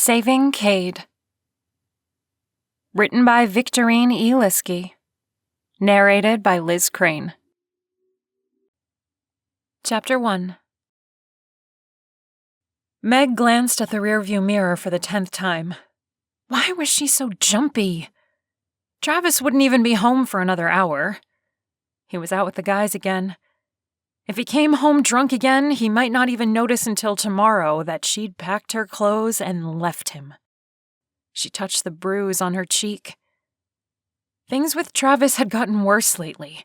Saving Cade. Written by Victorine E. Liskey. Narrated by Liz Krane. Chapter 1. Meg glanced at the rearview mirror for the 10th time. Why was she so jumpy? Travis wouldn't even be home for another hour. He was out with the guys again. If he came home drunk again, he might not even notice until tomorrow that she'd packed her clothes and left him. She touched the bruise on her cheek. Things with Travis had gotten worse lately.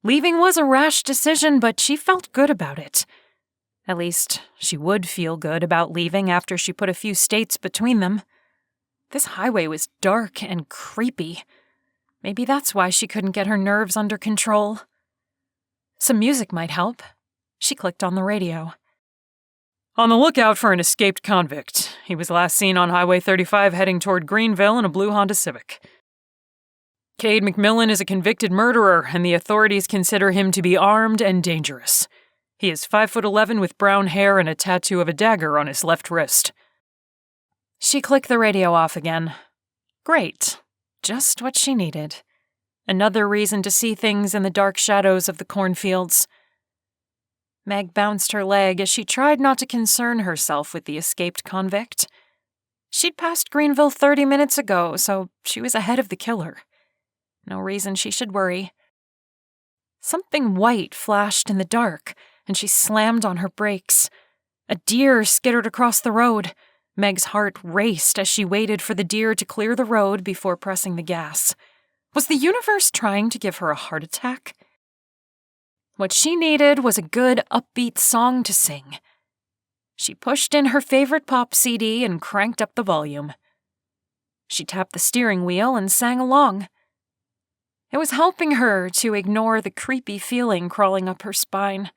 Leaving was a rash decision, but she felt good about it. At least, she would feel good about leaving after she put a few states between them. This highway was dark and creepy. Maybe that's why she couldn't get her nerves under control. Some music might help. She clicked on the radio. On the lookout for an escaped convict. He was last seen on Highway 35 heading toward Greenville in a blue Honda Civic. Cade McMillan is a convicted murderer, and the authorities consider him to be armed and dangerous. He is 5'11" with brown hair and a tattoo of a dagger on his left wrist. She clicked the radio off again. Great. Just what she needed. Another reason to see things in the dark shadows of the cornfields. Meg bounced her leg as she tried not to concern herself with the escaped convict. She'd passed Greenville 30 minutes ago, so she was ahead of the killer. No reason she should worry. Something white flashed in the dark, and she slammed on her brakes. A deer skittered across the road. Meg's heart raced as she waited for the deer to clear the road before pressing the gas. Was the universe trying to give her a heart attack? What she needed was a good, upbeat song to sing. She pushed in her favorite pop CD and cranked up the volume. She tapped the steering wheel and sang along. It was helping her to ignore the creepy feeling crawling up her spine.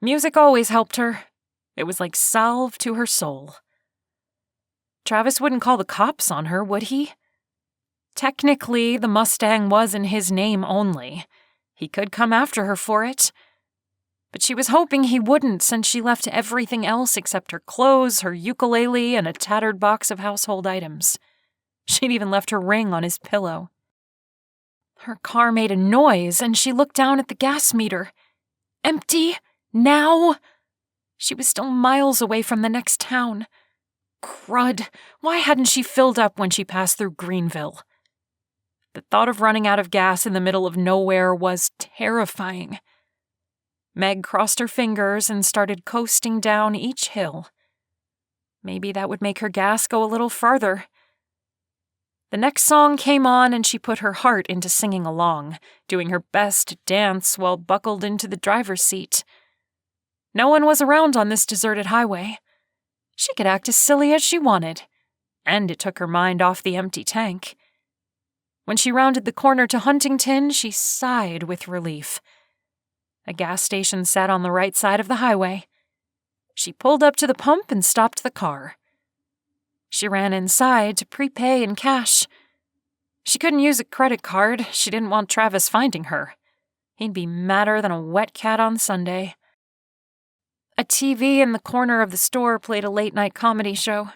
Music always helped her. It was like salve to her soul. Travis wouldn't call the cops on her, would he? Technically, the Mustang was in his name only. He could come after her for it. But she was hoping he wouldn't, since she left everything else except her clothes, her ukulele, and a tattered box of household items. She'd even left her ring on his pillow. Her car made a noise, and she looked down at the gas meter. Empty? Now? She was still miles away from the next town. Crud! Why hadn't she filled up when she passed through Greenville? The thought of running out of gas in the middle of nowhere was terrifying. Meg crossed her fingers and started coasting down each hill. Maybe that would make her gas go a little farther. The next song came on and she put her heart into singing along, doing her best to dance while buckled into the driver's seat. No one was around on this deserted highway. She could act as silly as she wanted, and it took her mind off the empty tank. When she rounded the corner to Huntington, she sighed with relief. A gas station sat on the right side of the highway. She pulled up to the pump and stopped the car. She ran inside to prepay in cash. She couldn't use a credit card. She didn't want Travis finding her. He'd be madder than a wet cat on Sunday. A TV in the corner of the store played a late-night comedy show.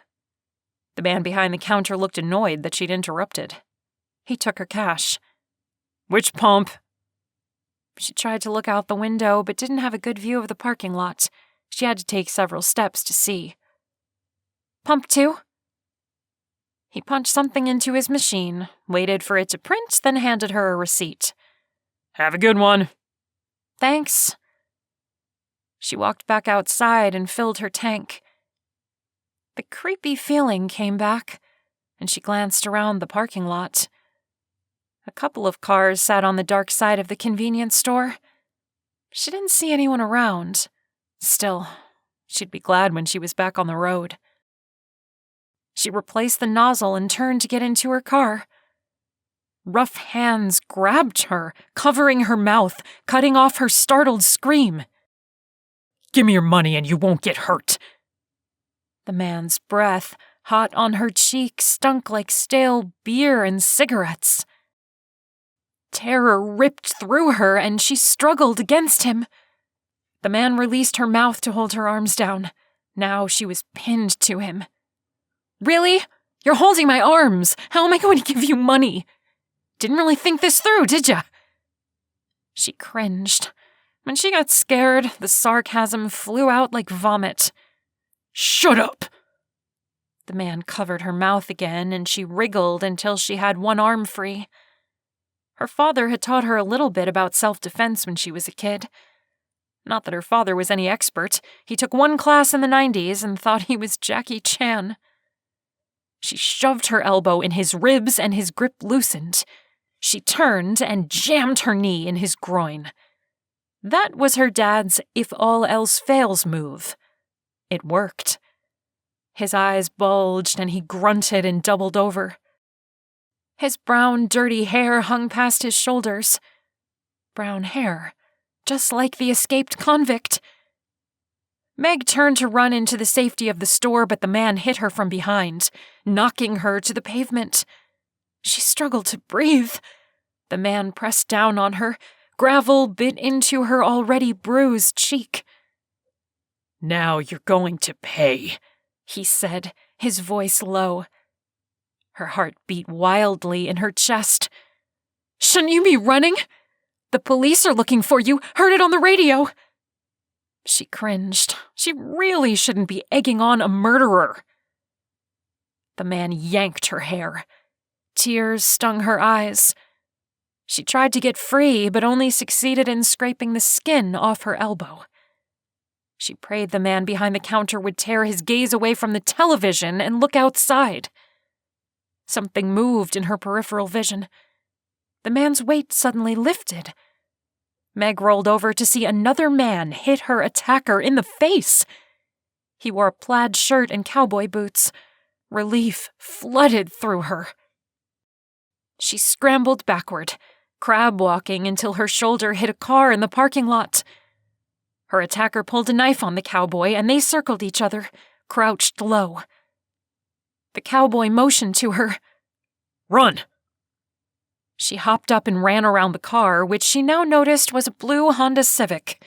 The man behind the counter looked annoyed that she'd interrupted. He took her cash. Which pump? She tried to look out the window, but didn't have a good view of the parking lot. She had to take several steps to see. Pump 2? He punched something into his machine, waited for it to print, then handed her a receipt. Have a good one. Thanks. She walked back outside and filled her tank. The creepy feeling came back, and she glanced around the parking lot. A couple of cars sat on the dark side of the convenience store. She didn't see anyone around. Still, she'd be glad when she was back on the road. She replaced the nozzle and turned to get into her car. Rough hands grabbed her, covering her mouth, cutting off her startled scream. Give me your money and you won't get hurt. The man's breath, hot on her cheek, stunk like stale beer and cigarettes. Terror ripped through her and she struggled against him. The man released her mouth to hold her arms down. Now she was pinned to him. Really? You're holding my arms. How am I going to give you money? Didn't really think this through, did ya? She cringed. When she got scared, the sarcasm flew out like vomit. Shut up! The man covered her mouth again, and she wriggled until she had one arm free. Her father had taught her a little bit about self-defense when she was a kid. Not that her father was any expert. He took one class in the 90s and thought he was Jackie Chan. She shoved her elbow in his ribs and his grip loosened. She turned and jammed her knee in his groin. That was her dad's if all else fails move. It worked. His eyes bulged and he grunted and doubled over. His brown, dirty hair hung past his shoulders. Brown hair, just like the escaped convict. Meg turned to run into the safety of the store, but the man hit her from behind, knocking her to the pavement. She struggled to breathe. The man pressed down on her. Gravel bit into her already bruised cheek. Now you're going to pay, he said, his voice low. Her heart beat wildly in her chest. Shouldn't you be running? The police are looking for you. Heard it on the radio. She cringed. She really shouldn't be egging on a murderer. The man yanked her hair. Tears stung her eyes. She tried to get free, but only succeeded in scraping the skin off her elbow. She prayed the man behind the counter would tear his gaze away from the television and look outside. Something moved in her peripheral vision. The man's weight suddenly lifted. Meg rolled over to see another man hit her attacker in the face. He wore a plaid shirt and cowboy boots. Relief flooded through her. She scrambled backward, crab-walking until her shoulder hit a car in the parking lot. Her attacker pulled a knife on the cowboy, and they circled each other, crouched low. The cowboy motioned to her. Run! She hopped up and ran around the car, which she now noticed was a blue Honda Civic.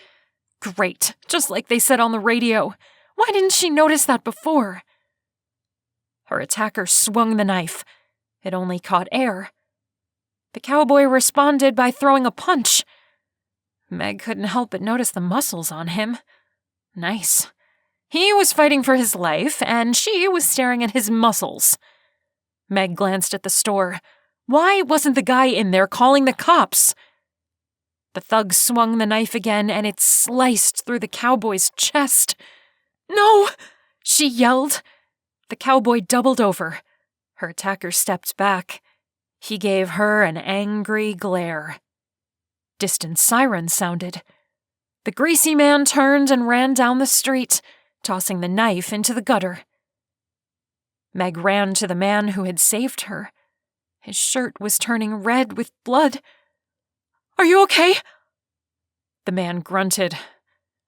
Great, just like they said on the radio. Why didn't she notice that before? Her attacker swung the knife. It only caught air. The cowboy responded by throwing a punch. Meg couldn't help but notice the muscles on him. Nice. He was fighting for his life, and she was staring at his muscles. Meg glanced at the store. Why wasn't the guy in there calling the cops? The thug swung the knife again, and it sliced through the cowboy's chest. No! She yelled. The cowboy doubled over. Her attacker stepped back. He gave her an angry glare. Distant sirens sounded. The greasy man turned and ran down the street, tossing the knife into the gutter. Meg ran to the man who had saved her. His shirt was turning red with blood. Are you okay? The man grunted.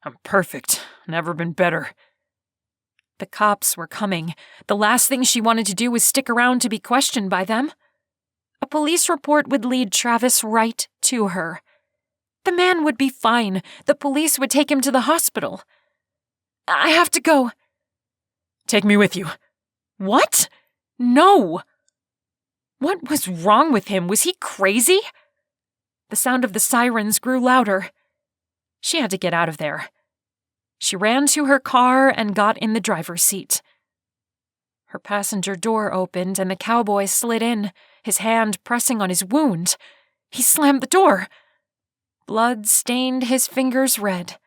I'm perfect. Never been better. The cops were coming. The last thing she wanted to do was stick around to be questioned by them. A police report would lead Travis right to her. The man would be fine. The police would take him to the hospital. I have to go. Take me with you. What? No. What was wrong with him? Was he crazy? The sound of the sirens grew louder. She had to get out of there. She ran to her car and got in the driver's seat. Her passenger door opened and the cowboy slid in, his hand pressing on his wound. He slammed the door. Blood stained his fingers red.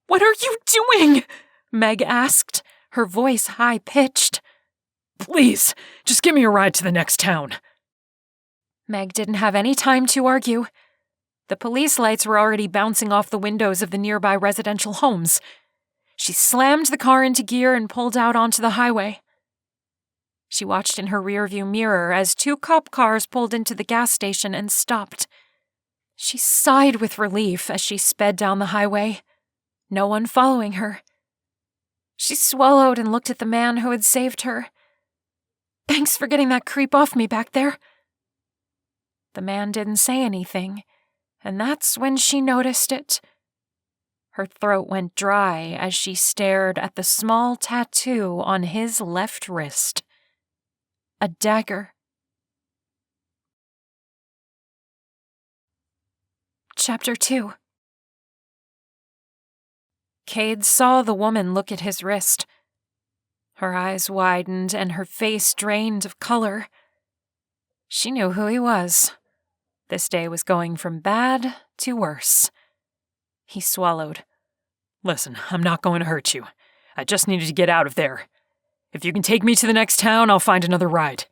What are you doing? Meg asked, her voice high-pitched. Please, just give me a ride to the next town. Meg didn't have any time to argue. The police lights were already bouncing off the windows of the nearby residential homes. She slammed the car into gear and pulled out onto the highway. She watched in her rearview mirror as 2 cop cars pulled into the gas station and stopped. She sighed with relief as she sped down the highway. No one following her. She swallowed and looked at the man who had saved her. Thanks for getting that creep off me back there. The man didn't say anything, and that's when she noticed it. Her throat went dry as she stared at the small tattoo on his left wrist. A dagger. Chapter 2. Cade saw the woman look at his wrist. Her eyes widened and her face drained of color. She knew who he was. This day was going from bad to worse. He swallowed. Listen, I'm not going to hurt you. I just needed to get out of there. If you can take me to the next town, I'll find another ride.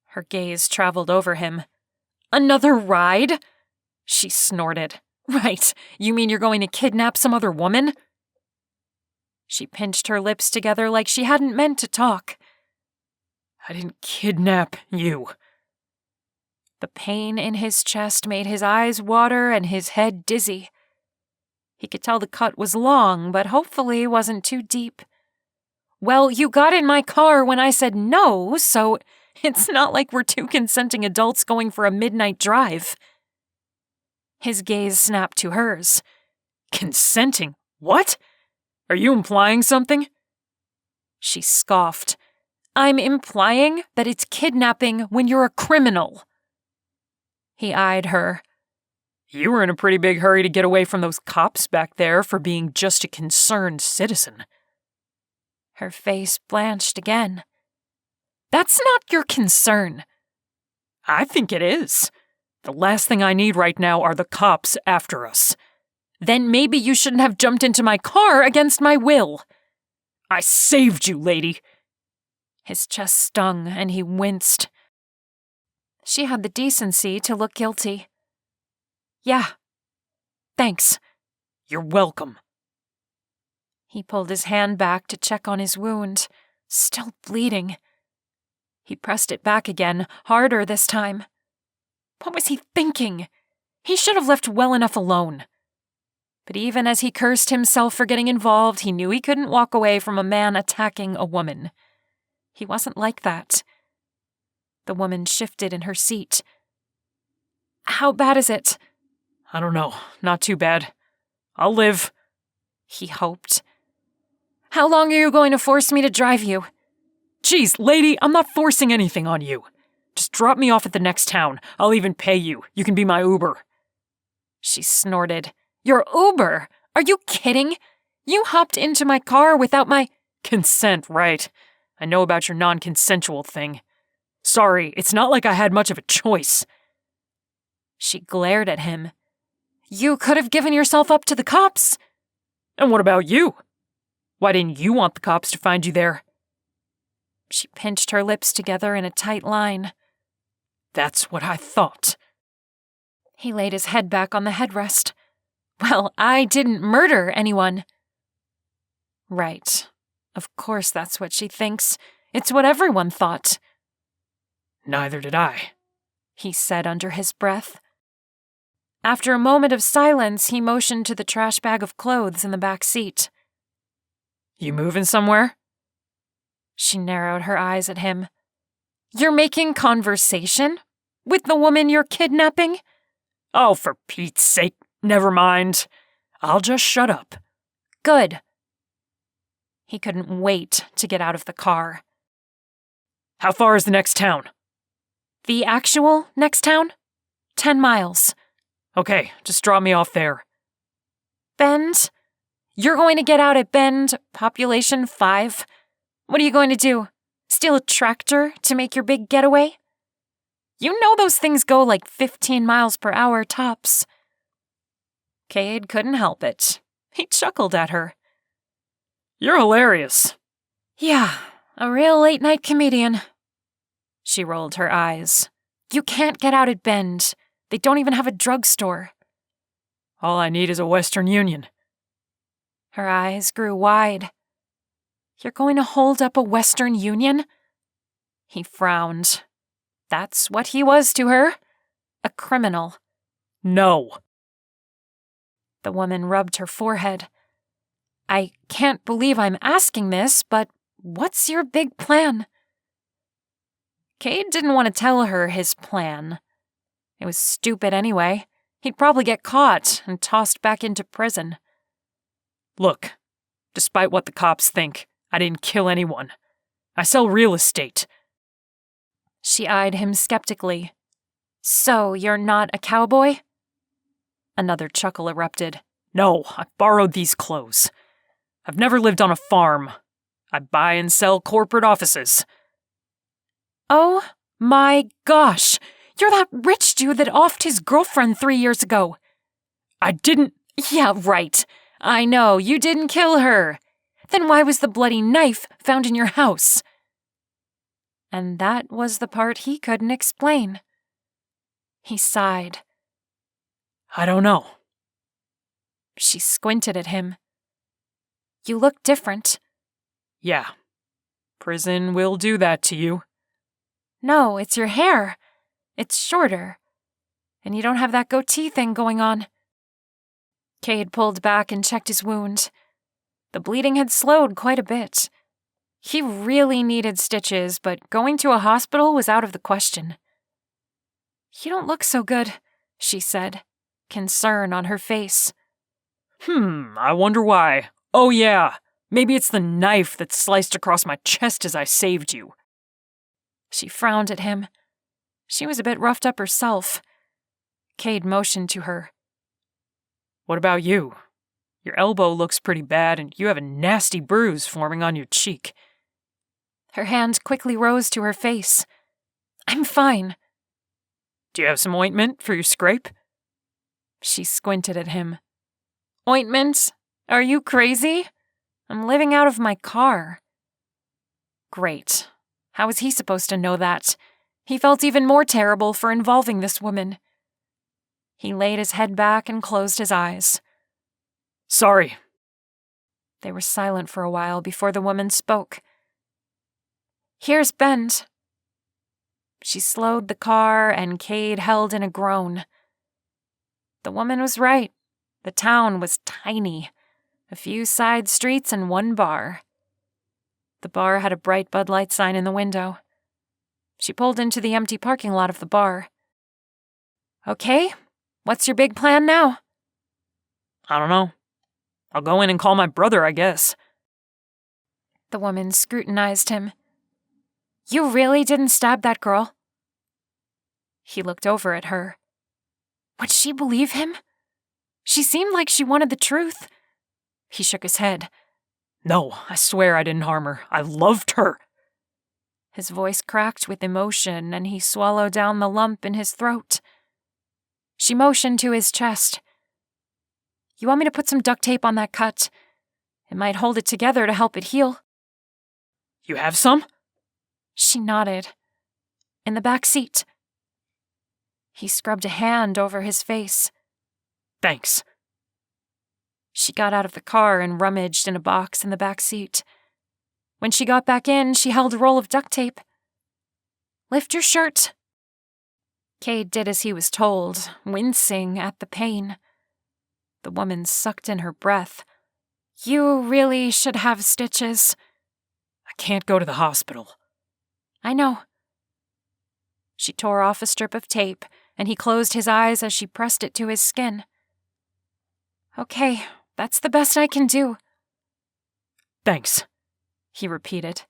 Her gaze traveled over him. Another ride? She snorted. Right, you mean you're going to kidnap some other woman? She pinched her lips together like she hadn't meant to talk. I didn't kidnap you. The pain in his chest made his eyes water and his head dizzy. He could tell the cut was long, but hopefully wasn't too deep. Well, you got in my car when I said no, so it's not like we're two consenting adults going for a midnight drive. His gaze snapped to hers. Consenting? What? Are you implying something? She scoffed. I'm implying that it's kidnapping when you're a criminal. He eyed her. You were in a pretty big hurry to get away from those cops back there for being just a concerned citizen. Her face blanched again. That's not your concern. I think it is. The last thing I need right now are the cops after us. Then maybe you shouldn't have jumped into my car against my will. I saved you, lady. His chest stung and he winced. She had the decency to look guilty. Yeah. Thanks. You're welcome. He pulled his hand back to check on his wound, still bleeding. He pressed it back again, harder this time. What was he thinking? He should have left well enough alone. But even as he cursed himself for getting involved, he knew he couldn't walk away from a man attacking a woman. He wasn't like that. The woman shifted in her seat. How bad is it? I don't know. Not too bad. I'll live. He hoped. How long are you going to force me to drive you? Jeez, lady, I'm not forcing anything on you. Just drop me off at the next town. I'll even pay you. You can be my Uber. She snorted. Your Uber? Are you kidding? You hopped into my car without my consent, right? I know about your non-consensual thing. Sorry, it's not like I had much of a choice. She glared at him. You could have given yourself up to the cops. And what about you? Why didn't you want the cops to find you there? She pinched her lips together in a tight line. That's what I thought. He laid his head back on the headrest. Well, I didn't murder anyone. Right. Of course that's what she thinks. It's what everyone thought. Neither did I, he said under his breath. After a moment of silence, he motioned to the trash bag of clothes in the back seat. You moving somewhere? She narrowed her eyes at him. You're making conversation? With the woman you're kidnapping? Oh, for Pete's sake, never mind. I'll just shut up. Good. He couldn't wait to get out of the car. How far is the next town? The actual next town? 10 miles. Okay, just drop me off there. Bend? You're going to get out at Bend, population 5. What are you going to do? Steal a tractor to make your big getaway? You know those things go like 15 miles per hour tops. Cade couldn't help it. He chuckled at her. You're hilarious. Yeah, a real late-night comedian. She rolled her eyes. You can't get out at Bend. They don't even have a drugstore. All I need is a Western Union. Her eyes grew wide. You're going to hold up a Western Union? He frowned. That's what he was to her. A criminal. No. The woman rubbed her forehead. I can't believe I'm asking this, but what's your big plan? Cade didn't want to tell her his plan. It was stupid anyway. He'd probably get caught and tossed back into prison. Look, despite what the cops think, I didn't kill anyone. I sell real estate. She eyed him skeptically. So, you're not a cowboy? Another chuckle erupted. No, I borrowed these clothes. I've never lived on a farm. I buy and sell corporate offices. Oh my gosh! You're that rich dude that offed his girlfriend 3 years ago. I didn't. Yeah, right. I know, you didn't kill her. Then why was the bloody knife found in your house? And that was the part he couldn't explain. He sighed. I don't know. She squinted at him. You look different. Yeah. Prison will do that to you. No, it's your hair. It's shorter. And you don't have that goatee thing going on. Cade pulled back and checked his wound. The bleeding had slowed quite a bit. He really needed stitches, but going to a hospital was out of the question. You don't look so good, she said, concern on her face. I wonder why. Oh yeah, maybe it's the knife that sliced across my chest as I saved you. She frowned at him. She was a bit roughed up herself. Cade motioned to her. What about you? Your elbow looks pretty bad and you have a nasty bruise forming on your cheek. Her hand quickly rose to her face. I'm fine. Do you have some ointment for your scrape? She squinted at him. Ointment? Are you crazy? I'm living out of my car. Great. How was he supposed to know that? He felt even more terrible for involving this woman. He laid his head back and closed his eyes. Sorry. They were silent for a while before the woman spoke. Here's Bend. She slowed the car and Cade held in a groan. The woman was right. The town was tiny. A few side streets and one bar. The bar had a bright Bud Light sign in the window. She pulled into the empty parking lot of the bar. Okay, what's your big plan now? I don't know. I'll go in and call my brother, I guess. The woman scrutinized him. You really didn't stab that girl? He looked over at her. Would she believe him? She seemed like she wanted the truth. He shook his head. No, I swear I didn't harm her. I loved her. His voice cracked with emotion, and he swallowed down the lump in his throat. She motioned to his chest. You want me to put some duct tape on that cut? It might hold it together to help it heal. You have some? She nodded. In the back seat. He scrubbed a hand over his face. Thanks. She got out of the car and rummaged in a box in the back seat. When she got back in, she held a roll of duct tape. Lift your shirt. Cade did as he was told, wincing at the pain. The woman sucked in her breath. You really should have stitches. I can't go to the hospital. I know. She tore off a strip of tape, and he closed his eyes as she pressed it to his skin. Okay, that's the best I can do. Thanks, he repeated.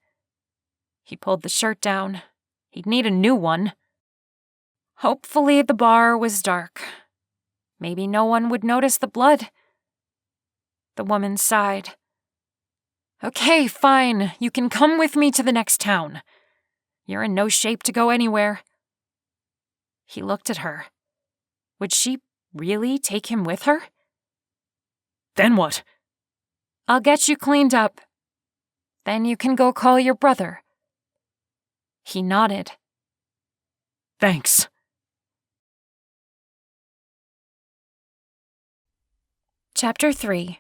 He pulled the shirt down. He'd need a new one. Hopefully the bar was dark. Maybe no one would notice the blood. The woman sighed. Okay, fine. You can come with me to the next town. You're in no shape to go anywhere. He looked at her. Would she really take him with her? Then what? I'll get you cleaned up. Then you can go call your brother. He nodded. Thanks. Chapter 3.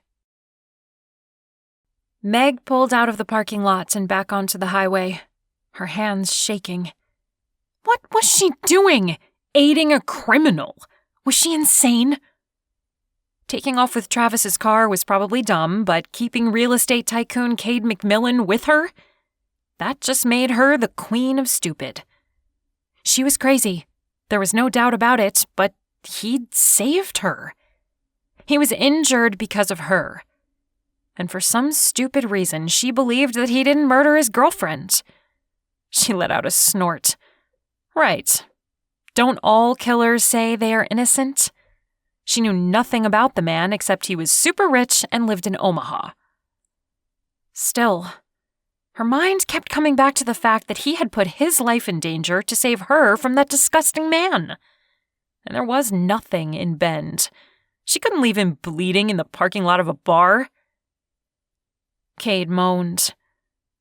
Meg pulled out of the parking lot and back onto the highway, her hands shaking. What was she doing? Aiding a criminal? Was she insane? Taking off with Travis's car was probably dumb, but keeping real estate tycoon Cade McMillan with her? That just made her the queen of stupid. She was crazy. There was no doubt about it, but he'd saved her. He was injured because of her. and for some stupid reason, she believed that he didn't murder his girlfriend. She let out a snort. Right. Don't all killers say they are innocent? She knew nothing about the man except he was super rich and lived in Omaha. Still, her mind kept coming back to the fact that he had put his life in danger to save her from that disgusting man. And there was nothing in Bend. She couldn't leave him bleeding in the parking lot of a bar. Cade moaned.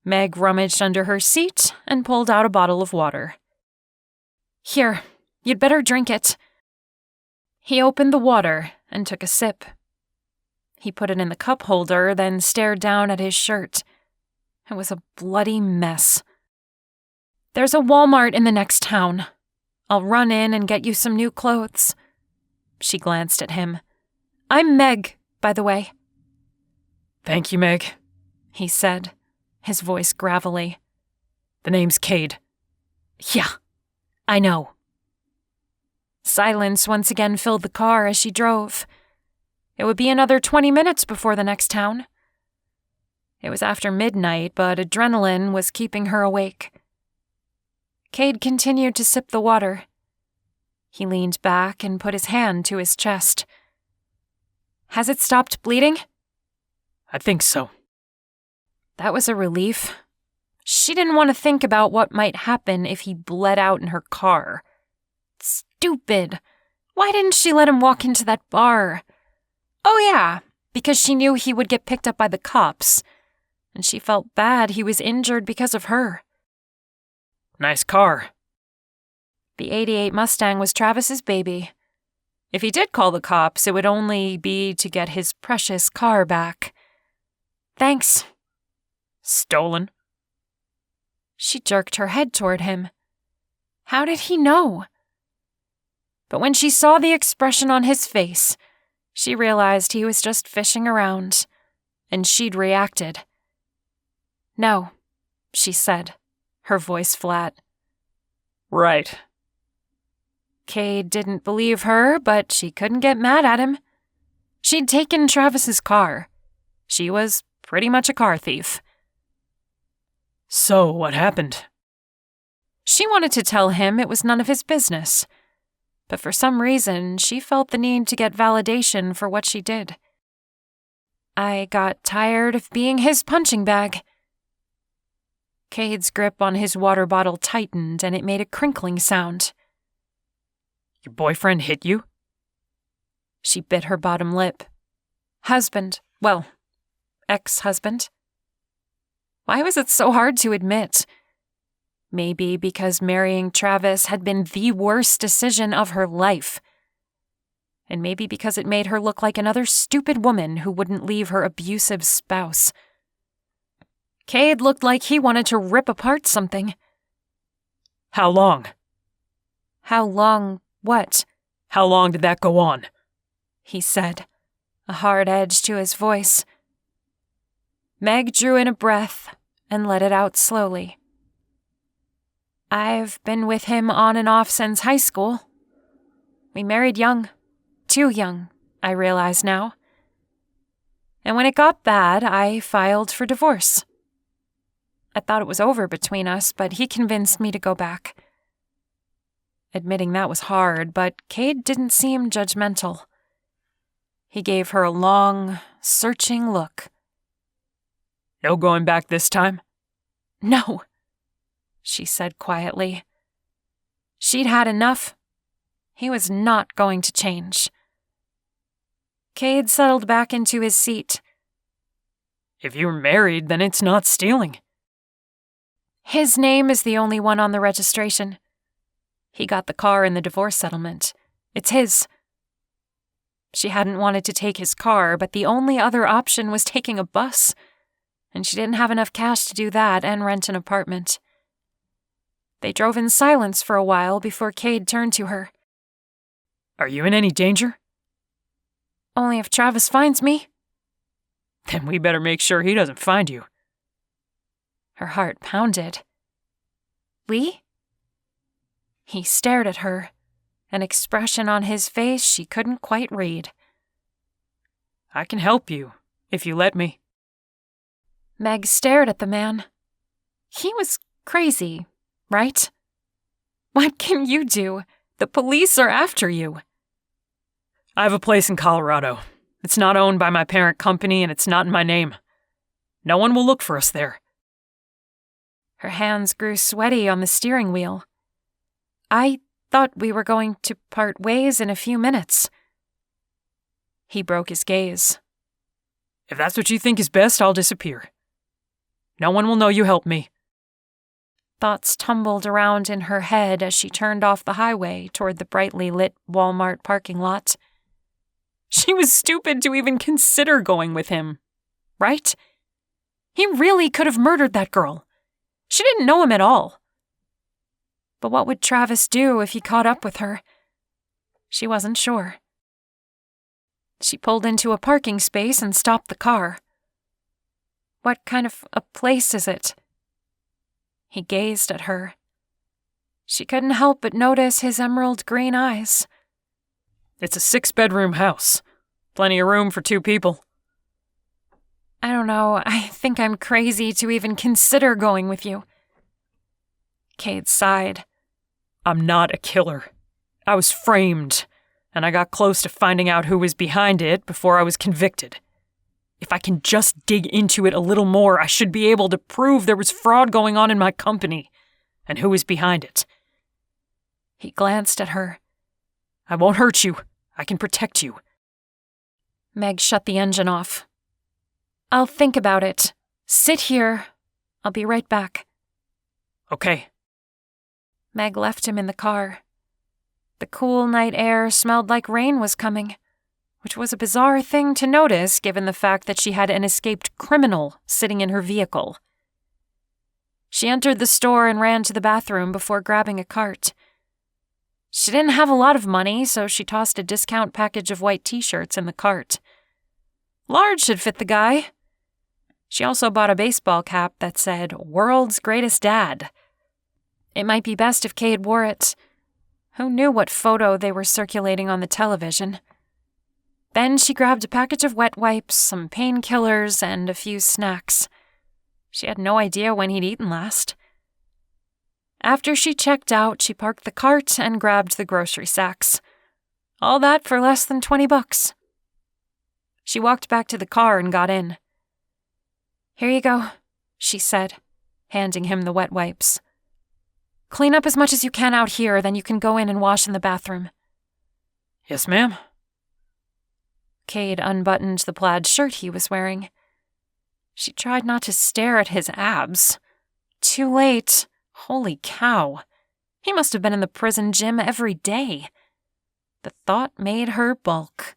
Meg rummaged under her seat and pulled out a bottle of water. Here, you'd better drink it. He opened the water and took a sip. He put it in the cup holder, then stared down at his shirt. It was a bloody mess. There's a Walmart in the next town. I'll run in and get you some new clothes. She glanced at him. I'm Meg, by the way. Thank you, Meg, he said, his voice gravelly. The name's Cade. Yeah, I know. Silence once again filled the car as she drove. It would be another 20 minutes before the next town. It was after midnight, but adrenaline was keeping her awake. Cade continued to sip the water. He leaned back and put his hand to his chest. Has it stopped bleeding? I think so. That was a relief. She didn't want to think about what might happen if he bled out in her car. Stupid. Why didn't she let him walk into that bar? Oh yeah, because she knew he would get picked up by the cops. And she felt bad he was injured because of her. Nice car. The '88 Mustang was Travis's baby. If he did call the cops, it would only be to get his precious car back. Thanks. Stolen? She jerked her head toward him. How did he know? But when she saw the expression on his face, she realized he was just fishing around, and she'd reacted. No, she said, her voice flat. Right. Cade didn't believe her, but she couldn't get mad at him. She'd taken Travis's car. She was pretty much a car thief. So, what happened? She wanted to tell him it was none of his business, but for some reason, she felt the need to get validation for what she did. I got tired of being his punching bag. Cade's grip on his water bottle tightened and it made a crinkling sound. Your boyfriend hit you? She bit her bottom lip. Husband. Well, ex-husband. Why was it so hard to admit? Maybe because marrying Travis had been the worst decision of her life. And maybe because it made her look like another stupid woman who wouldn't leave her abusive spouse. Cade looked like he wanted to rip apart something. How long? How long what? How long did that go on? He said, a hard edge to his voice. Meg drew in a breath and let it out slowly. I've been with him on and off since high school. We married young. Too young, I realize now. And when it got bad, I filed for divorce. I thought it was over between us, but he convinced me to go back. Admitting that was hard, but Cade didn't seem judgmental. He gave her a long, searching look. No going back this time? No, she said quietly. She'd had enough. He was not going to change. Cade settled back into his seat. If you're married, then it's not stealing. His name is the only one on the registration. He got the car in the divorce settlement. It's his. She hadn't wanted to take his car, but the only other option was taking a bus, and she didn't have enough cash to do that and rent an apartment. They drove in silence for a while before Cade turned to her. Are you in any danger? Only if Travis finds me. Then we better make sure he doesn't find you. Her heart pounded. Lee? He stared at her, an expression on his face she couldn't quite read. I can help you, if you let me. Meg stared at the man. He was crazy, right? What can you do? The police are after you. I have a place in Colorado. It's not owned by my parent company and it's not in my name. No one will look for us there. Her hands grew sweaty on the steering wheel. I thought we were going to part ways in a few minutes. He broke his gaze. If that's what you think is best, I'll disappear. No one will know you helped me. Thoughts tumbled around in her head as she turned off the highway toward the brightly lit Walmart parking lot. She was stupid to even consider going with him, right? He really could have murdered that girl. She didn't know him at all. But what would Travis do if he caught up with her? She wasn't sure. She pulled into a parking space and stopped the car. What kind of a place is it? He gazed at her. She couldn't help but notice his emerald green eyes. It's a 6-bedroom house. Plenty of room for 2 people. I don't know. I think I'm crazy to even consider going with you. Cade sighed. I'm not a killer. I was framed, and I got close to finding out who was behind it before I was convicted. If I can just dig into it a little more, I should be able to prove there was fraud going on in my company, and who was behind it. He glanced at her. I won't hurt you. I can protect you. Meg shut the engine off. I'll think about it. Sit here. I'll be right back. Okay. Meg left him in the car. The cool night air smelled like rain was coming, which was a bizarre thing to notice given the fact that she had an escaped criminal sitting in her vehicle. She entered the store and ran to the bathroom before grabbing a cart. She didn't have a lot of money, so she tossed a discount package of white t-shirts in the cart. Large should fit the guy. She also bought a baseball cap that said, "World's Greatest Dad." It might be best if Cade wore it. Who knew what photo they were circulating on the television? Then she grabbed a package of wet wipes, some painkillers, and a few snacks. She had no idea when he'd eaten last. After she checked out, she parked the cart and grabbed the grocery sacks. All that for less than $20. She walked back to the car and got in. "Here you go," she said, handing him the wet wipes. "Clean up as much as you can out here, then you can go in and wash in the bathroom." Yes, ma'am. Cade unbuttoned the plaid shirt he was wearing. She tried not to stare at his abs. Too late. Holy cow. He must have been in the prison gym every day. The thought made her bulk.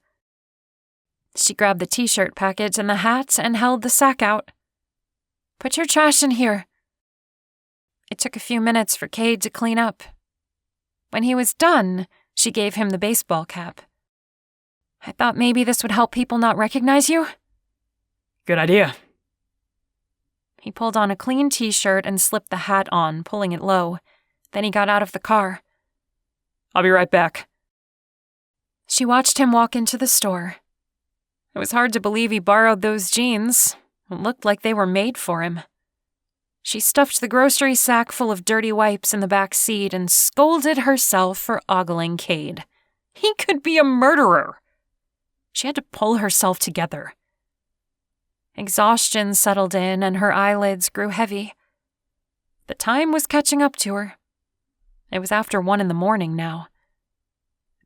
She grabbed the t-shirt package and the hat and held the sack out. "Put your trash in here." It took a few minutes for Cade to clean up. When he was done, she gave him the baseball cap. "I thought maybe this would help people not recognize you." Good idea. He pulled on a clean t-shirt and slipped the hat on, pulling it low. Then he got out of the car. I'll be right back. She watched him walk into the store. It was hard to believe he borrowed those jeans. It looked like they were made for him. She stuffed the grocery sack full of dirty wipes in the back seat and scolded herself for ogling Cade. He could be a murderer. She had to pull herself together. Exhaustion settled in and her eyelids grew heavy. The time was catching up to her. It was after 1 a.m. now.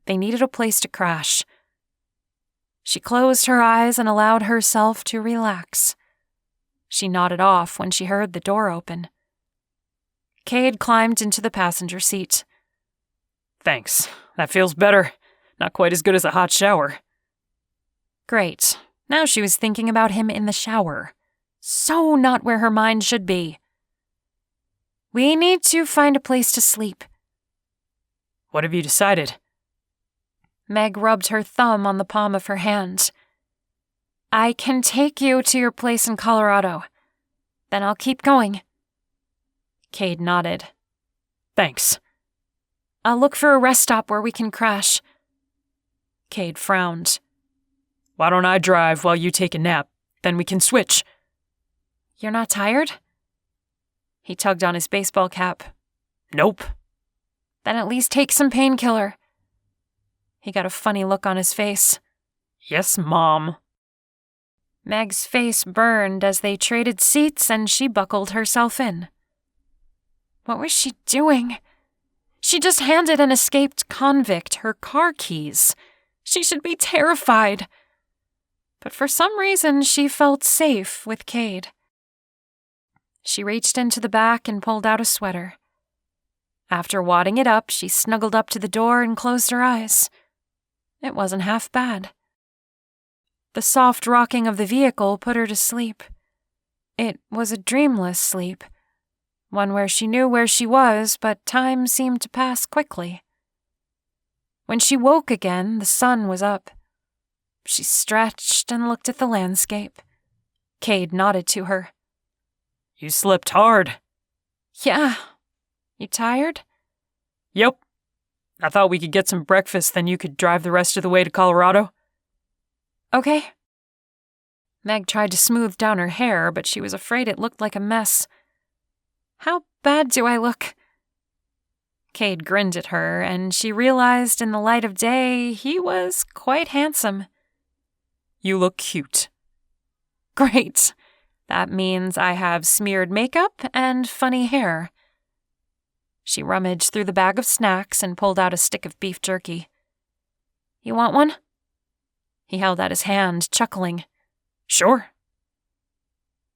They needed a place to crash. She closed her eyes and allowed herself to relax. She nodded off when she heard the door open. Cade climbed into the passenger seat. Thanks. That feels better. Not quite as good as a hot shower. Great. Now she was thinking about him in the shower. So not where her mind should be. "We need to find a place to sleep." What have you decided? Meg rubbed her thumb on the palm of her hand. "I can take you to your place in Colorado. Then I'll keep going." Cade nodded. Thanks. "I'll look for a rest stop where we can crash." Cade frowned. Why don't I drive while you take a nap? Then we can switch. You're not tired? He tugged on his baseball cap. Nope. Then at least take some painkiller. He got a funny look on his face. Yes, Mom. Meg's face burned as they traded seats and she buckled herself in. What was she doing? She just handed an escaped convict her car keys. She should be terrified. But for some reason, she felt safe with Cade. She reached into the back and pulled out a sweater. After wadding it up, she snuggled up to the door and closed her eyes. It wasn't half bad. The soft rocking of the vehicle put her to sleep. It was a dreamless sleep, one where she knew where she was, but time seemed to pass quickly. When she woke again, the sun was up. She stretched and looked at the landscape. Cade nodded to her. You slept hard. Yeah. You tired? Yep. I thought we could get some breakfast, then you could drive the rest of the way to Colorado. Okay. Meg tried to smooth down her hair, but she was afraid it looked like a mess. How bad do I look? Cade grinned at her, and she realized in the light of day he was quite handsome. You look cute. Great. That means I have smeared makeup and funny hair. She rummaged through the bag of snacks and pulled out a stick of beef jerky. You want one? He held out his hand, chuckling. Sure.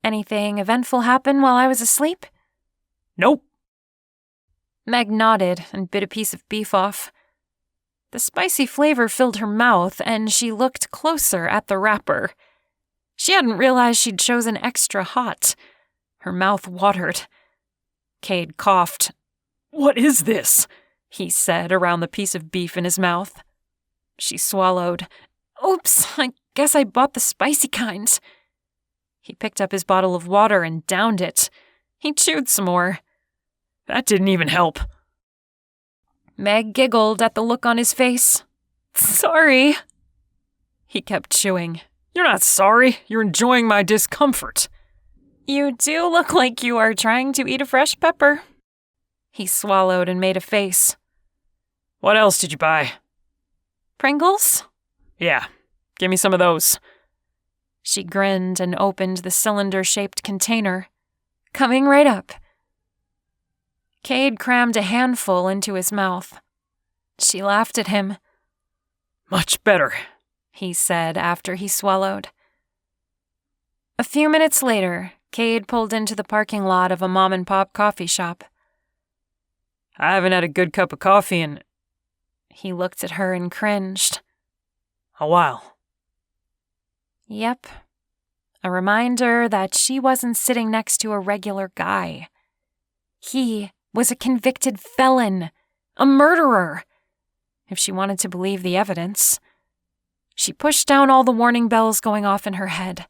Anything eventful happen while I was asleep? Nope. Meg nodded and bit a piece of beef off. The spicy flavor filled her mouth, and she looked closer at the wrapper. She hadn't realized she'd chosen extra hot. Her mouth watered. Cade coughed. What is this? He said around the piece of beef in his mouth. She swallowed. Oops, I guess I bought the spicy kind. He picked up his bottle of water and downed it. He chewed some more. That didn't even help. Meg giggled at the look on his face. Sorry. He kept chewing. You're not sorry. You're enjoying my discomfort. You do look like you are trying to eat a fresh pepper. He swallowed and made a face. What else did you buy? Pringles? Yeah, give me some of those. She grinned and opened the cylinder-shaped container. Coming right up. Cade crammed a handful into his mouth. She laughed at him. Much better, he said after he swallowed. A few minutes later, Cade pulled into the parking lot of a mom-and-pop coffee shop. I haven't had a good cup of coffee in... He looked at her and cringed. A while. Yep. A reminder that she wasn't sitting next to a regular guy. He was a convicted felon, a murderer, if she wanted to believe the evidence. She pushed down all the warning bells going off in her head.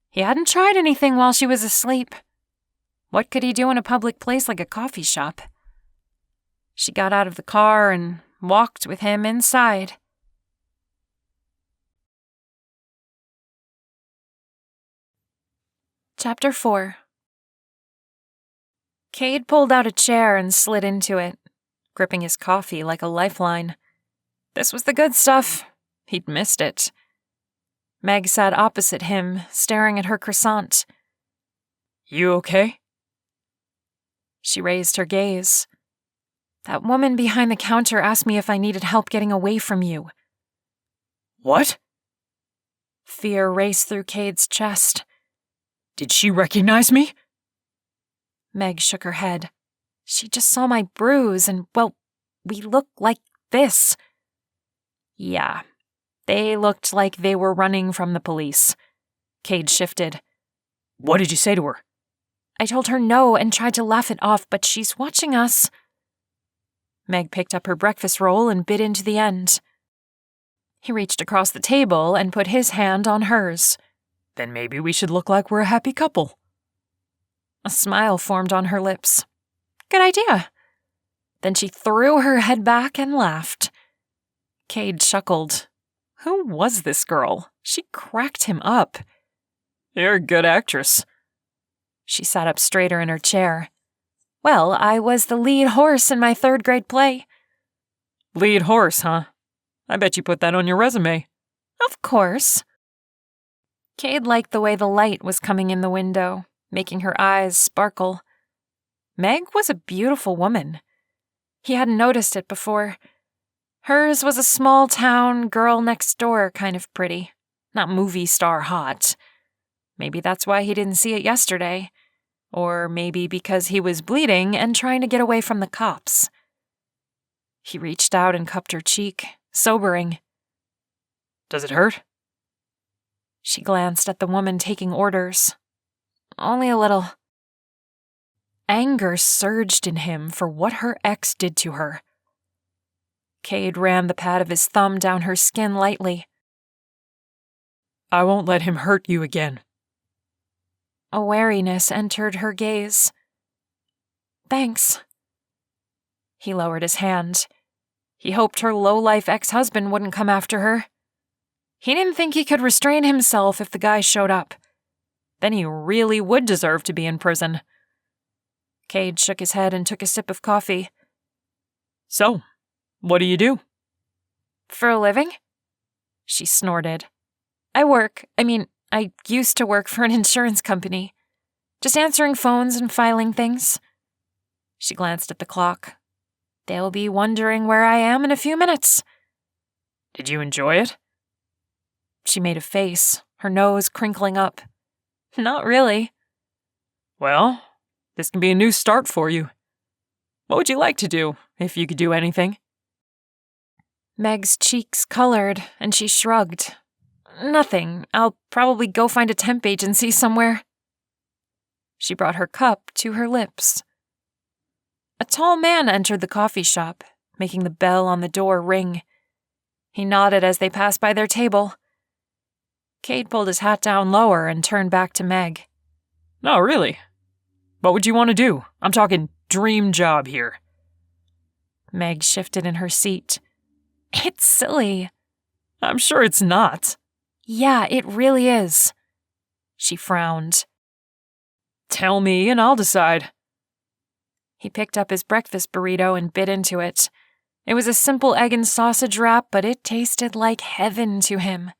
He hadn't tried anything while she was asleep. What could he do in a public place like a coffee shop? She got out of the car and walked with him inside. Chapter 4. Cade pulled out a chair and slid into it, gripping his coffee like a lifeline. This was the good stuff. He'd missed it. Meg sat opposite him, staring at her croissant. You okay? She raised her gaze. That woman behind the counter asked me if I needed help getting away from you. What? Fear raced through Cade's chest. Did she recognize me? Meg shook her head. She just saw my bruise and, well, we look like this. Yeah, they looked like they were running from the police. Cade shifted. What did you say to her? I told her no and tried to laugh it off, but she's watching us. Meg picked up her breakfast roll and bit into the end. He reached across the table and put his hand on hers. Then maybe we should look like we're a happy couple. A smile formed on her lips. Good idea. Then she threw her head back and laughed. Cade chuckled. Who was this girl? She cracked him up. You're a good actress. She sat up straighter in her chair. Well, I was the lead horse in my third-grade play. Lead horse, huh? I bet you put that on your resume. Of course. Cade liked the way the light was coming in the window, making her eyes sparkle. Meg was a beautiful woman. He hadn't noticed it before. Hers was a small-town, girl-next-door kind of pretty, not movie star hot. Maybe that's why he didn't see it yesterday. Or maybe because he was bleeding and trying to get away from the cops. He reached out and cupped her cheek, sobering. Does it hurt? She glanced at the woman taking orders. Only a little. Anger surged in him for what her ex did to her. Cade ran the pad of his thumb down her skin lightly. I won't let him hurt you again. A wariness entered her gaze. Thanks. He lowered his hand. He hoped her low-life ex-husband wouldn't come after her. He didn't think he could restrain himself if the guy showed up. Then he really would deserve to be in prison. Cade shook his head and took a sip of coffee. So, what do you do? For a living? She snorted. I used to work for an insurance company. Just answering phones and filing things. She glanced at the clock. They'll be wondering where I am in a few minutes. Did you enjoy it? She made a face, her nose crinkling up. Not really. Well, this can be a new start for you. What would you like to do, if you could do anything? Meg's cheeks colored, and she shrugged. Nothing. I'll probably go find a temp agency somewhere. She brought her cup to her lips. A tall man entered the coffee shop, making the bell on the door ring. He nodded as they passed by their table. Cade pulled his hat down lower and turned back to Meg. No, really? What would you want to do? I'm talking dream job here. Meg shifted in her seat. It's silly. I'm sure it's not. Yeah, it really is. She frowned. Tell me and I'll decide. He picked up his breakfast burrito and bit into it. It was a simple egg and sausage wrap, but it tasted like heaven to him.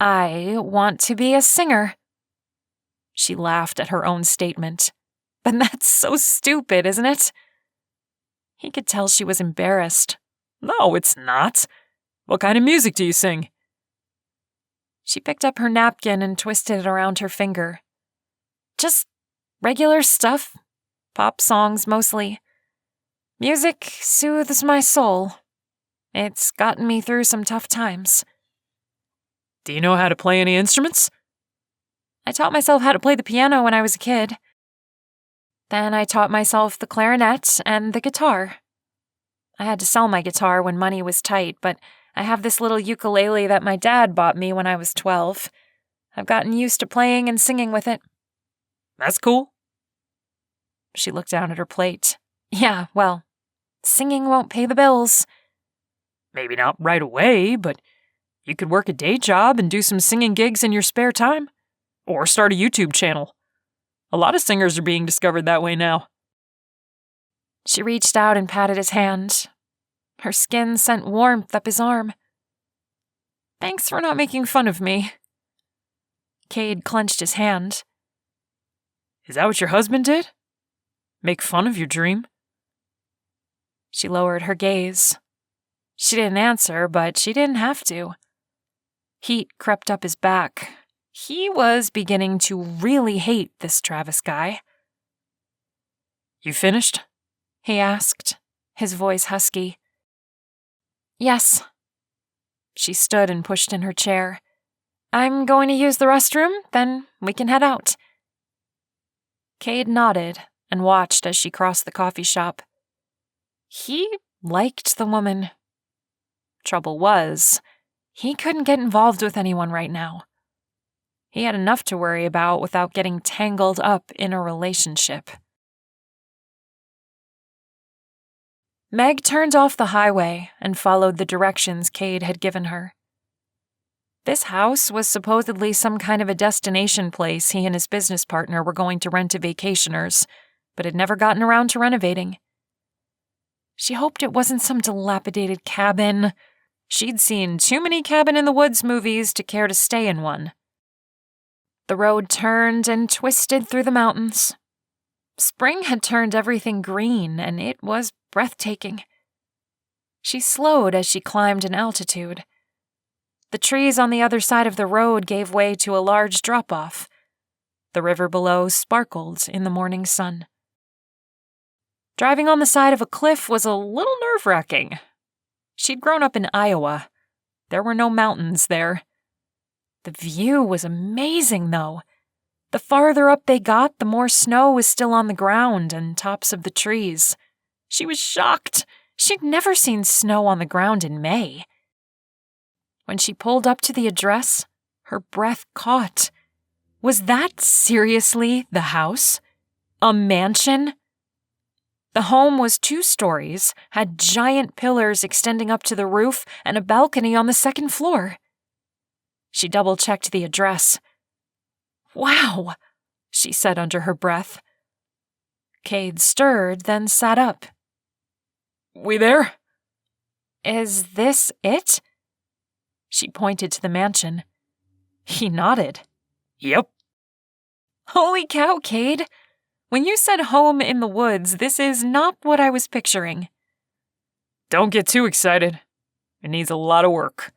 I want to be a singer. She laughed at her own statement. But that's so stupid, isn't it? He could tell she was embarrassed. No, it's not. What kind of music do you sing? She picked up her napkin and twisted it around her finger. Just regular stuff. Pop songs, mostly. Music soothes my soul. It's gotten me through some tough times. Do you know how to play any instruments? I taught myself how to play the piano when I was a kid. Then I taught myself the clarinet and the guitar. I had to sell my guitar when money was tight, but I have this little ukulele that my dad bought me when I was 12. I've gotten used to playing and singing with it. That's cool. She looked down at her plate. Yeah, well, singing won't pay the bills. Maybe not right away, but you could work a day job and do some singing gigs in your spare time. Or start a YouTube channel. A lot of singers are being discovered that way now. She reached out and patted his hand. Her skin sent warmth up his arm. Thanks for not making fun of me. Cade clenched his hand. Is that what your husband did? Make fun of your dream? She lowered her gaze. She didn't answer, but she didn't have to. Heat crept up his back. He was beginning to really hate this Travis guy. You finished? He asked, his voice husky. Yes. She stood and pushed in her chair. I'm going to use the restroom, then we can head out. Cade nodded and watched as she crossed the coffee shop. He liked the woman. Trouble was, he couldn't get involved with anyone right now. He had enough to worry about without getting tangled up in a relationship. Meg turned off the highway and followed the directions Cade had given her. This house was supposedly some kind of a destination place he and his business partner were going to rent to vacationers, but had never gotten around to renovating. She hoped it wasn't some dilapidated cabin. She'd seen too many cabin in the woods movies to care to stay in one. The road turned and twisted through the mountains. Spring had turned everything green, and it was breathtaking. She slowed as she climbed in altitude. The trees on the other side of the road gave way to a large drop-off. The river below sparkled in the morning sun. Driving on the side of a cliff was a little nerve-wracking. She'd grown up in Iowa. There were no mountains there. The view was amazing, though. The farther up they got, the more snow was still on the ground and tops of the trees. She was shocked. She'd never seen snow on the ground in May. When she pulled up to the address, her breath caught. Was that seriously the house? A mansion? The home was 2 stories, had giant pillars extending up to the roof, and a balcony on the second floor. She double-checked the address. "Wow," she said under her breath. Cade stirred, then sat up. "We there?" "Is this it?" She pointed to the mansion. He nodded. "Yep." "Holy cow, Cade! When you said home in the woods, this is not what I was picturing." "Don't get too excited. It needs a lot of work."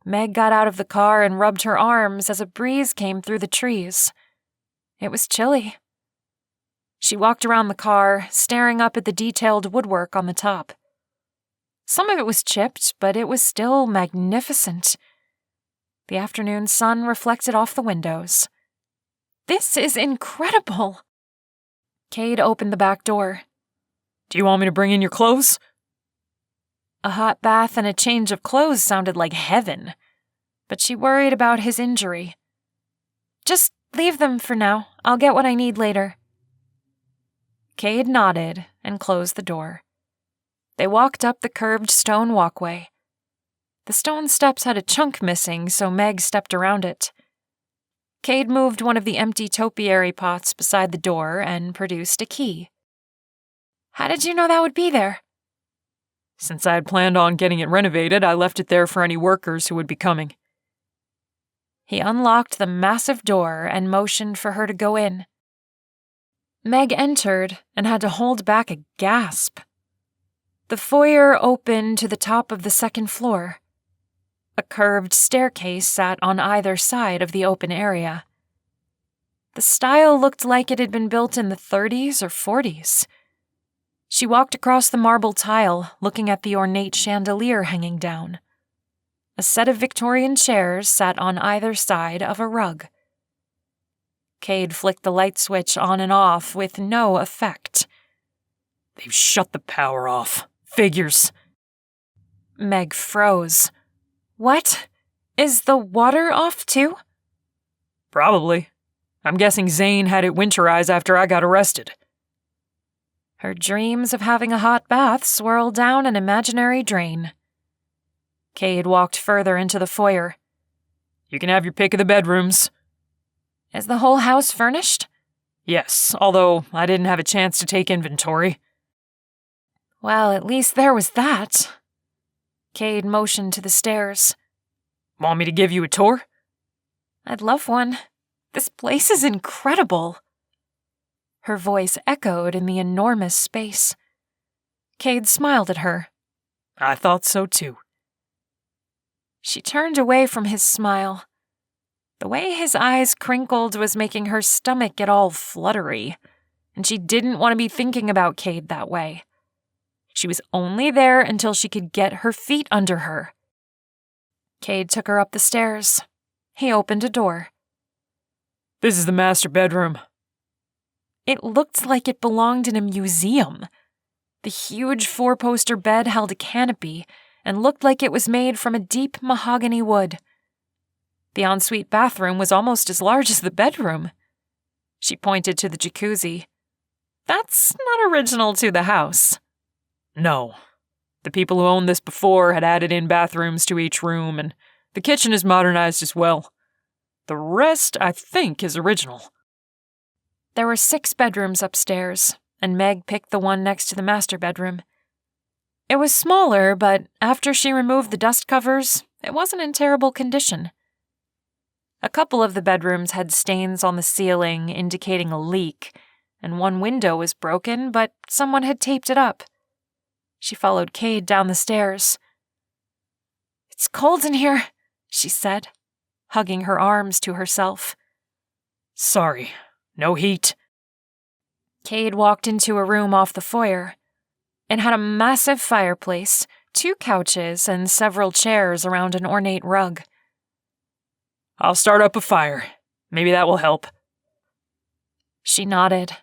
Meg got out of the car and rubbed her arms as a breeze came through the trees. It was chilly. She walked around the car, staring up at the detailed woodwork on the top. Some of it was chipped, but it was still magnificent. The afternoon sun reflected off the windows. "This is incredible!" Cade opened the back door. "Do you want me to bring in your clothes?" A hot bath and a change of clothes sounded like heaven, but she worried about his injury. "Just leave them for now. I'll get what I need later." Cade nodded and closed the door. They walked up the curved stone walkway. The stone steps had a chunk missing, so Meg stepped around it. Cade moved one of the empty topiary pots beside the door and produced a key. "How did you know that would be there?" "Since I had planned on getting it renovated, I left it there for any workers who would be coming." He unlocked the massive door and motioned for her to go in. Meg entered and had to hold back a gasp. The foyer opened to the top of the second floor. A curved staircase sat on either side of the open area. The style looked like it had been built in the 30s or 40s. She walked across the marble tile, looking at the ornate chandelier hanging down. A set of Victorian chairs sat on either side of a rug. Cade flicked the light switch on and off with no effect. "They've shut the power off. Figures." Meg froze. "What? Is the water off too?" "Probably. I'm guessing Zane had it winterized after I got arrested." Her dreams of having a hot bath swirled down an imaginary drain. Cade walked further into the foyer. "You can have your pick of the bedrooms." "Is the whole house furnished?" "Yes, although I didn't have a chance to take inventory." "Well, at least there was that." Cade motioned to the stairs. "Want me to give you a tour?" "I'd love one. This place is incredible." Her voice echoed in the enormous space. Cade smiled at her. "I thought so too." She turned away from his smile. The way his eyes crinkled was making her stomach get all fluttery, and she didn't want to be thinking about Cade that way. She was only there until she could get her feet under her. Cade took her up the stairs. He opened a door. "This is the master bedroom." It looked like it belonged in a museum. The huge 4-poster bed held a canopy and looked like it was made from a deep mahogany wood. The ensuite bathroom was almost as large as the bedroom. She pointed to the jacuzzi. "That's not original to the house." "No. The people who owned this before had added in bathrooms to each room, and The kitchen is modernized as well. The rest, I think, is original. There were 6 bedrooms upstairs, and Meg picked the one next to the master bedroom. It was smaller, but after she removed the dust covers, it wasn't in terrible condition. A couple of the bedrooms had stains on the ceiling indicating a leak, and one window was broken, but someone had taped it up. She followed Cade down the stairs. "It's cold in here," she said, hugging her arms to herself. Sorry, no heat. Cade walked into a room off the foyer. It had a massive fireplace, 2 couches, and several chairs around an ornate rug. I'll start up a fire. Maybe that will help. She nodded.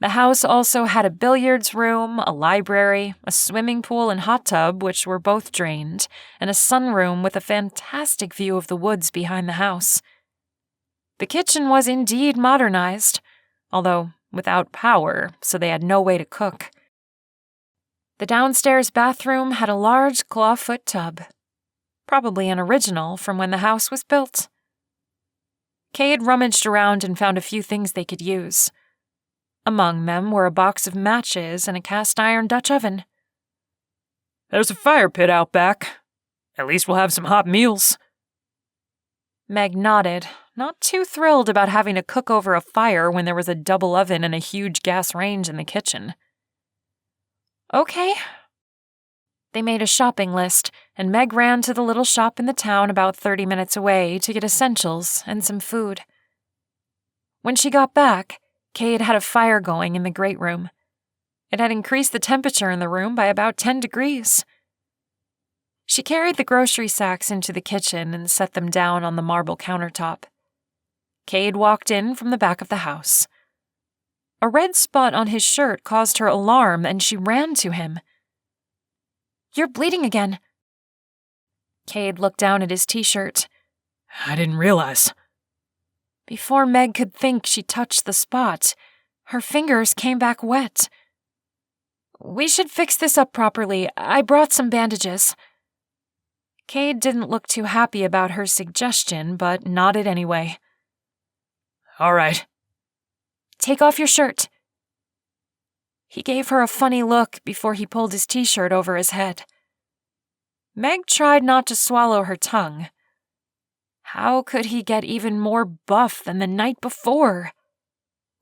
The house also had a billiards room, a library, a swimming pool and hot tub, which were both drained, and a sunroom with a fantastic view of the woods behind the house. The kitchen was indeed modernized, although without power, so they had no way to cook. The downstairs bathroom had a large clawfoot tub, probably an original from when the house was built. Cade rummaged around and found a few things they could use. Among them were a box of matches and a cast-iron Dutch oven. There's a fire pit out back. At least we'll have some hot meals. Meg nodded, not too thrilled about having to cook over a fire when there was a double oven and a huge gas range in the kitchen. Okay. They made a shopping list, and Meg ran to the little shop in the town about 30 minutes away to get essentials and some food. When she got back, Cade had a fire going in the great room. It had increased the temperature in the room by about 10 degrees. She carried the grocery sacks into the kitchen and set them down on the marble countertop. Cade walked in from the back of the house. A red spot on his shirt caused her alarm, and she ran to him. "You're bleeding again." Cade looked down at his t-shirt. I didn't realize. Before Meg could think, she touched the spot. Her fingers came back wet. "We should fix this up properly. I brought some bandages." Cade didn't look too happy about her suggestion, but nodded anyway. All right. "Take off your shirt." He gave her a funny look before he pulled his t-shirt over his head. Meg tried not to swallow her tongue. How could he get even more buff than the night before?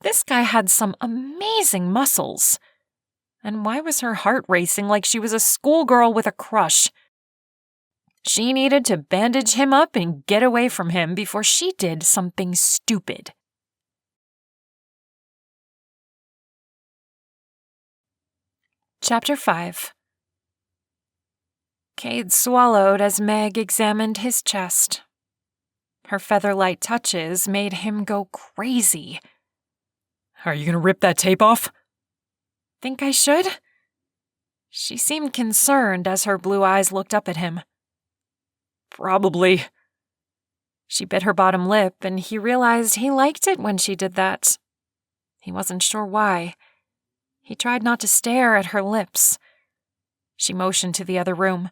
This guy had some amazing muscles. And why was her heart racing like she was a schoolgirl with a crush? She needed to bandage him up and get away from him before she did something stupid. Chapter 5. Cade swallowed as Meg examined his chest. Her feather-light touches made him go crazy. Are you going to rip that tape off? Think I should? She seemed concerned as her blue eyes looked up at him. Probably. She bit her bottom lip, and he realized he liked it when she did that. He wasn't sure why. He tried not to stare at her lips. She motioned to the other room.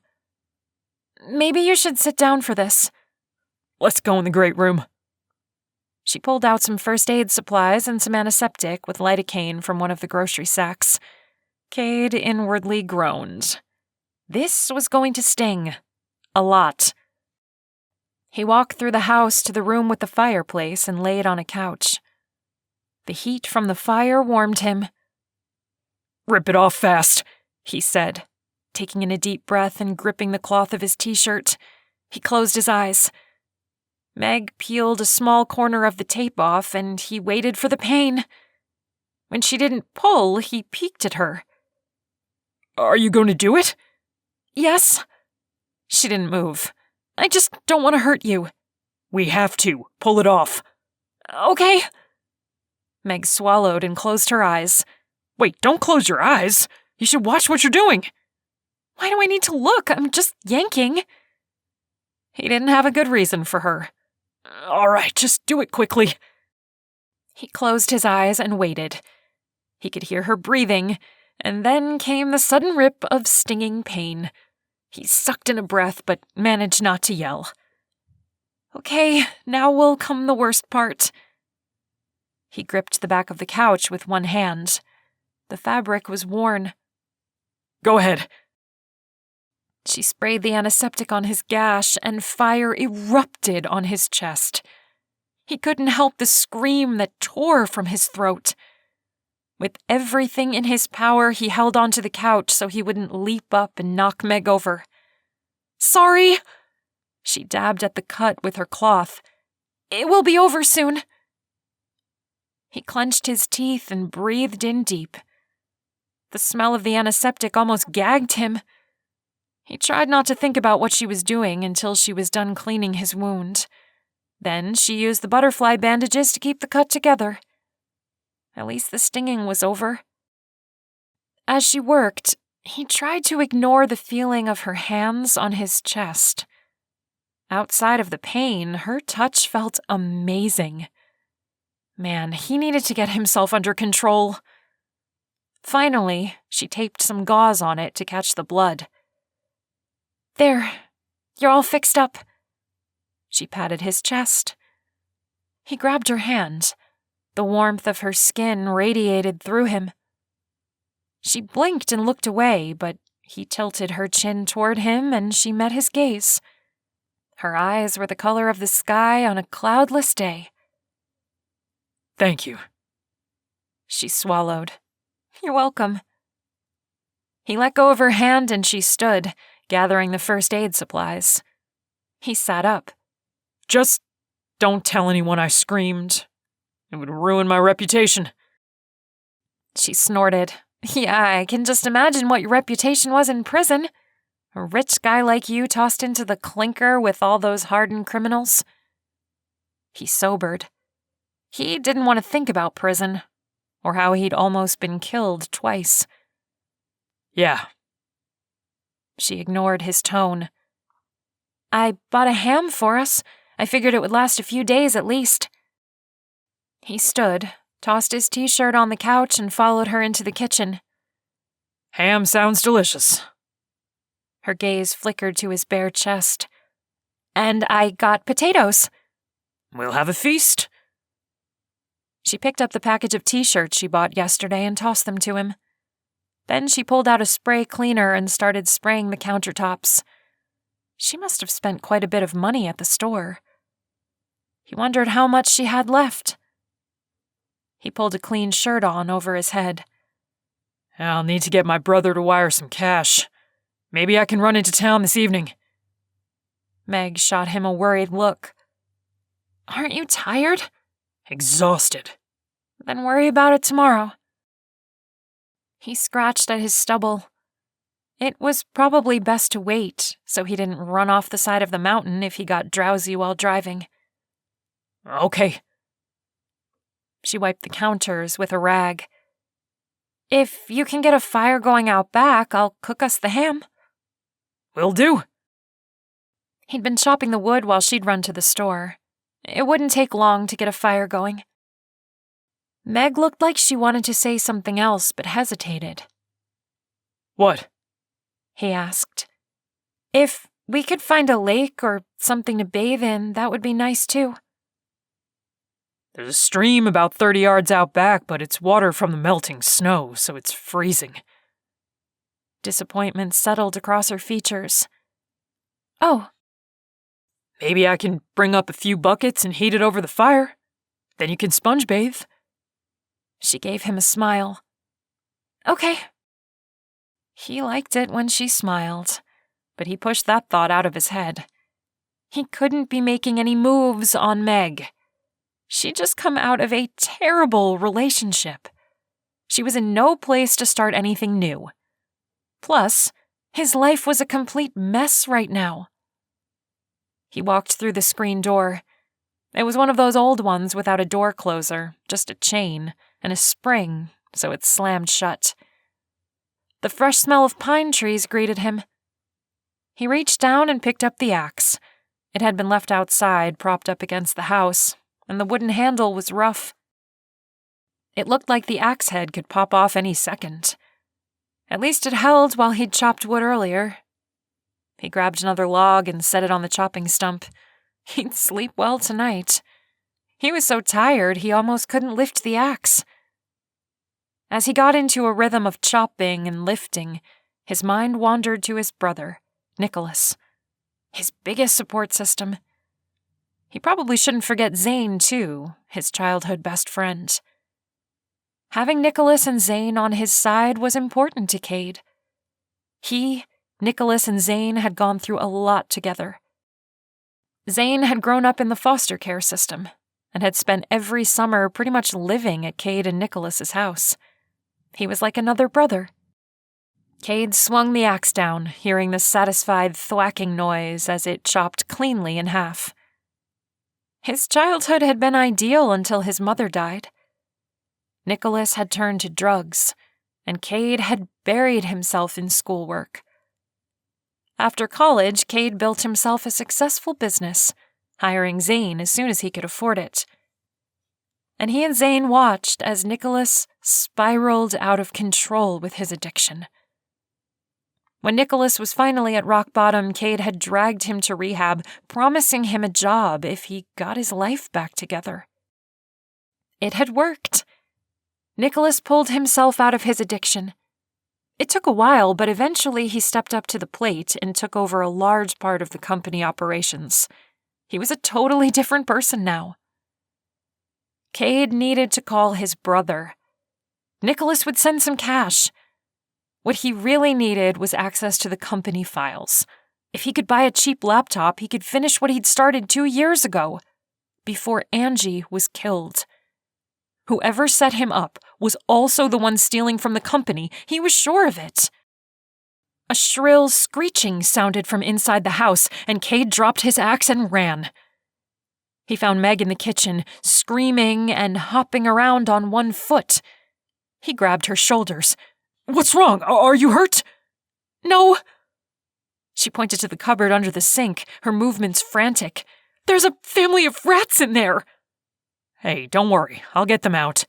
"Maybe you should sit down for this." Let's go in the great room. She pulled out some first aid supplies and some antiseptic with lidocaine from one of the grocery sacks. Cade inwardly groaned. This was going to sting. A lot. He walked through the house to the room with the fireplace and laid on a couch. The heat from the fire warmed him. Rip it off fast, he said, taking in a deep breath and gripping the cloth of his t-shirt. He closed his eyes. Meg peeled a small corner of the tape off, and he waited for the pain. When she didn't pull, he peeked at her. Are you going to do it? Yes. She didn't move. I just don't want to hurt you. We have to. Pull it off. Okay. Meg swallowed and closed her eyes. Wait, don't close your eyes. You should watch what you're doing. Why do I need to look? I'm just yanking. He didn't have a good reason for her. All right, just do it quickly. He closed his eyes and waited. He could hear her breathing, and then came the sudden rip of stinging pain. He sucked in a breath but managed not to yell. Okay, now will come the worst part. He gripped the back of the couch with one hand. The fabric was worn. Go ahead. She sprayed the antiseptic on his gash, and fire erupted on his chest. He couldn't help the scream that tore from his throat. With everything in his power, he held onto the couch so he wouldn't leap up and knock Meg over. Sorry! She dabbed at the cut with her cloth. It will be over soon. He clenched his teeth and breathed in deep. The smell of the antiseptic almost gagged him. He tried not to think about what she was doing until she was done cleaning his wound. Then she used the butterfly bandages to keep the cut together. At least the stinging was over. As she worked, he tried to ignore the feeling of her hands on his chest. Outside of the pain, her touch felt amazing. Man, he needed to get himself under control. Finally, she taped some gauze on it to catch the blood. There, you're all fixed up. She patted his chest. He grabbed her hand. The warmth of her skin radiated through him. She blinked and looked away, but he tilted her chin toward him and she met his gaze. Her eyes were the color of the sky on a cloudless day. Thank you. She swallowed. You're welcome. He let go of her hand and she stood, gathering the first aid supplies. He sat up. Just don't tell anyone I screamed. It would ruin my reputation. She snorted. Yeah, I can just imagine what your reputation was in prison. A rich guy like you tossed into the clinker with all those hardened criminals. He sobered. He didn't want to think about prison, or how he'd almost been killed twice. Yeah. She ignored his tone. I bought a ham for us. I figured it would last a few days at least. He stood, tossed his t-shirt on the couch, and followed her into the kitchen. Ham sounds delicious. Her gaze flickered to his bare chest. And I got potatoes. We'll have a feast. She picked up the package of t-shirts she bought yesterday and tossed them to him. Then she pulled out a spray cleaner and started spraying the countertops. She must have spent quite a bit of money at the store. He wondered how much she had left. He pulled a clean shirt on over his head. I'll need to get my brother to wire some cash. Maybe I can run into town this evening. Meg shot him a worried look. Aren't you tired? Exhausted. Then worry about it tomorrow. He scratched at his stubble. It was probably best to wait, so he didn't run off the side of the mountain if he got drowsy while driving. Okay. She wiped the counters with a rag. If you can get a fire going out back, I'll cook us the ham. Will do. He'd been chopping the wood while she'd run to the store. It wouldn't take long to get a fire going. Meg looked like she wanted to say something else but hesitated. What? He asked. If we could find a lake or something to bathe in, that would be nice too. There's a stream about 30 yards out back, but it's water from the melting snow, so it's freezing. Disappointment settled across her features. Oh. Maybe I can bring up a few buckets and heat it over the fire. Then you can sponge bathe. She gave him a smile. Okay. He liked it when she smiled, but he pushed that thought out of his head. He couldn't be making any moves on Meg. She'd just come out of a terrible relationship. She was in no place to start anything new. Plus, his life was a complete mess right now. He walked through the screen door. It was one of those old ones without a door closer, just a chain and a spring, so it slammed shut. The fresh smell of pine trees greeted him. He reached down and picked up the axe. It had been left outside, propped up against the house, and the wooden handle was rough. It looked like the axe head could pop off any second. At least it held while he'd chopped wood earlier. He grabbed another log and set it on the chopping stump. He'd sleep well tonight. He was so tired he almost couldn't lift the axe. As he got into a rhythm of chopping and lifting, his mind wandered to his brother, Nicholas, his biggest support system. He probably shouldn't forget Zane, too, his childhood best friend. Having Nicholas and Zane on his side was important to Cade. Nicholas and Zane had gone through a lot together. Zane had grown up in the foster care system and had spent every summer pretty much living at Cade and Nicholas's house. He was like another brother. Cade swung the axe down, hearing the satisfied thwacking noise as it chopped cleanly in half. His childhood had been ideal until his mother died. Nicholas had turned to drugs, and Cade had buried himself in schoolwork. After college, Cade built himself a successful business, hiring Zane as soon as he could afford it. And he and Zane watched as Nicholas spiraled out of control with his addiction. When Nicholas was finally at rock bottom, Cade had dragged him to rehab, promising him a job if he got his life back together. It had worked. Nicholas pulled himself out of his addiction. It took a while, but eventually he stepped up to the plate and took over a large part of the company operations. He was a totally different person now. Cade needed to call his brother. Nicholas would send some cash. What he really needed was access to the company files. If he could buy a cheap laptop, he could finish what he'd started 2 years ago, before Angie was killed. Whoever set him up was also the one stealing from the company. He was sure of it. A shrill screeching sounded from inside the house, and Cade dropped his axe and ran. He found Meg in the kitchen, screaming and hopping around on one foot. He grabbed her shoulders. "What's wrong? Are you hurt?" "No." She pointed to the cupboard under the sink, her movements frantic. "There's a family of rats in there." "Hey, don't worry. I'll get them out."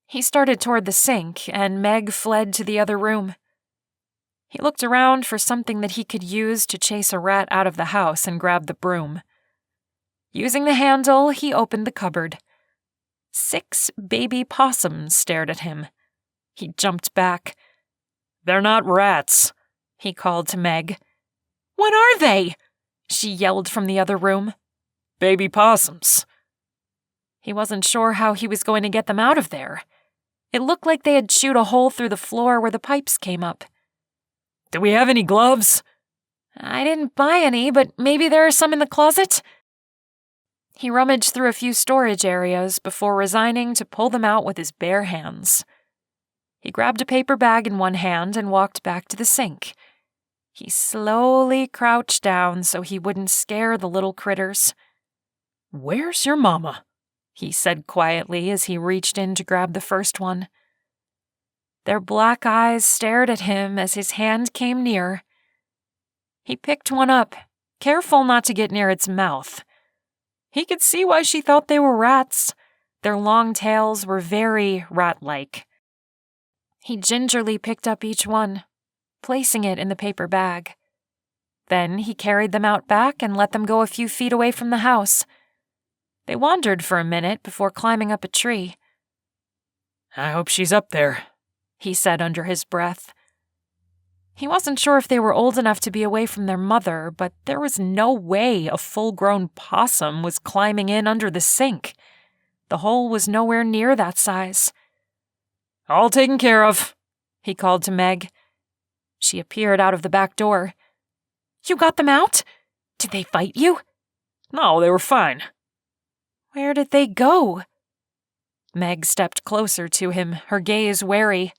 He started toward the sink, and Meg fled to the other room. He looked around for something that he could use to chase a rat out of the house and grabbed the broom. Using the handle, he opened the cupboard. 6 baby possums stared at him. He jumped back. "They're not rats," he called to Meg. "What are they?" she yelled from the other room. "Baby possums." He wasn't sure how he was going to get them out of there. It looked like they had chewed a hole through the floor where the pipes came up. "Do we have any gloves?" "I didn't buy any, but maybe there are some in the closet." He rummaged through a few storage areas before resigning to pull them out with his bare hands. He grabbed a paper bag in one hand and walked back to the sink. He slowly crouched down so he wouldn't scare the little critters. "Where's your mama?" he said quietly as he reached in to grab the first one. Their black eyes stared at him as his hand came near. He picked one up, careful not to get near its mouth. He could see why she thought they were rats. Their long tails were very rat-like. He gingerly picked up each one, placing it in the paper bag. Then he carried them out back and let them go a few feet away from the house. They wandered for a minute before climbing up a tree. "I hope she's up there," he said under his breath. He wasn't sure if they were old enough to be away from their mother, but there was no way a full-grown possum was climbing in under the sink. The hole was nowhere near that size. "All taken care of," he called to Meg. She appeared out of the back door. "You got them out? Did they fight you?" "No, they were fine." "Where did they go?" Meg stepped closer to him, her gaze wary.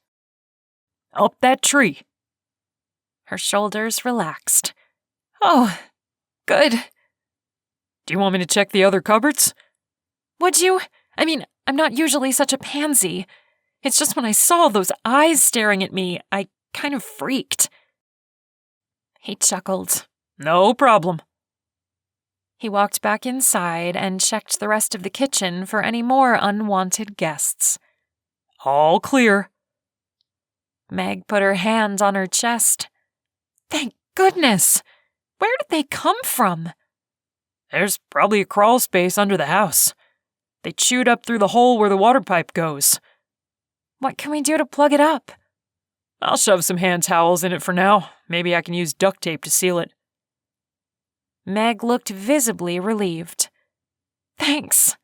"Up that tree." Her shoulders relaxed. "Oh, good." "Do you want me to check the other cupboards?" "Would you? I mean, I'm not usually such a pansy. It's just when I saw those eyes staring at me, I kind of freaked." He chuckled. "No problem." He walked back inside and checked the rest of the kitchen for any more unwanted guests. "All clear." Meg put her hand on her chest. "Thank goodness! Where did they come from? There's probably a crawl space under the house. They chewed up through the hole where the water pipe goes. What can we do to plug it up? I'll shove some hand towels in it for now. Maybe I can use duct tape to seal it. Meg looked visibly relieved. Thanks.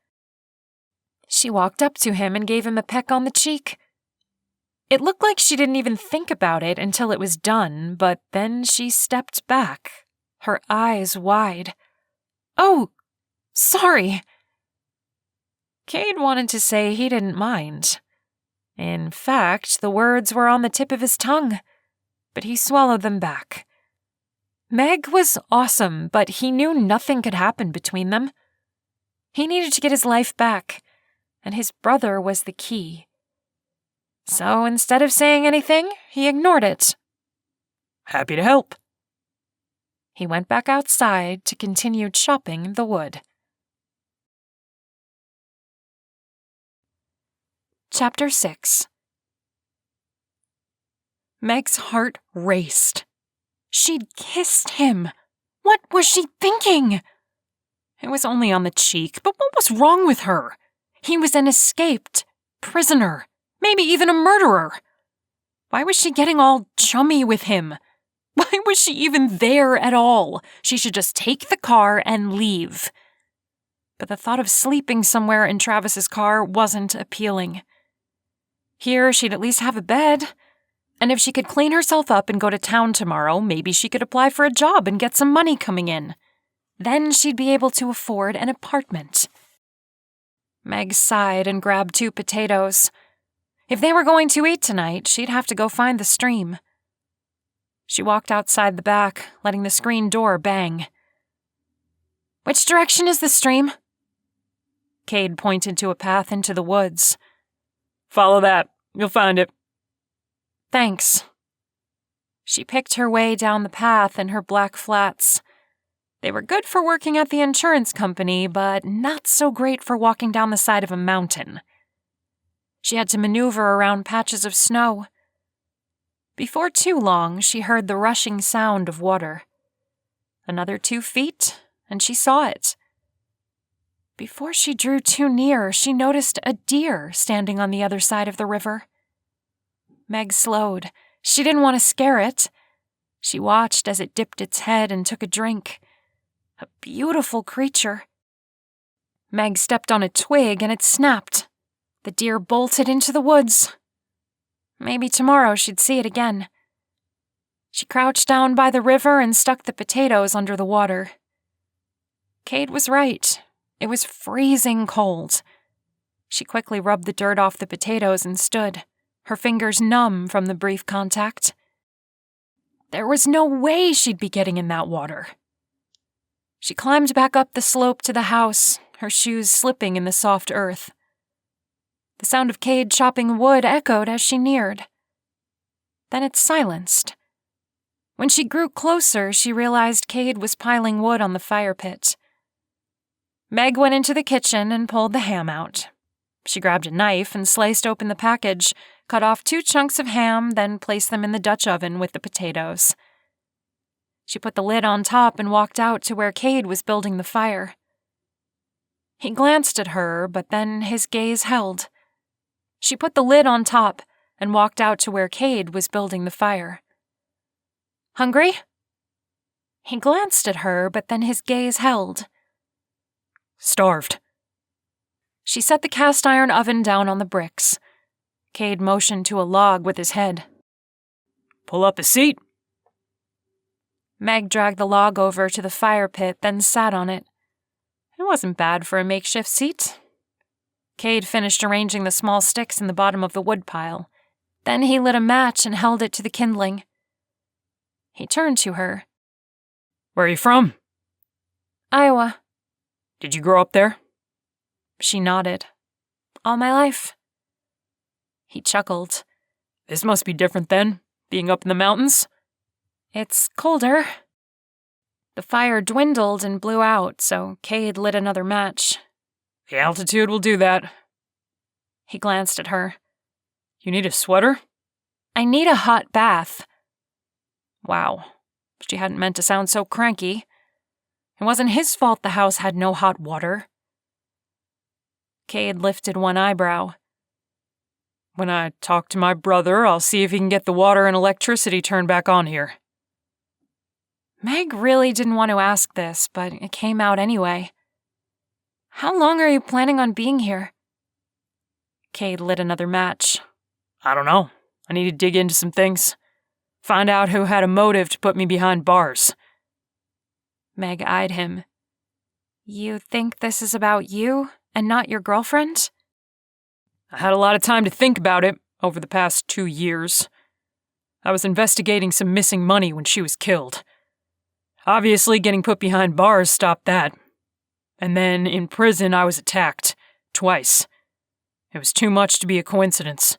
She walked up to him and gave him a peck on the cheek. It looked like she didn't even think about it until it was done, but then she stepped back, her eyes wide. Oh, sorry. Cade wanted to say he didn't mind. In fact, the words were on the tip of his tongue, but he swallowed them back. Meg was awesome, but he knew nothing could happen between them. He needed to get his life back, and his brother was the key. So instead of saying anything, he ignored it. Happy to help. He went back outside to continue chopping the wood. Chapter 6. Meg's heart raced. She'd kissed him. What was she thinking? It was only on the cheek, but what was wrong with her? He was an escaped prisoner, maybe even a murderer. Why was she getting all chummy with him? Why was she even there at all? She should just take the car and leave. But the thought of sleeping somewhere in Travis's car wasn't appealing. Here, she'd at least have a bed. And if she could clean herself up and go to town tomorrow, maybe she could apply for a job and get some money coming in. Then she'd be able to afford an apartment. Meg sighed and grabbed 2 potatoes. If they were going to eat tonight, she'd have to go find the stream. She walked outside the back, letting the screen door bang. Which direction is the stream? Cade pointed to a path into the woods. Follow that. You'll find it. Thanks. She picked her way down the path in her black flats. They were good for working at the insurance company, but not so great for walking down the side of a mountain. She had to maneuver around patches of snow. Before too long, she heard the rushing sound of water. Another 2 feet, and she saw it. Before she drew too near, she noticed a deer standing on the other side of the river. Meg slowed. She didn't want to scare it. She watched as it dipped its head and took a drink. A beautiful creature. Meg stepped on a twig and it snapped. The deer bolted into the woods. Maybe tomorrow she'd see it again. She crouched down by the river and stuck the potatoes under the water. Cade was right. It was freezing cold. She quickly rubbed the dirt off the potatoes and stood, her fingers numb from the brief contact. There was no way she'd be getting in that water. She climbed back up the slope to the house, her shoes slipping in the soft earth. The sound of Cade chopping wood echoed as she neared. Then it silenced. When she grew closer, she realized Cade was piling wood on the fire pit. Meg went into the kitchen and pulled the ham out. She grabbed a knife and sliced open the package, cut off 2 chunks of ham, then placed them in the Dutch oven with the potatoes. She put the lid on top and walked out to where Cade was building the fire. He glanced at her, but then his gaze held. She put the lid on top and walked out to where Cade was building the fire. Hungry? He glanced at her, but then his gaze held. Starved. She set the cast iron oven down on the bricks. Cade motioned to a log with his head. Pull up a seat. Meg dragged the log over to the fire pit, then sat on it. It wasn't bad for a makeshift seat. Cade finished arranging the small sticks in the bottom of the wood pile. Then he lit a match and held it to the kindling. He turned to her. Where are you from? Iowa. Did you grow up there? She nodded. All my life. He chuckled. This must be different then, being up in the mountains. It's colder. The fire dwindled and blew out, so Cade lit another match. The altitude will do that. He glanced at her. You need a sweater? I need a hot bath. Wow. She hadn't meant to sound so cranky. It wasn't his fault the house had no hot water. Cade lifted one eyebrow. When I talk to my brother, I'll see if he can get the water and electricity turned back on here. Meg really didn't want to ask this, but it came out anyway. How long are you planning on being here? Cade lit another match. I don't know. I need to dig into some things. Find out who had a motive to put me behind bars. Meg eyed him. You think this is about you and not your girlfriend? I had a lot of time to think about it over the past 2 years. I was investigating some missing money when she was killed. Obviously, getting put behind bars stopped that. And then, in prison, I was attacked. Twice. It was too much to be a coincidence.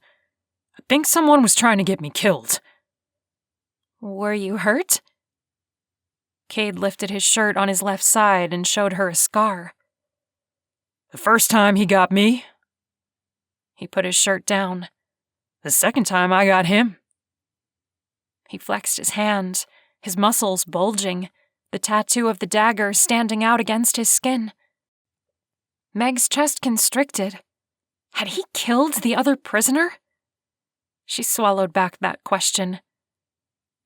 I think someone was trying to get me killed. Were you hurt? Cade lifted his shirt on his left side and showed her a scar. The first time he got me. He put his shirt down. The second time I got him. He flexed his hand, his muscles bulging, the tattoo of the dagger standing out against his skin. Meg's chest constricted. Had he killed the other prisoner? She swallowed back that question.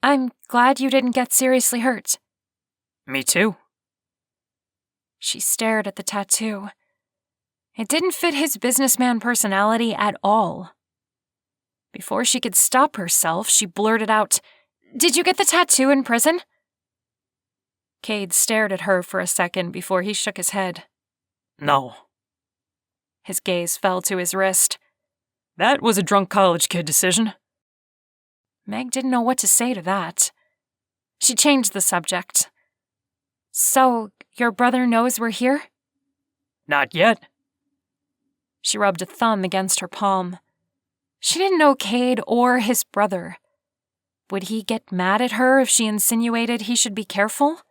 I'm glad you didn't get seriously hurt. Me too. She stared at the tattoo. It didn't fit his businessman personality at all. Before she could stop herself, she blurted out, Did you get the tattoo in prison? Cade stared at her for a second before he shook his head. No. His gaze fell to his wrist. That was a drunk college kid decision. Meg didn't know what to say to that. She changed the subject. So, your brother knows we're here? Not yet. She rubbed a thumb against her palm. She didn't know Cade or his brother. Would he get mad at her if she insinuated he should be careful?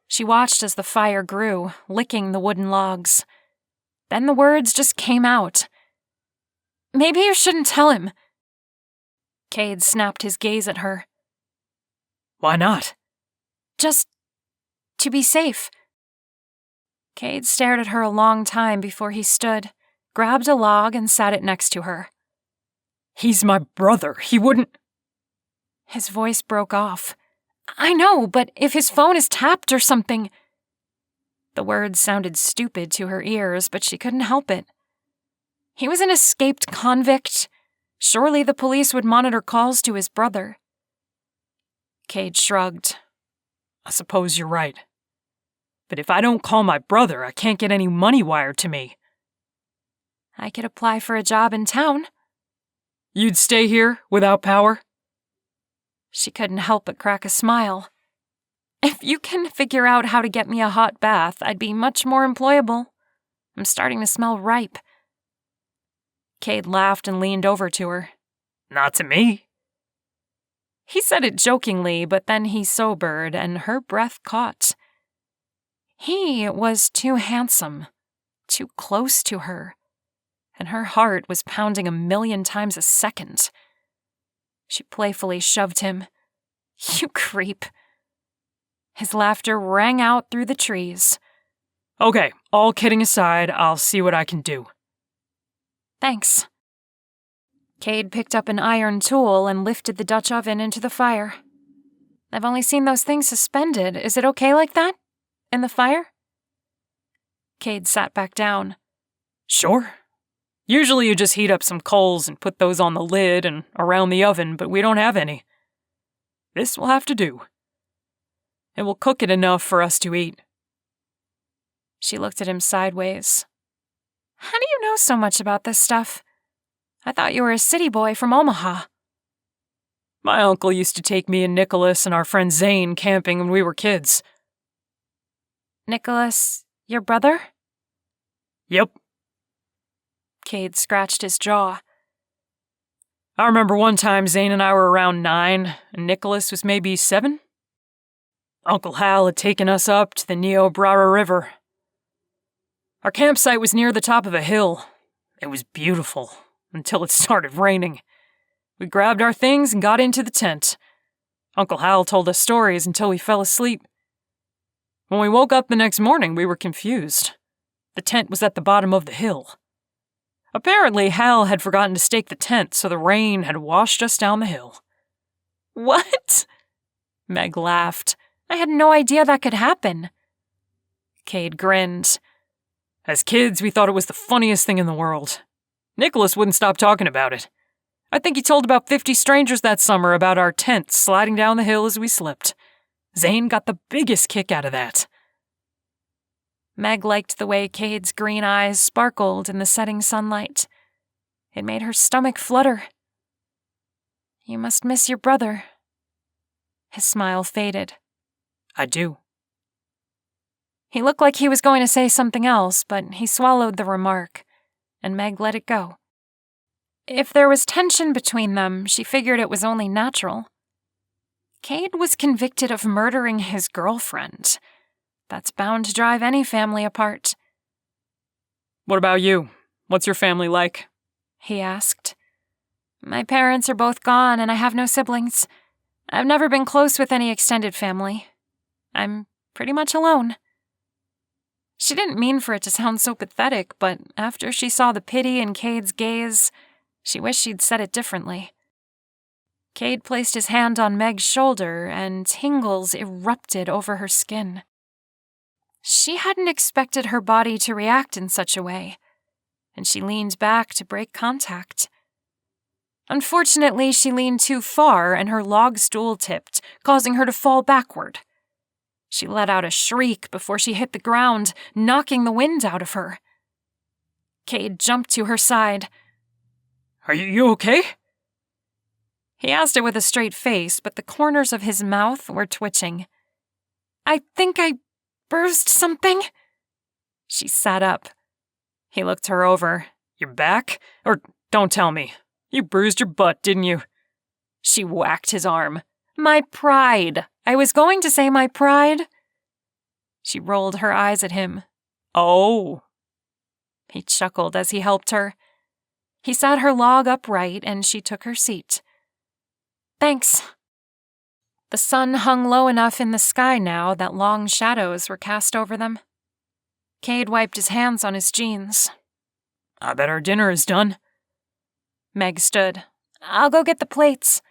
She watched as the fire grew, licking the wooden logs. Then the words just came out. Maybe you shouldn't tell him. Cade snapped his gaze at her. Why not? Just to be safe. Cade stared at her a long time before he stood, grabbed a log and sat it next to her. He's my brother. He wouldn't... His voice broke off. I know, but if his phone is tapped or something... The words sounded stupid to her ears, but she couldn't help it. He was an escaped convict. Surely the police would monitor calls to his brother. Cade shrugged. I suppose you're right. But if I don't call my brother, I can't get any money wired to me. I could apply for a job in town. You'd stay here without power? She couldn't help but crack a smile. If you can figure out how to get me a hot bath, I'd be much more employable. I'm starting to smell ripe. Cade laughed and leaned over to her. Not to me. He said it jokingly, but then he sobered, and her breath caught. He was too handsome, too close to her, and her heart was pounding 1,000,000 times a second. She playfully shoved him. You creep. His laughter rang out through the trees. Okay, all kidding aside, I'll see what I can do. Thanks. Cade picked up an iron tool and lifted the Dutch oven into the fire. I've only seen those things suspended. Is it okay like that? In the fire? Cade sat back down. Sure. Usually you just heat up some coals and put those on the lid and around the oven, but we don't have any. This will have to do. It will cook it enough for us to eat. She looked at him sideways. How do you know so much about this stuff? I thought you were a city boy from Omaha. My uncle used to take me and Nicholas and our friend Zane camping when we were kids. Nicholas, your brother? Yep. Cade scratched his jaw. I remember one time Zane and I were around 9, and Nicholas was maybe 7. Uncle Hal had taken us up to the Niobrara River. Our campsite was near the top of a hill. It was beautiful, until it started raining. We grabbed our things and got into the tent. Uncle Hal told us stories until we fell asleep. When we woke up the next morning, we were confused. The tent was at the bottom of the hill. Apparently, Hal had forgotten to stake the tent, so the rain had washed us down the hill. What? Meg laughed. I had no idea that could happen. Cade grinned. As kids, we thought it was the funniest thing in the world. Nicholas wouldn't stop talking about it. I think he told about 50 strangers that summer about our tent sliding down the hill as we slipped. Zane got the biggest kick out of that. Meg liked the way Cade's green eyes sparkled in the setting sunlight. It made her stomach flutter. You must miss your brother. His smile faded. I do. He looked like he was going to say something else, but he swallowed the remark, and Meg let it go. If there was tension between them, she figured it was only natural. Cade was convicted of murdering his girlfriend. That's bound to drive any family apart. What about you? What's your family like? He asked. My parents are both gone, and I have no siblings. I've never been close with any extended family. I'm pretty much alone. She didn't mean for it to sound so pathetic, but after she saw the pity in Cade's gaze, she wished she'd said it differently. Cade placed his hand on Meg's shoulder, and tingles erupted over her skin. She hadn't expected her body to react in such a way, and she leaned back to break contact. Unfortunately, she leaned too far, and her log stool tipped, causing her to fall backward. She let out a shriek before she hit the ground, knocking the wind out of her. Cade jumped to her side. Are you okay? He asked it with a straight face, but the corners of his mouth were twitching. I think I bruised something. She sat up. He looked her over. Your back? Or don't tell me. You bruised your butt, didn't you? She whacked his arm. My pride. I was going to say my pride. She rolled her eyes at him. Oh. He chuckled as he helped her. He sat her log upright, and she took her seat. Thanks. The sun hung low enough in the sky now that long shadows were cast over them. Cade wiped his hands on his jeans. I bet our dinner is done. Meg stood. I'll go get the plates.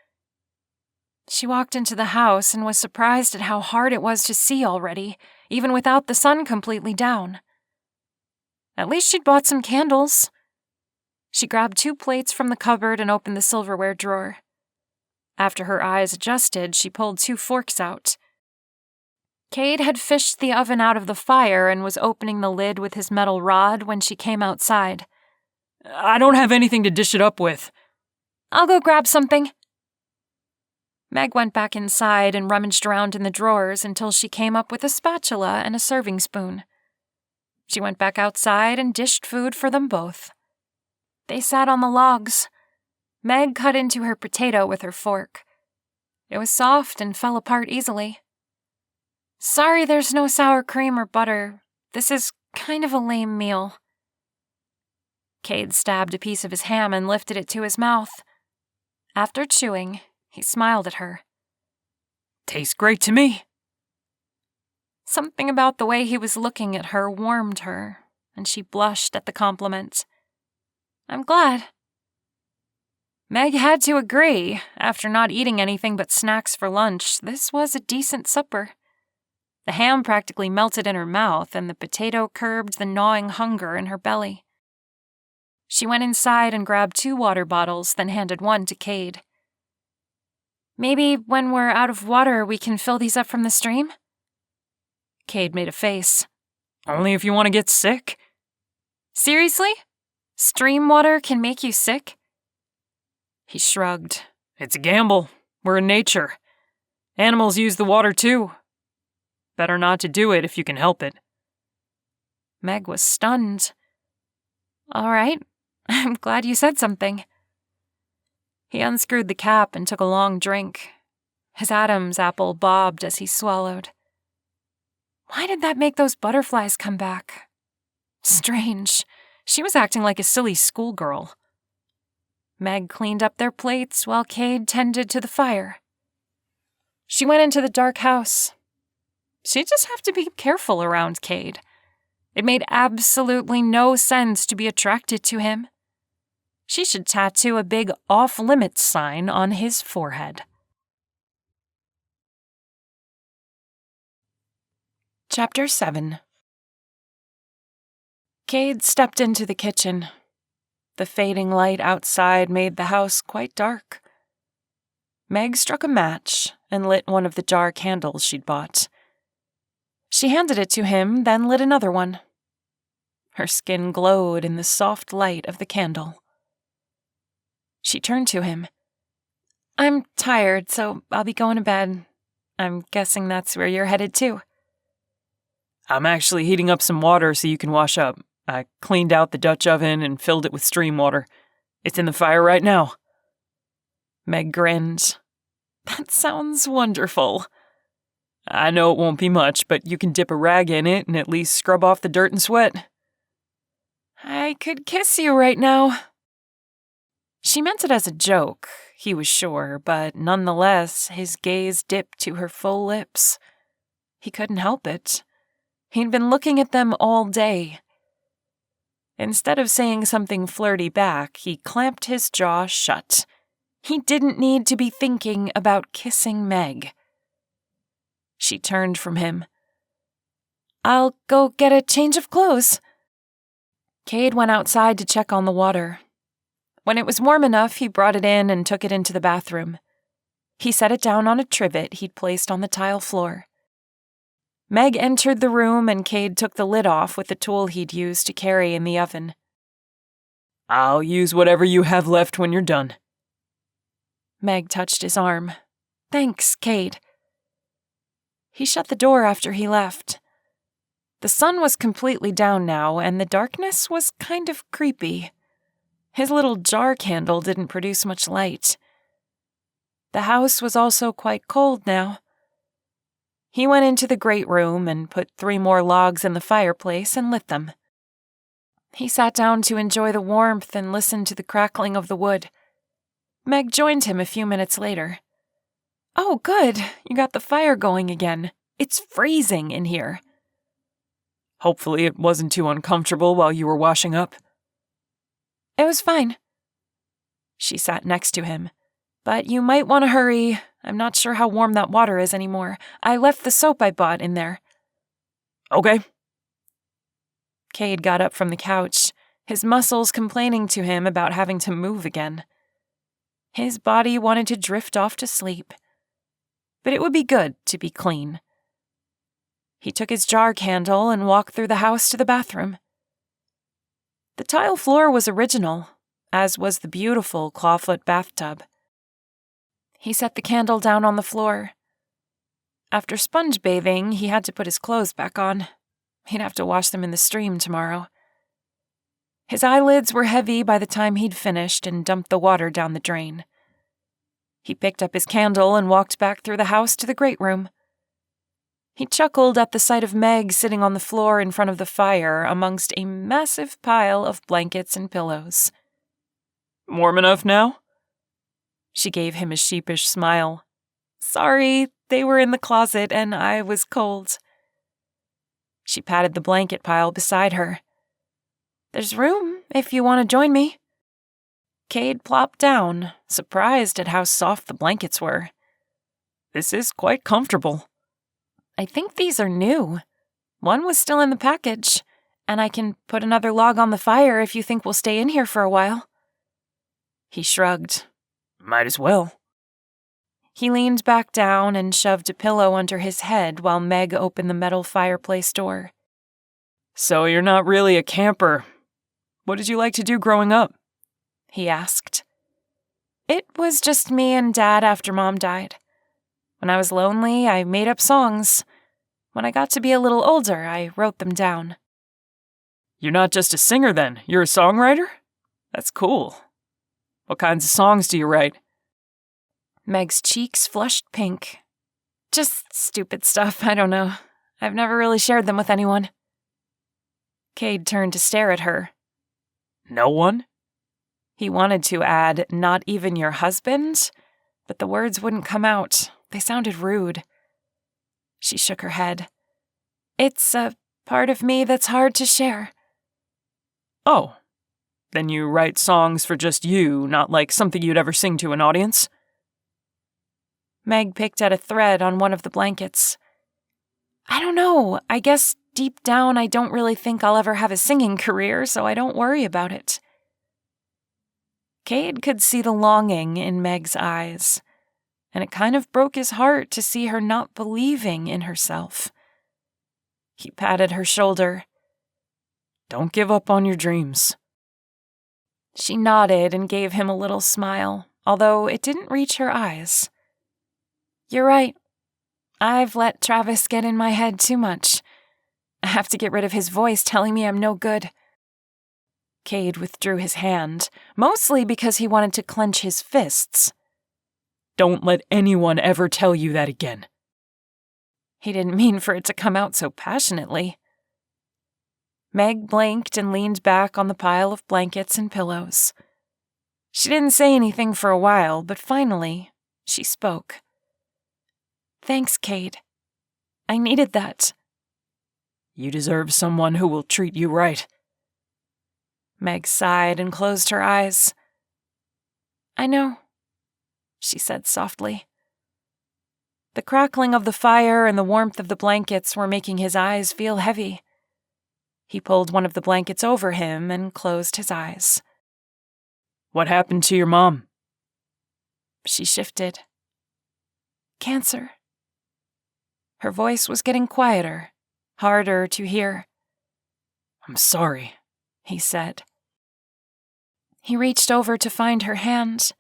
She walked into the house and was surprised at how hard it was to see already, even without the sun completely down. At least she'd bought some candles. She grabbed 2 plates from the cupboard and opened the silverware drawer. After her eyes adjusted, she pulled 2 forks out. Cade had fished the oven out of the fire and was opening the lid with his metal rod when she came outside. I don't have anything to dish it up with. I'll go grab something. Meg went back inside and rummaged around in the drawers until she came up with a spatula and a serving spoon. She went back outside and dished food for them both. They sat on the logs. Meg cut into her potato with her fork. It was soft and fell apart easily. Sorry there's no sour cream or butter. This is kind of a lame meal. Cade stabbed a piece of his ham and lifted it to his mouth. After chewing, he smiled at her. Tastes great to me. Something about the way he was looking at her warmed her, and she blushed at the compliment. I'm glad. Meg had to agree. After not eating anything but snacks for lunch, this was a decent supper. The ham practically melted in her mouth, and the potato curbed the gnawing hunger in her belly. She went inside and grabbed 2 water bottles, then handed one to Cade. Maybe when we're out of water, we can fill these up from the stream? Cade made a face. Only if you want to get sick. Seriously? Stream water can make you sick? He shrugged. It's a gamble. We're in nature. Animals use the water too. Better not to do it if you can help it. Meg was stunned. All right. I'm glad you said something. He unscrewed the cap and took a long drink. His Adam's apple bobbed as he swallowed. Why did that make those butterflies come back? Strange. She was acting like a silly schoolgirl. Meg cleaned up their plates while Cade tended to the fire. She went into the dark house. She'd just have to be careful around Cade. It made absolutely no sense to be attracted to him. She should tattoo a big off-limits sign on his forehead. Chapter 7. Cade stepped into the kitchen. The fading light outside made the house quite dark. Meg struck a match and lit one of the jar candles she'd bought. She handed it to him, then lit another one. Her skin glowed in the soft light of the candle. She turned to him. "I'm tired, so I'll be going to bed. I'm guessing that's where you're headed too." I'm actually heating up some water so you can wash up. I cleaned out the Dutch oven and filled it with stream water. It's in the fire right now. Meg grinned. "That sounds wonderful." I know it won't be much, but you can dip a rag in it and at least scrub off the dirt and sweat. "I could kiss you right now." She meant it as a joke, he was sure, but nonetheless, his gaze dipped to her full lips. He couldn't help it. He'd been looking at them all day. Instead of saying something flirty back, he clamped his jaw shut. He didn't need to be thinking about kissing Meg. She turned from him. "I'll go get a change of clothes." Cade went outside to check on the water. When it was warm enough, he brought it in and took it into the bathroom. He set it down on a trivet he'd placed on the tile floor. Meg entered the room and Cade took the lid off with the tool he'd used to carry in the oven. I'll use whatever you have left when you're done. Meg touched his arm. "Thanks, Cade." He shut the door after he left. The sun was completely down now, and the darkness was kind of creepy. His little jar candle didn't produce much light. The house was also quite cold now. He went into the great room and put 3 more logs in the fireplace and lit them. He sat down to enjoy the warmth and listen to the crackling of the wood. Meg joined him a few minutes later. "Oh, good. You got the fire going again. It's freezing in here." Hopefully it wasn't too uncomfortable while you were washing up. "It was fine." She sat next to him. "But you might want to hurry. I'm not sure how warm that water is anymore. I left the soap I bought in there." Okay. Cade got up from the couch, his muscles complaining to him about having to move again. His body wanted to drift off to sleep. But it would be good to be clean. He took his jar candle and walked through the house to the bathroom. The tile floor was original, as was the beautiful clawfoot bathtub. He set the candle down on the floor. After sponge bathing, he had to put his clothes back on. He'd have to wash them in the stream tomorrow. His eyelids were heavy by the time he'd finished and dumped the water down the drain. He picked up his candle and walked back through the house to the great room. He chuckled at the sight of Meg sitting on the floor in front of the fire amongst a massive pile of blankets and pillows. Warm enough now? She gave him a sheepish smile. "Sorry, they were in the closet and I was cold." She patted the blanket pile beside her. "There's room if you want to join me." Cade plopped down, surprised at how soft the blankets were. "This is quite comfortable." "I think these are new. One was still in the package, and I can put another log on the fire if you think we'll stay in here for a while." He shrugged. "Might as well." He leaned back down and shoved a pillow under his head while Meg opened the metal fireplace door. "So you're not really a camper. What did you like to do growing up?" he asked. "It was just me and Dad after Mom died. When I was lonely, I made up songs. When I got to be a little older, I wrote them down." "You're not just a singer then, you're a songwriter? That's cool. What kinds of songs do you write?" Meg's cheeks flushed pink. "Just stupid stuff, I don't know. I've never really shared them with anyone." Cade turned to stare at her. "No one?" He wanted to add, "not even your husband?" but the words wouldn't come out. They sounded rude. She shook her head. It's a part of me that's hard to share. Oh, then you write songs for just you, not like something you'd ever sing to an audience? Meg picked at a thread on one of the blankets. I don't know. I guess deep down I don't really think I'll ever have a singing career, so I don't worry about it. Cade could see the longing in Meg's eyes, and it kind of broke his heart to see her not believing in herself. He patted her shoulder. Don't give up on your dreams. She nodded and gave him a little smile, although it didn't reach her eyes. You're right. I've let Travis get in my head too much. I have to get rid of his voice telling me I'm no good. Cade withdrew his hand, mostly because he wanted to clench his fists. Don't let anyone ever tell you that again. He didn't mean for it to come out so passionately. Meg blinked and leaned back on the pile of blankets and pillows. She didn't say anything for a while, but finally, she spoke. Thanks, Cade. I needed that. You deserve someone who will treat you right. Meg sighed and closed her eyes. I know, she said softly. The crackling of the fire and the warmth of the blankets were making his eyes feel heavy. He pulled one of the blankets over him and closed his eyes. What happened to your mom? She shifted. Cancer. Her voice was getting quieter, harder to hear. I'm sorry, he said. He reached over to find her hand.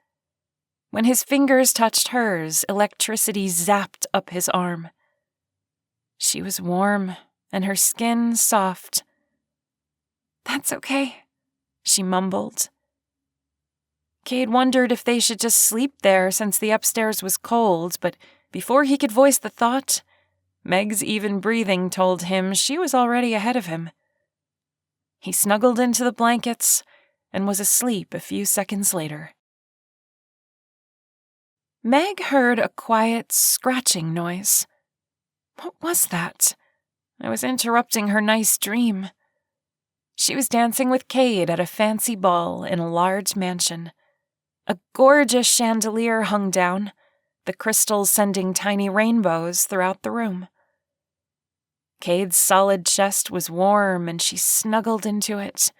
When his fingers touched hers, electricity zapped up his arm. She was warm and her skin soft. That's okay, she mumbled. Cade wondered if they should just sleep there since the upstairs was cold, but before he could voice the thought, Meg's even breathing told him she was already ahead of him. He snuggled into the blankets and was asleep a few seconds later. Meg heard a quiet scratching noise. What was that? I was interrupting her nice dream. She was dancing with Cade at a fancy ball in a large mansion. A gorgeous chandelier hung down, the crystals sending tiny rainbows throughout the room. Cade's solid chest was warm and she snuggled into it.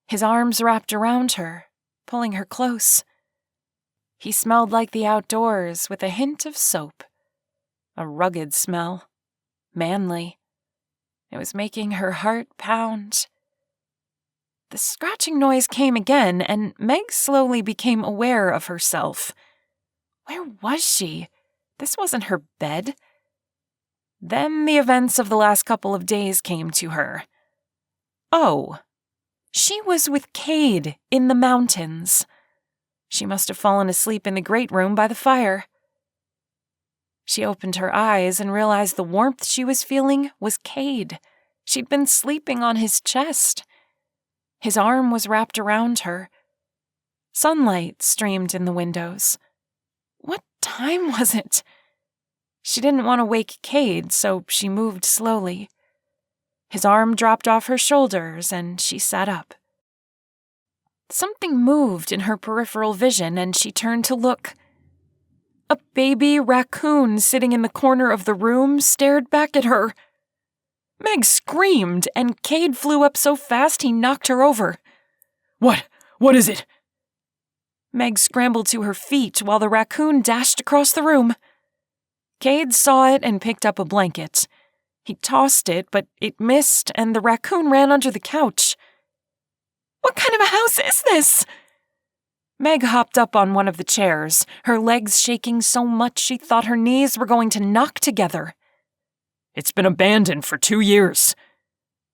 His arms wrapped around her, pulling her close. He smelled like the outdoors with a hint of soap. A rugged smell. Manly. It was making her heart pound. The scratching noise came again, and Meg slowly became aware of herself. Where was she? This wasn't her bed. Then the events of the last couple of days came to her. Oh, she was with Cade in the mountains. She must have fallen asleep in the great room by the fire. She opened her eyes and realized the warmth she was feeling was Cade. She'd been sleeping on his chest. His arm was wrapped around her. Sunlight streamed in the windows. What time was it? She didn't want to wake Cade, so she moved slowly. His arm dropped off her shoulders, and she sat up. Something moved in her peripheral vision, and she turned to look. A baby raccoon sitting in the corner of the room stared back at her. Meg screamed, and Cade flew up so fast he knocked her over. What? What is it? Meg scrambled to her feet while the raccoon dashed across the room. Cade saw it and picked up a blanket. He tossed it, but it missed, and the raccoon ran under the couch. What kind of a house is this? Meg hopped up on one of the chairs, her legs shaking so much she thought her knees were going to knock together. It's been abandoned for 2 years.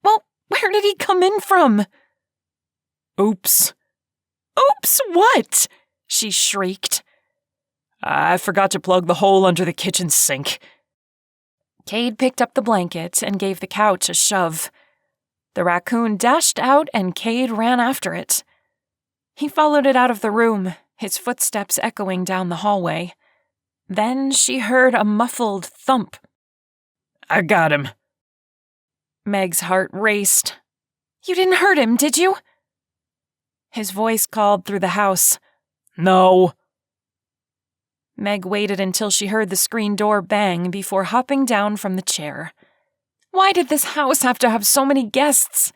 Well, where did he come in from? Oops. Oops, what? She shrieked. I forgot to plug the hole under the kitchen sink. Cade picked up the blanket and gave the couch a shove. The raccoon dashed out and Cade ran after it. He followed it out of the room, his footsteps echoing down the hallway. Then she heard a muffled thump. I got him. Meg's heart raced. You didn't hurt him, did you? His voice called through the house. No. Meg waited until she heard the screen door bang before hopping down from the chair. Why did this house have to have so many guests?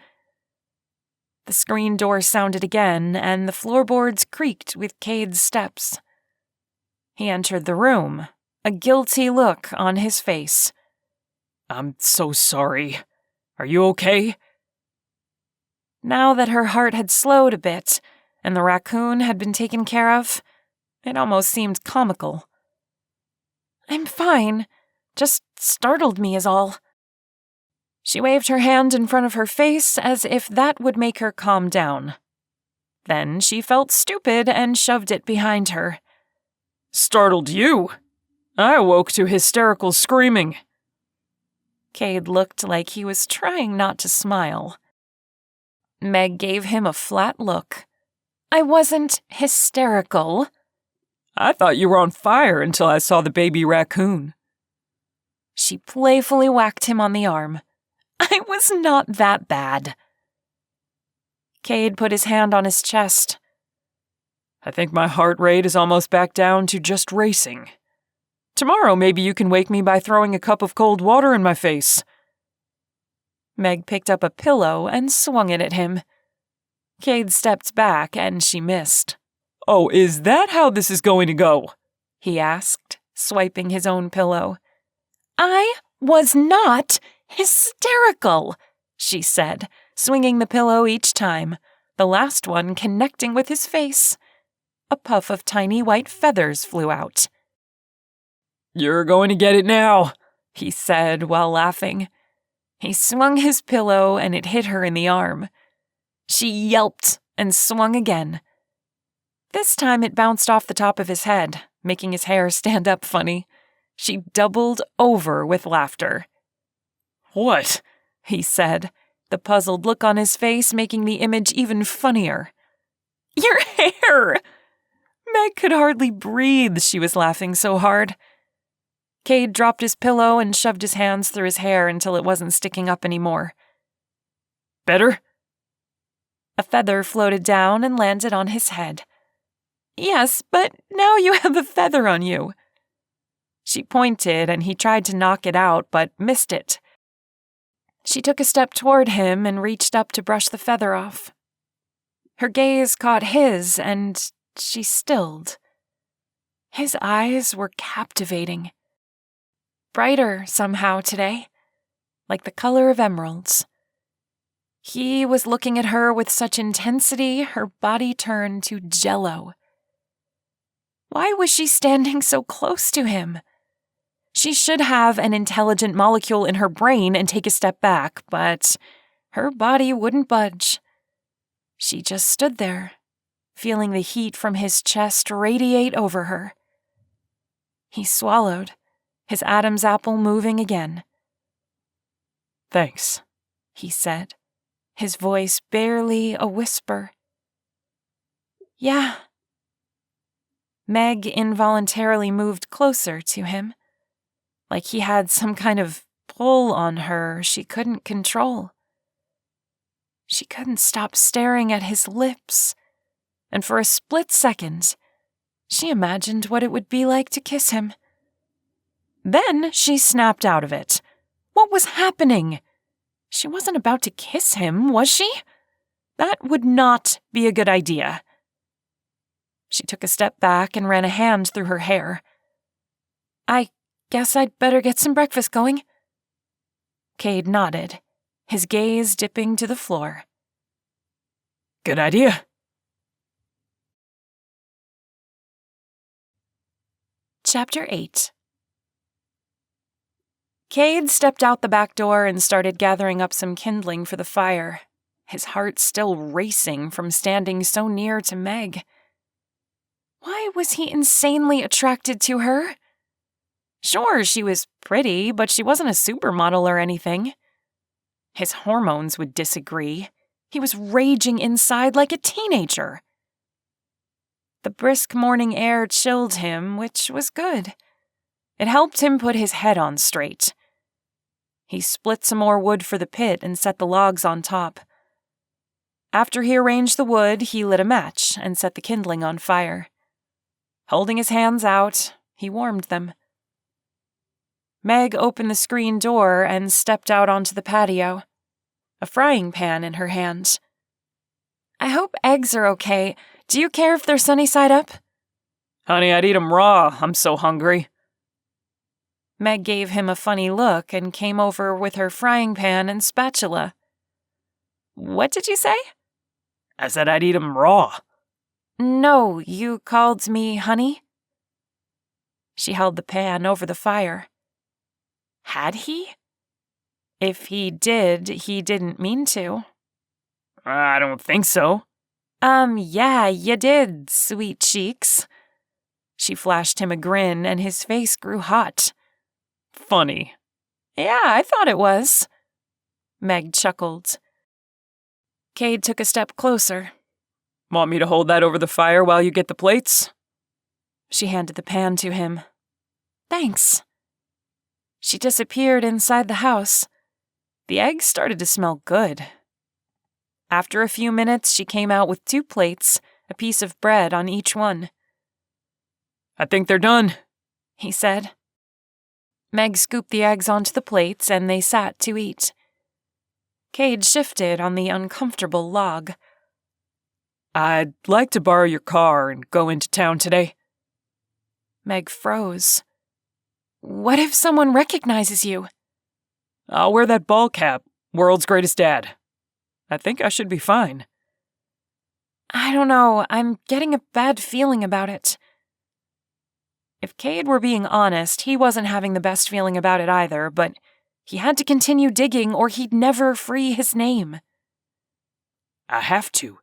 The screen door sounded again, and the floorboards creaked with Cade's steps. He entered the room, a guilty look on his face. I'm so sorry. Are you okay? Now that her heart had slowed a bit, and the raccoon had been taken care of, it almost seemed comical. I'm fine. Just startled me is all. She waved her hand in front of her face as if that would make her calm down. Then she felt stupid and shoved it behind her. Startled you? I awoke to hysterical screaming. Cade looked like he was trying not to smile. Meg gave him a flat look. I wasn't hysterical. I thought you were on fire until I saw the baby raccoon. She playfully whacked him on the arm. I was not that bad. Cade put his hand on his chest. I think my heart rate is almost back down to just racing. Tomorrow maybe you can wake me by throwing a cup of cold water in my face. Meg picked up a pillow and swung it at him. Cade stepped back and she missed. Oh, is that how this is going to go? He asked, swiping his own pillow. I was not hysterical, she said, swinging the pillow each time, the last one connecting with his face. A puff of tiny white feathers flew out. You're going to get it now, he said while laughing. He swung his pillow and it hit her in the arm. She yelped and swung again. This time it bounced off the top of his head, making his hair stand up funny. She doubled over with laughter. What? He said, the puzzled look on his face making the image even funnier. Your hair! Meg could hardly breathe, she was laughing so hard. Cade dropped his pillow and shoved his hands through his hair until it wasn't sticking up anymore. Better? A feather floated down and landed on his head. Yes, but now you have a feather on you. She pointed and he tried to knock it out, but missed it. She took a step toward him and reached up to brush the feather off. Her gaze caught his and she stilled. His eyes were captivating. Brighter somehow today, like the color of emeralds. He was looking at her with such intensity, her body turned to jello. Why was she standing so close to him? She should have an intelligent molecule in her brain and take a step back, but her body wouldn't budge. She just stood there, feeling the heat from his chest radiate over her. He swallowed, his Adam's apple moving again. Thanks, he said, his voice barely a whisper. Yeah. Meg involuntarily moved closer to him, like he had some kind of pull on her she couldn't control. She couldn't stop staring at his lips, and for a split second, she imagined what it would be like to kiss him. Then she snapped out of it. What was happening? She wasn't about to kiss him, was she? That would not be a good idea. She took a step back and ran a hand through her hair. I guess I'd better get some breakfast going. Cade nodded, his gaze dipping to the floor. Good idea. Chapter 8. Cade stepped out the back door and started gathering up some kindling for the fire, his heart still racing from standing so near to Meg. Why was he insanely attracted to her? Sure, she was pretty, but she wasn't a supermodel or anything. His hormones would disagree. He was raging inside like a teenager. The brisk morning air chilled him, which was good. It helped him put his head on straight. He split some more wood for the pit and set the logs on top. After he arranged the wood, he lit a match and set the kindling on fire. Holding his hands out, he warmed them. Meg opened the screen door and stepped out onto the patio, a frying pan in her hand. I hope eggs are okay. Do you care if they're sunny side up? Honey, I'd eat 'em raw. I'm so hungry. Meg gave him a funny look and came over with her frying pan and spatula. What did you say? I said I'd eat 'em raw. No, you called me honey? She held the pan over the fire. Had he? If he did, he didn't mean to. I don't think so. Yeah, you did, sweet cheeks. She flashed him a grin, and his face grew hot. Funny. Yeah, I thought it was. Meg chuckled. Cade took a step closer. Want me to hold that over the fire while you get the plates? She handed the pan to him. Thanks. She disappeared inside the house. The eggs started to smell good. After a few minutes, she came out with 2 plates, a piece of bread on each one. I think they're done, he said. Meg scooped the eggs onto the plates, and they sat to eat. Cade shifted on the uncomfortable log. I'd like to borrow your car and go into town today. Meg froze. What if someone recognizes you? I'll wear that ball cap, world's greatest dad. I think I should be fine. I don't know, I'm getting a bad feeling about it. If Cade were being honest, he wasn't having the best feeling about it either, but he had to continue digging or he'd never free his name. I have to.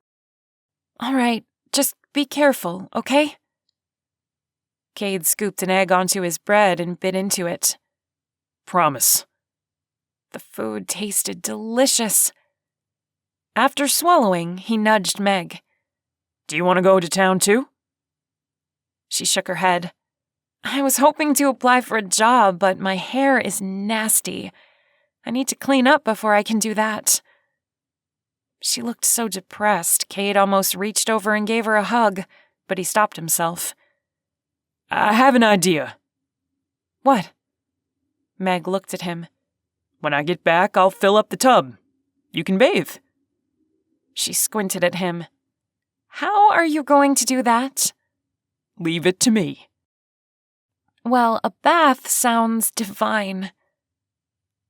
All right, just be careful, okay? Cade scooped an egg onto his bread and bit into it. Promise. The food tasted delicious. After swallowing, he nudged Meg. Do you want to go to town too? She shook her head. I was hoping to apply for a job, but my hair is nasty. I need to clean up before I can do that. She looked so depressed, Cade almost reached over and gave her a hug, but he stopped himself. I have an idea. What? Meg looked at him. When I get back, I'll fill up the tub. You can bathe. She squinted at him. How are you going to do that? Leave it to me. Well, a bath sounds divine.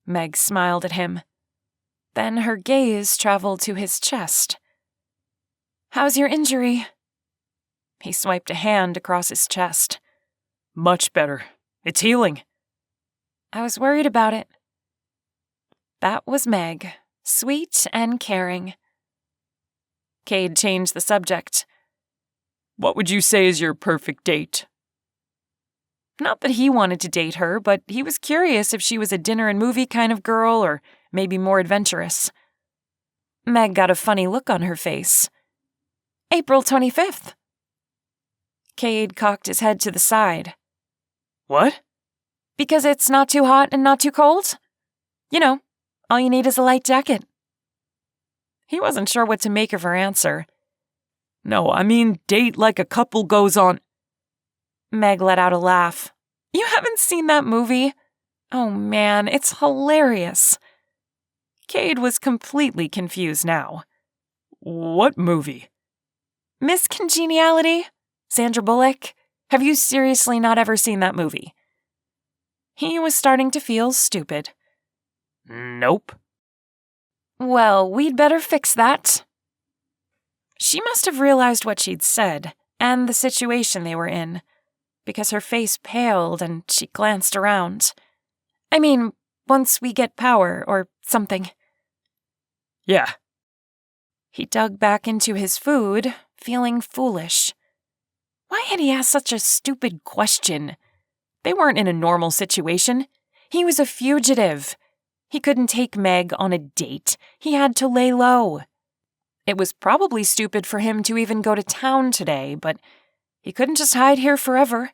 Meg smiled at him. Then her gaze traveled to his chest. How's your injury? He swiped a hand across his chest. Much better. It's healing. I was worried about it. That was Meg, sweet and caring. Cade changed the subject. What would you say is your perfect date? Not that he wanted to date her, but he was curious if she was a dinner and movie kind of girl or maybe more adventurous. Meg got a funny look on her face. April 25th. Cade cocked his head to the side. What? Because it's not too hot and not too cold? You know, all you need is a light jacket. He wasn't sure what to make of her answer. No, I mean date like a couple goes on. Meg let out a laugh. You haven't seen that movie? Oh man, it's hilarious. Cade was completely confused now. What movie? Miss Congeniality? Sandra Bullock? Have you seriously not ever seen that movie? He was starting to feel stupid. Nope. Well, we'd better fix that. She must have realized what she'd said, and the situation they were in, because her face paled and she glanced around. I mean, once we get power or something. Yeah. He dug back into his food, feeling foolish. Why had he asked such a stupid question? They weren't in a normal situation. He was a fugitive. He couldn't take Meg on a date. He had to lay low. It was probably stupid for him to even go to town today, but he couldn't just hide here forever.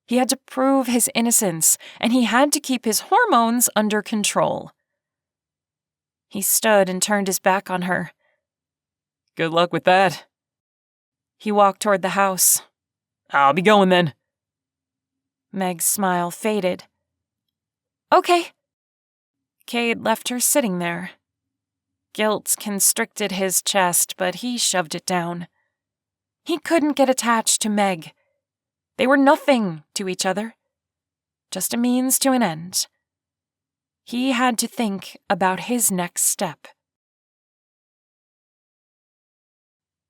He had to prove his innocence, and he had to keep his hormones under control. He stood and turned his back on her. Good luck with that. He walked toward the house. I'll be going then. Meg's smile faded. Okay. Cade left her sitting there. Guilt constricted his chest, but he shoved it down. He couldn't get attached to Meg. They were nothing to each other. Just a means to an end. He had to think about his next step.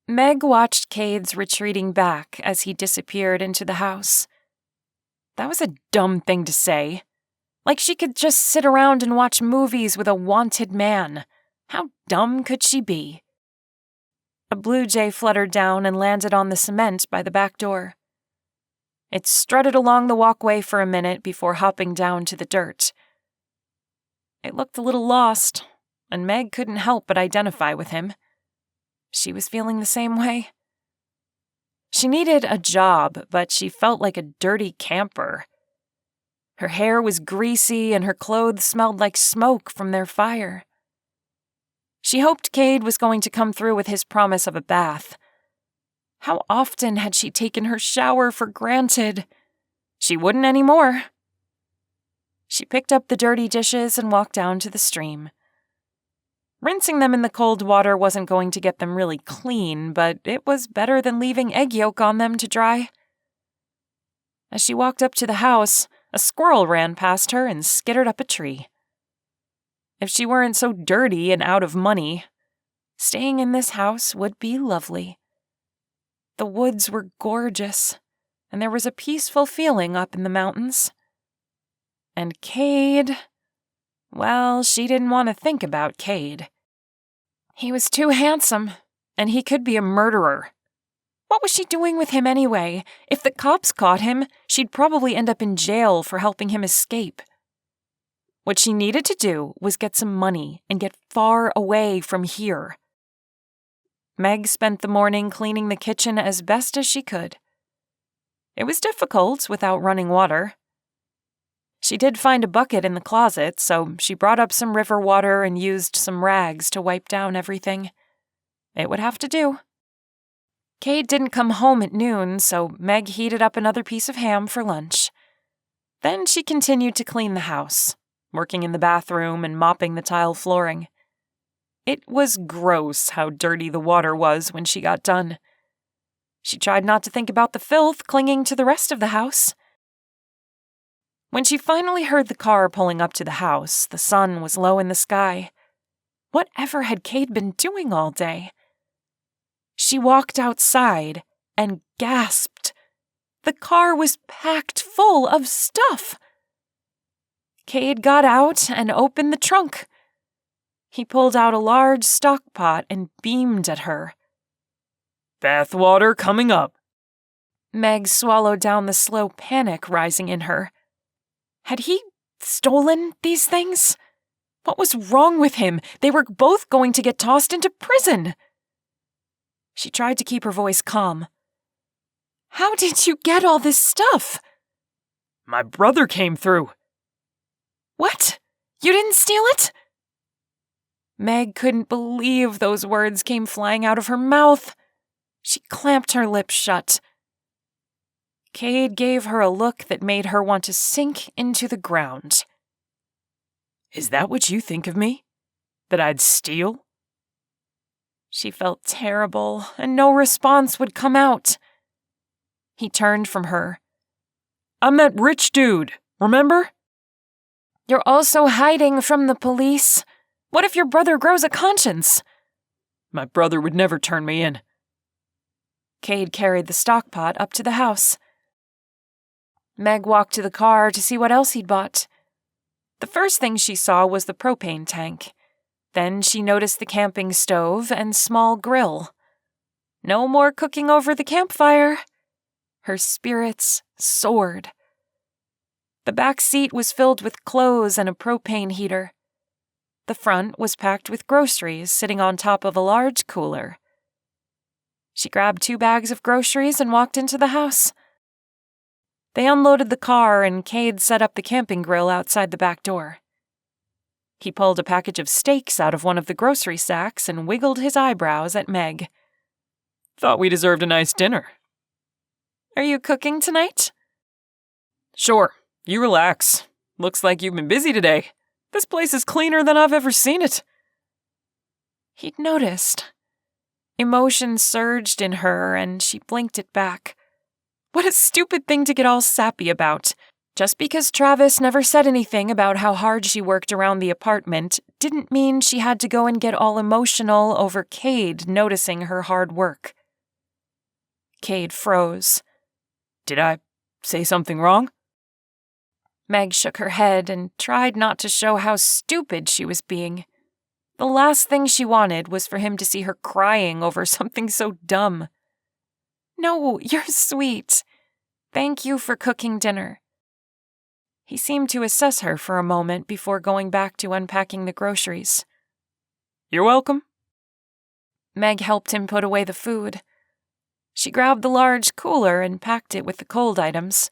Meg watched Cade's retreating back as he disappeared into the house. That was a dumb thing to say. Like she could just sit around and watch movies with a wanted man. How dumb could she be? A blue jay fluttered down and landed on the cement by the back door. It strutted along the walkway for a minute before hopping down to the dirt. It looked a little lost, and Meg couldn't help but identify with him. She was feeling the same way. She needed a job, but she felt like a dirty camper. Her hair was greasy and her clothes smelled like smoke from their fire. She hoped Cade was going to come through with his promise of a bath. How often had she taken her shower for granted? She wouldn't anymore. She picked up the dirty dishes and walked down to the stream. Rinsing them in the cold water wasn't going to get them really clean, but it was better than leaving egg yolk on them to dry. As she walked up to the house, a squirrel ran past her and skittered up a tree. If she weren't so dirty and out of money, staying in this house would be lovely. The woods were gorgeous, and there was a peaceful feeling up in the mountains. And Cade, well, she didn't want to think about Cade. He was too handsome, and he could be a murderer. What was she doing with him anyway? If the cops caught him, she'd probably end up in jail for helping him escape. What she needed to do was get some money and get far away from here. Meg spent the morning cleaning the kitchen as best as she could. It was difficult without running water. She did find a bucket in the closet, so she brought up some river water and used some rags to wipe down everything. It would have to do. Cade didn't come home at noon, so Meg heated up another piece of ham for lunch. Then she continued to clean the house, working in the bathroom and mopping the tile flooring. It was gross how dirty the water was when she got done. She tried not to think about the filth clinging to the rest of the house. When she finally heard the car pulling up to the house, the sun was low in the sky. Whatever had Cade been doing all day? She walked outside and gasped. The car was packed full of stuff. Cade got out and opened the trunk. He pulled out a large stock pot and beamed at her. Bathwater coming up. Meg swallowed down the slow panic rising in her. Had he stolen these things? What was wrong with him? They were both going to get tossed into prison. She tried to keep her voice calm. How did you get all this stuff? My brother came through. What? You didn't steal it? Meg couldn't believe those words came flying out of her mouth. She clamped her lips shut. Cade gave her a look that made her want to sink into the ground. Is that what you think of me? That I'd steal? She felt terrible, and no response would come out. He turned from her. I'm that rich dude, remember? You're also hiding from the police. What if your brother grows a conscience? My brother would never turn me in. Cade carried the stock pot up to the house. Meg walked to the car to see what else he'd bought. The first thing she saw was the propane tank. Then she noticed the camping stove and small grill. No more cooking over the campfire. Her spirits soared. The back seat was filled with clothes and a propane heater. The front was packed with groceries sitting on top of a large cooler. She grabbed 2 bags of groceries and walked into the house. They unloaded the car and Cade set up the camping grill outside the back door. He pulled a package of steaks out of one of the grocery sacks and wiggled his eyebrows at Meg. Thought we deserved a nice dinner. Are you cooking tonight? Sure, you relax. Looks like you've been busy today. This place is cleaner than I've ever seen it. He'd noticed. Emotion surged in her and she blinked it back. What a stupid thing to get all sappy about. Just because Travis never said anything about how hard she worked around the apartment didn't mean she had to go and get all emotional over Cade noticing her hard work. Cade froze. Did I say something wrong? Meg shook her head and tried not to show how stupid she was being. The last thing she wanted was for him to see her crying over something so dumb. No, you're sweet. Thank you for cooking dinner. He seemed to assess her for a moment before going back to unpacking the groceries. You're welcome. Meg helped him put away the food. She grabbed the large cooler and packed it with the cold items.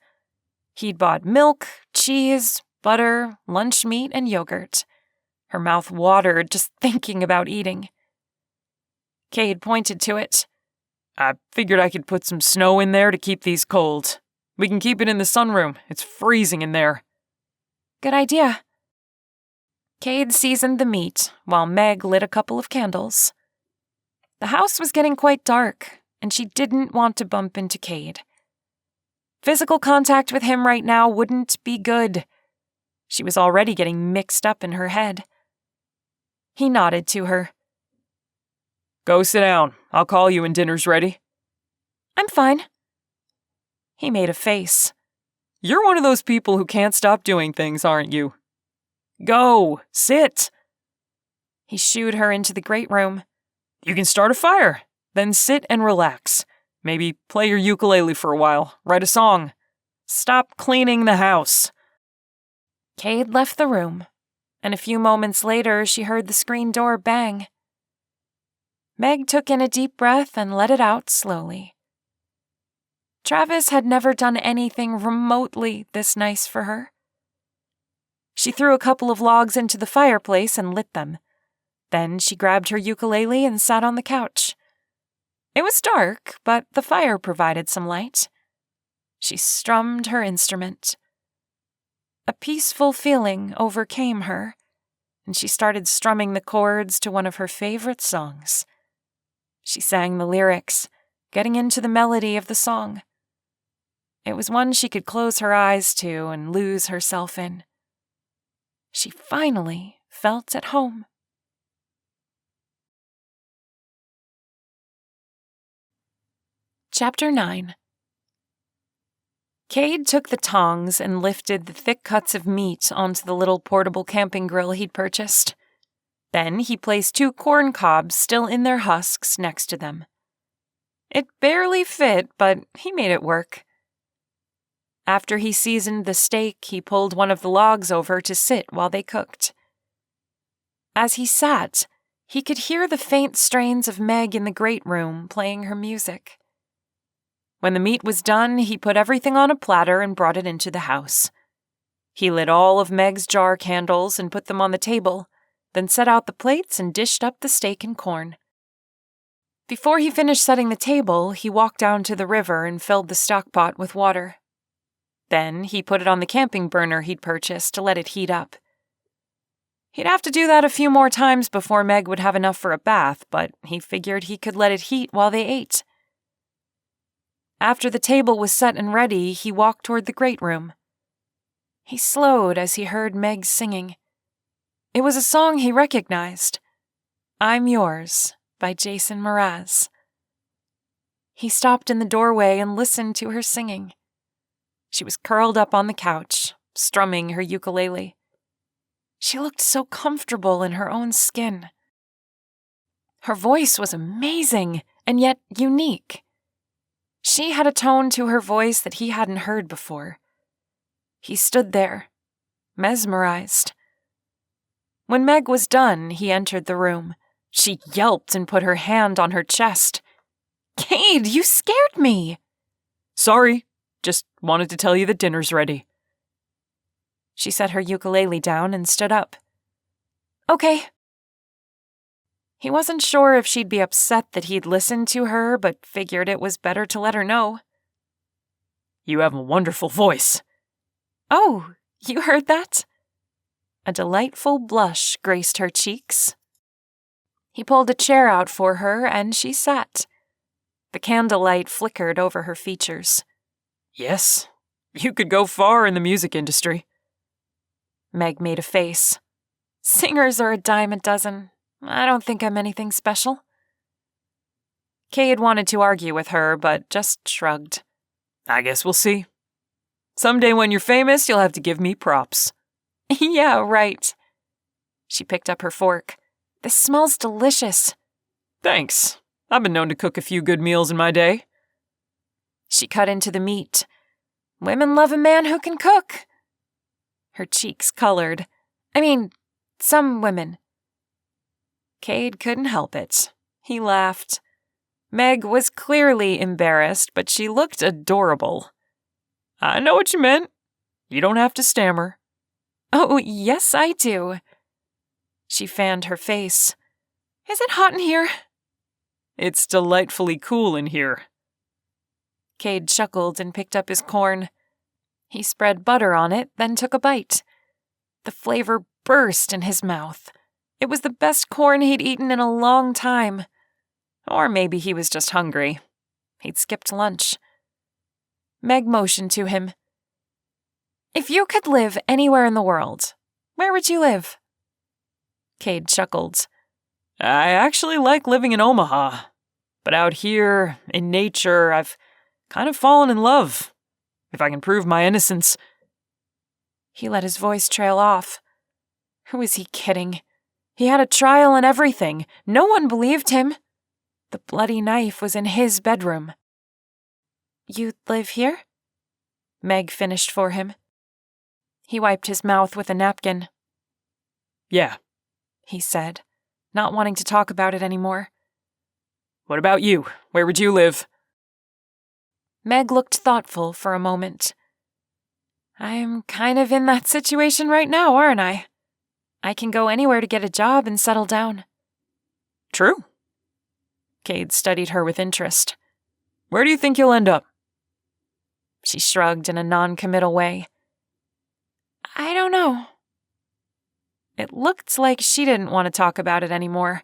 He'd bought milk, cheese, butter, lunch meat, and yogurt. Her mouth watered just thinking about eating. Cade pointed to it. I figured I could put some snow in there to keep these cold. We can keep it in the sunroom. It's freezing in there. Good idea. Cade seasoned the meat while Meg lit a couple of candles. The house was getting quite dark, and she didn't want to bump into Cade. Physical contact with him right now wouldn't be good. She was already getting mixed up in her head. He nodded to her. Go sit down. I'll call you when dinner's ready. I'm fine. He made a face. You're one of those people who can't stop doing things, aren't you? Go, sit. He shooed her into the great room. You can start a fire, then sit and relax. Maybe play your ukulele for a while, write a song. Stop cleaning the house. Cade left the room, and a few moments later she heard the screen door bang. Meg took in a deep breath and let it out slowly. Travis had never done anything remotely this nice for her. She threw a couple of logs into the fireplace and lit them. Then she grabbed her ukulele and sat on the couch. It was dark, but the fire provided some light. She strummed her instrument. A peaceful feeling overcame her, and she started strumming the chords to one of her favorite songs. She sang the lyrics, getting into the melody of the song. It was one she could close her eyes to and lose herself in. She finally felt at home. Chapter 9. Cade took the tongs and lifted the thick cuts of meat onto the little portable camping grill he'd purchased. Then he placed 2 corn cobs still in their husks next to them. It barely fit, but he made it work. After he seasoned the steak, he pulled one of the logs over to sit while they cooked. As he sat, he could hear the faint strains of Meg in the great room playing her music. When the meat was done, he put everything on a platter and brought it into the house. He lit all of Meg's jar candles and put them on the table, then set out the plates and dished up the steak and corn. Before he finished setting the table, he walked down to the river and filled the stock pot with water. Then he put it on the camping burner he'd purchased to let it heat up. He'd have to do that a few more times before Meg would have enough for a bath, but he figured he could let it heat while they ate. After the table was set and ready, he walked toward the great room. He slowed as he heard Meg singing. It was a song he recognized, I'm Yours, by Jason Mraz. He stopped in the doorway and listened to her singing. She was curled up on the couch, strumming her ukulele. She looked so comfortable in her own skin. Her voice was amazing, and yet unique. She had a tone to her voice that he hadn't heard before. He stood there, mesmerized. When Meg was done, he entered the room. She yelped and put her hand on her chest. Cade, you scared me! Sorry. Just wanted to tell you that dinner's ready. She set her ukulele down and stood up. Okay. He wasn't sure if she'd be upset that he'd listened to her, but figured it was better to let her know. You have a wonderful voice. Oh, you heard that? A delightful blush graced her cheeks. He pulled a chair out for her, and she sat. The candlelight flickered over her features. Yes, you could go far in the music industry. Meg made a face. Singers are a dime a dozen. I don't think I'm anything special. Cade wanted to argue with her, but just shrugged. I guess we'll see. Someday when you're famous, you'll have to give me props. Yeah, right. She picked up her fork. This smells delicious. Thanks. I've been known to cook a few good meals in my day. She cut into the meat. Women love a man who can cook. Her cheeks colored. I mean, some women. Cade couldn't help it. He laughed. Meg was clearly embarrassed, but she looked adorable. I know what you meant. You don't have to stammer. Oh, yes, I do. She fanned her face. Is it hot in here? It's delightfully cool in here. Cade chuckled and picked up his corn. He spread butter on it, then took a bite. The flavor burst in his mouth. It was the best corn he'd eaten in a long time. Or maybe he was just hungry. He'd skipped lunch. Meg motioned to him. If you could live anywhere in the world, where would you live? Cade chuckled. I actually like living in Omaha. But out here, in nature, I've kind of fallen in love. If I can prove my innocence. He let his voice trail off. Who was he kidding? He had a trial and everything. No one believed him. The bloody knife was in his bedroom. You live here? Meg finished for him. He wiped his mouth with a napkin. Yeah, he said, not wanting to talk about it anymore. What about you? Where would you live? Meg looked thoughtful for a moment. I'm kind of in that situation right now, aren't I? I can go anywhere to get a job and settle down. True. Cade studied her with interest. Where do you think you'll end up? She shrugged in a non-committal way. I don't know. It looked like she didn't want to talk about it anymore.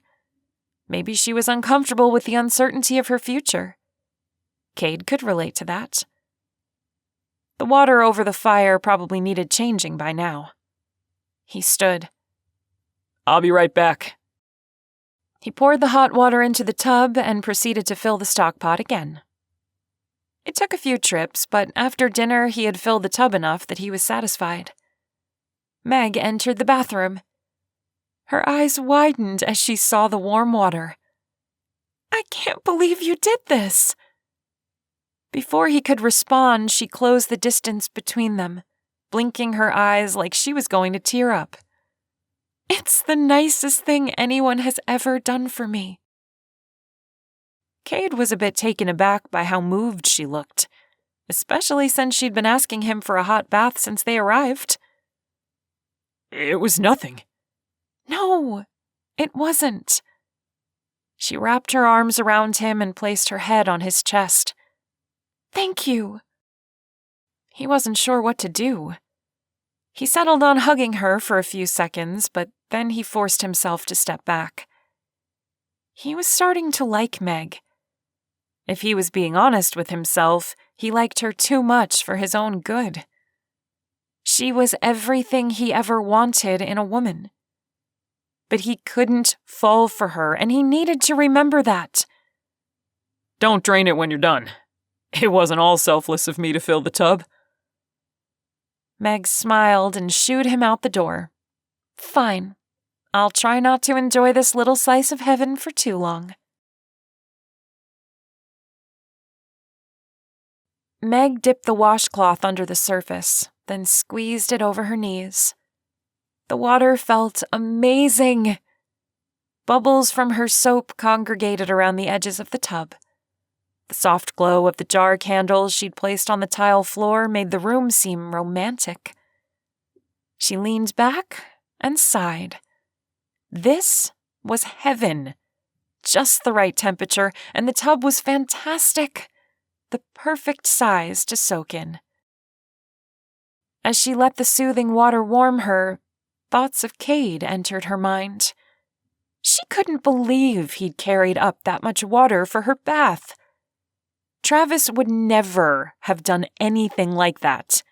Maybe she was uncomfortable with the uncertainty of her future. Cade could relate to that. The water over the fire probably needed changing by now. He stood. I'll be right back. He poured the hot water into the tub and proceeded to fill the stockpot again. It took a few trips, but after dinner he had filled the tub enough that he was satisfied. Meg entered the bathroom. Her eyes widened as she saw the warm water. I can't believe you did this. Before he could respond, she closed the distance between them, blinking her eyes like she was going to tear up. It's the nicest thing anyone has ever done for me. Cade was a bit taken aback by how moved she looked, especially since she'd been asking him for a hot bath since they arrived. It was nothing. No, it wasn't. She wrapped her arms around him and placed her head on his chest. Thank you. He wasn't sure what to do. He settled on hugging her for a few seconds, but then he forced himself to step back. He was starting to like Meg. If he was being honest with himself, he liked her too much for his own good. She was everything he ever wanted in a woman. But he couldn't fall for her, and he needed to remember that. Don't drain it when you're done. It wasn't all selfless of me to fill the tub. Meg smiled and shooed him out the door. Fine. I'll try not to enjoy this little slice of heaven for too long. Meg dipped the washcloth under the surface, then squeezed it over her knees. The water felt amazing. Bubbles from her soap congregated around the edges of the tub. The soft glow of the jar candles she'd placed on the tile floor made the room seem romantic. She leaned back and sighed. This was heaven. Just the right temperature, and the tub was fantastic. The perfect size to soak in. As she let the soothing water warm her, thoughts of Cade entered her mind. She couldn't believe he'd carried up that much water for her bath. Travis would never have done anything like that.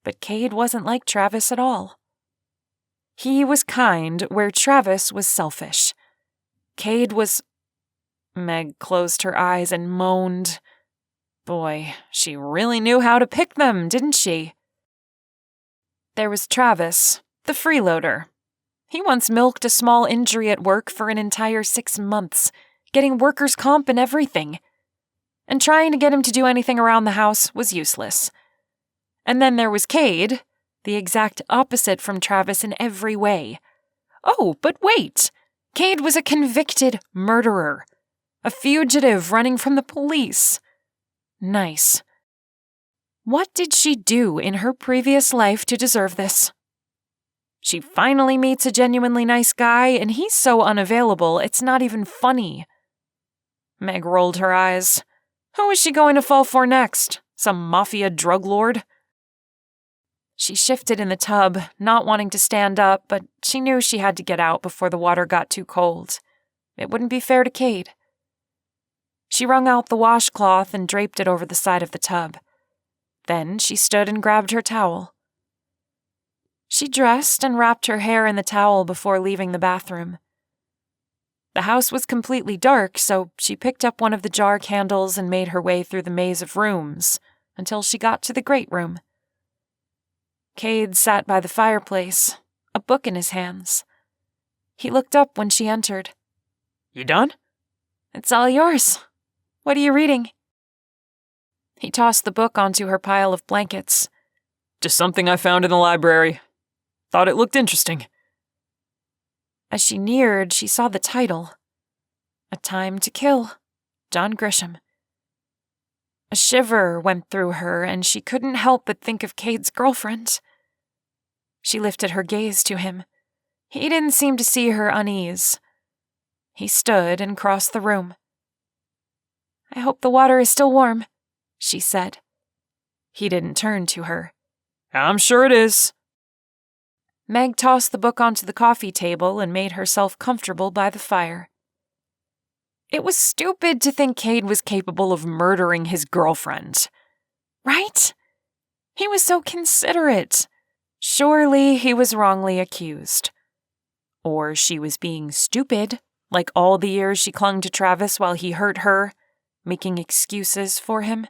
But Cade wasn't like Travis at all. He was kind where Travis was selfish. Cade was... Meg closed her eyes and moaned. Boy, she really knew how to pick them, didn't she? There was Travis, the freeloader. He once milked a small injury at work for an entire 6 months, getting workers' comp and everything. And trying to get him to do anything around the house was useless. And then there was Cade, the exact opposite from Travis in every way. Oh, but wait! Cade was a convicted murderer. A fugitive running from the police. Nice. What did she do in her previous life to deserve this? She finally meets a genuinely nice guy, and he's so unavailable, it's not even funny. Meg rolled her eyes. Who is she going to fall for next? Some mafia drug lord? She shifted in the tub, not wanting to stand up, but she knew she had to get out before the water got too cold. It wouldn't be fair to Cade. She wrung out the washcloth and draped it over the side of the tub. Then she stood and grabbed her towel. She dressed and wrapped her hair in the towel before leaving the bathroom. The house was completely dark, so she picked up one of the jar candles and made her way through the maze of rooms until she got to the great room. Cade sat by the fireplace, a book in his hands. He looked up when she entered. You done? It's all yours. What are you reading? He tossed the book onto her pile of blankets. Just something I found in the library. Thought it looked interesting. As she neared, she saw the title. A Time to Kill, John Grisham. A shiver went through her, and she couldn't help but think of Cade's girlfriend. She lifted her gaze to him. He didn't seem to see her unease. He stood and crossed the room. I hope the water is still warm, she said. He didn't turn to her. I'm sure it is. Meg tossed the book onto the coffee table and made herself comfortable by the fire. It was stupid to think Cade was capable of murdering his girlfriend. Right? He was so considerate. Surely he was wrongly accused. Or she was being stupid, like all the years she clung to Travis while he hurt her, making excuses for him.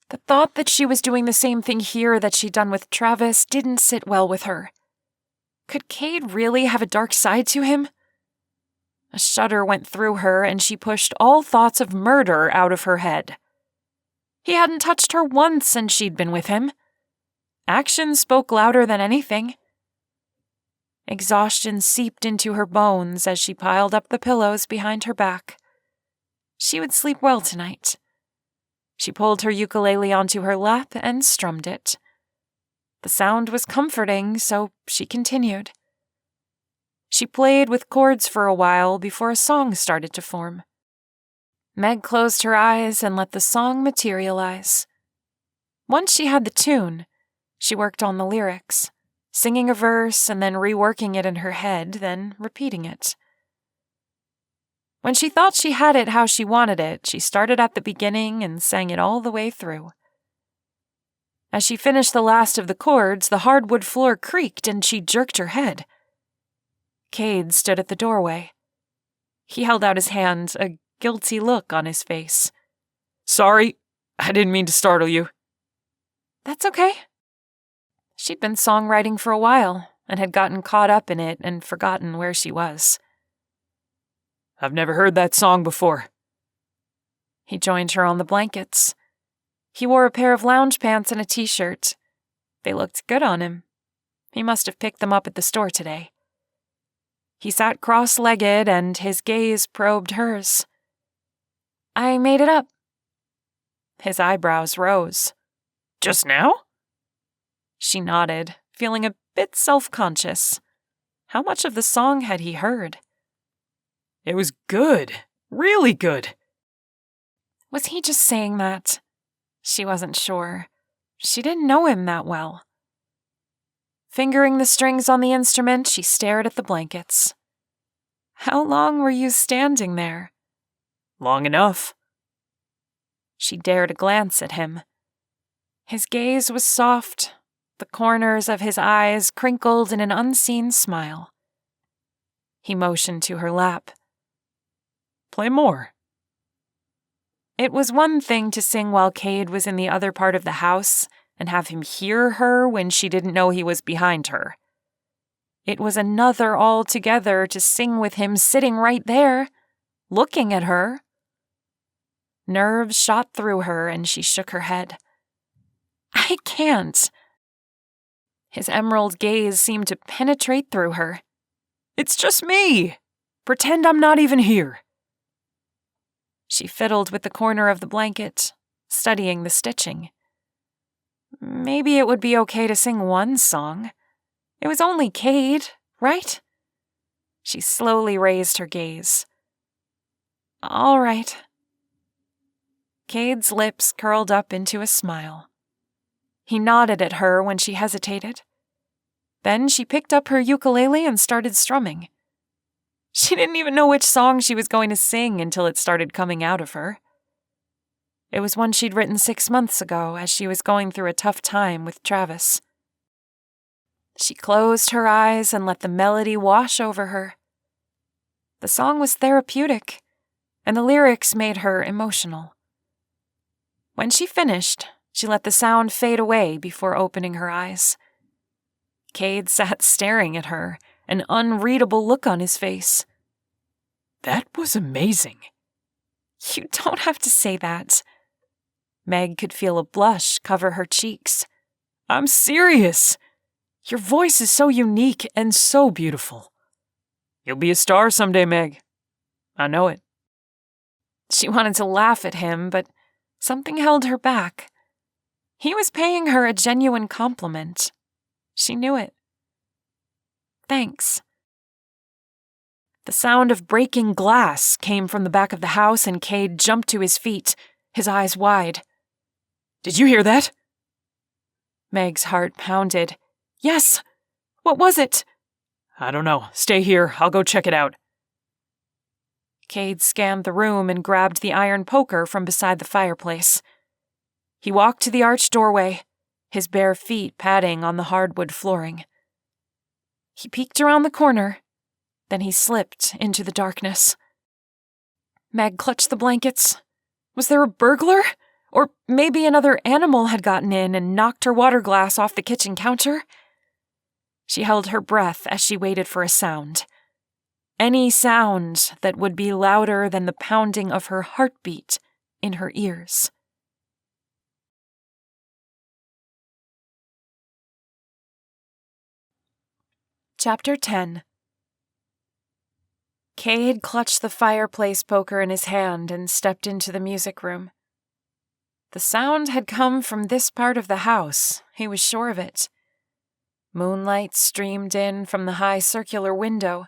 The thought that she was doing the same thing here that she'd done with Travis didn't sit well with her. Could Cade really have a dark side to him? A shudder went through her, and she pushed all thoughts of murder out of her head. He hadn't touched her once since she'd been with him. Actions spoke louder than anything. Exhaustion seeped into her bones as she piled up the pillows behind her back. She would sleep well tonight. She pulled her ukulele onto her lap and strummed it. The sound was comforting, so she continued. She played with chords for a while before a song started to form. Meg closed her eyes and let the song materialize. Once she had the tune, she worked on the lyrics, singing a verse and then reworking it in her head, then repeating it. When she thought she had it how she wanted it, she started at the beginning and sang it all the way through. As she finished the last of the chords, the hardwood floor creaked and she jerked her head. Cade stood at the doorway. He held out his hand, a guilty look on his face. Sorry, I didn't mean to startle you. That's okay. She'd been songwriting for a while and had gotten caught up in it and forgotten where she was. I've never heard that song before. He joined her on the blankets. He wore a pair of lounge pants and a t-shirt. They looked good on him. He must have picked them up at the store today. He sat cross-legged and his gaze probed hers. I made it up. His eyebrows rose. Just now? She nodded, feeling a bit self-conscious. How much of the song had he heard? It was good. Really good. Was he just saying that? She wasn't sure. She didn't know him that well. Fingering the strings on the instrument, she stared at the blankets. How long were you standing there? Long enough. She dared a glance at him. His gaze was soft, the corners of his eyes crinkled in an unseen smile. He motioned to her lap. Play more. It was one thing to sing while Cade was in the other part of the house and have him hear her when she didn't know he was behind her. It was another altogether to sing with him sitting right there, looking at her. Nerves shot through her and she shook her head. I can't. His emerald gaze seemed to penetrate through her. It's just me. Pretend I'm not even here. She fiddled with the corner of the blanket, studying the stitching. Maybe it would be okay to sing one song. It was only Cade, right? She slowly raised her gaze. All right. Cade's lips curled up into a smile. He nodded at her when she hesitated. Then she picked up her ukulele and started strumming. She didn't even know which song she was going to sing until it started coming out of her. It was one she'd written 6 months ago as she was going through a tough time with Travis. She closed her eyes and let the melody wash over her. The song was therapeutic, and the lyrics made her emotional. When she finished, she let the sound fade away before opening her eyes. Cade sat staring at her, an unreadable look on his face. That was amazing. You don't have to say that. Meg could feel a blush cover her cheeks. I'm serious. Your voice is so unique and so beautiful. You'll be a star someday, Meg. I know it. She wanted to laugh at him, but something held her back. He was paying her a genuine compliment. She knew it. Thanks. The sound of breaking glass came from the back of the house and Cade jumped to his feet, his eyes wide. Did you hear that? Meg's heart pounded. Yes! What was it? I don't know. Stay here. I'll go check it out. Cade scanned the room and grabbed the iron poker from beside the fireplace. He walked to the arched doorway, his bare feet padding on the hardwood flooring. He peeked around the corner, then he slipped into the darkness. Meg clutched the blankets. Was there a burglar? Or maybe another animal had gotten in and knocked her water glass off the kitchen counter? She held her breath as she waited for a sound. Any sound that would be louder than the pounding of her heartbeat in her ears. Chapter 10. Cade clutched the fireplace poker in his hand and stepped into the music room. The sound had come from this part of the house, he was sure of it. Moonlight streamed in from the high circular window,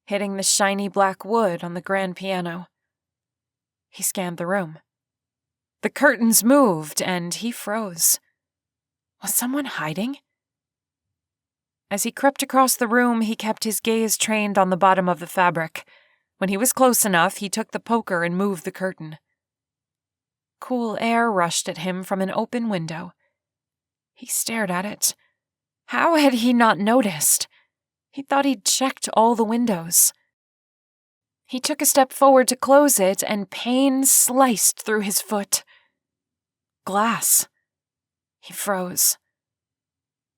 hitting the shiny black wood on the grand piano. He scanned the room. The curtains moved, and he froze. Was someone hiding? As he crept across the room, he kept his gaze trained on the bottom of the fabric. When he was close enough, he took the poker and moved the curtain. Cool air rushed at him from an open window. He stared at it. How had he not noticed? He thought he'd checked all the windows. He took a step forward to close it, and pain sliced through his foot. Glass. He froze.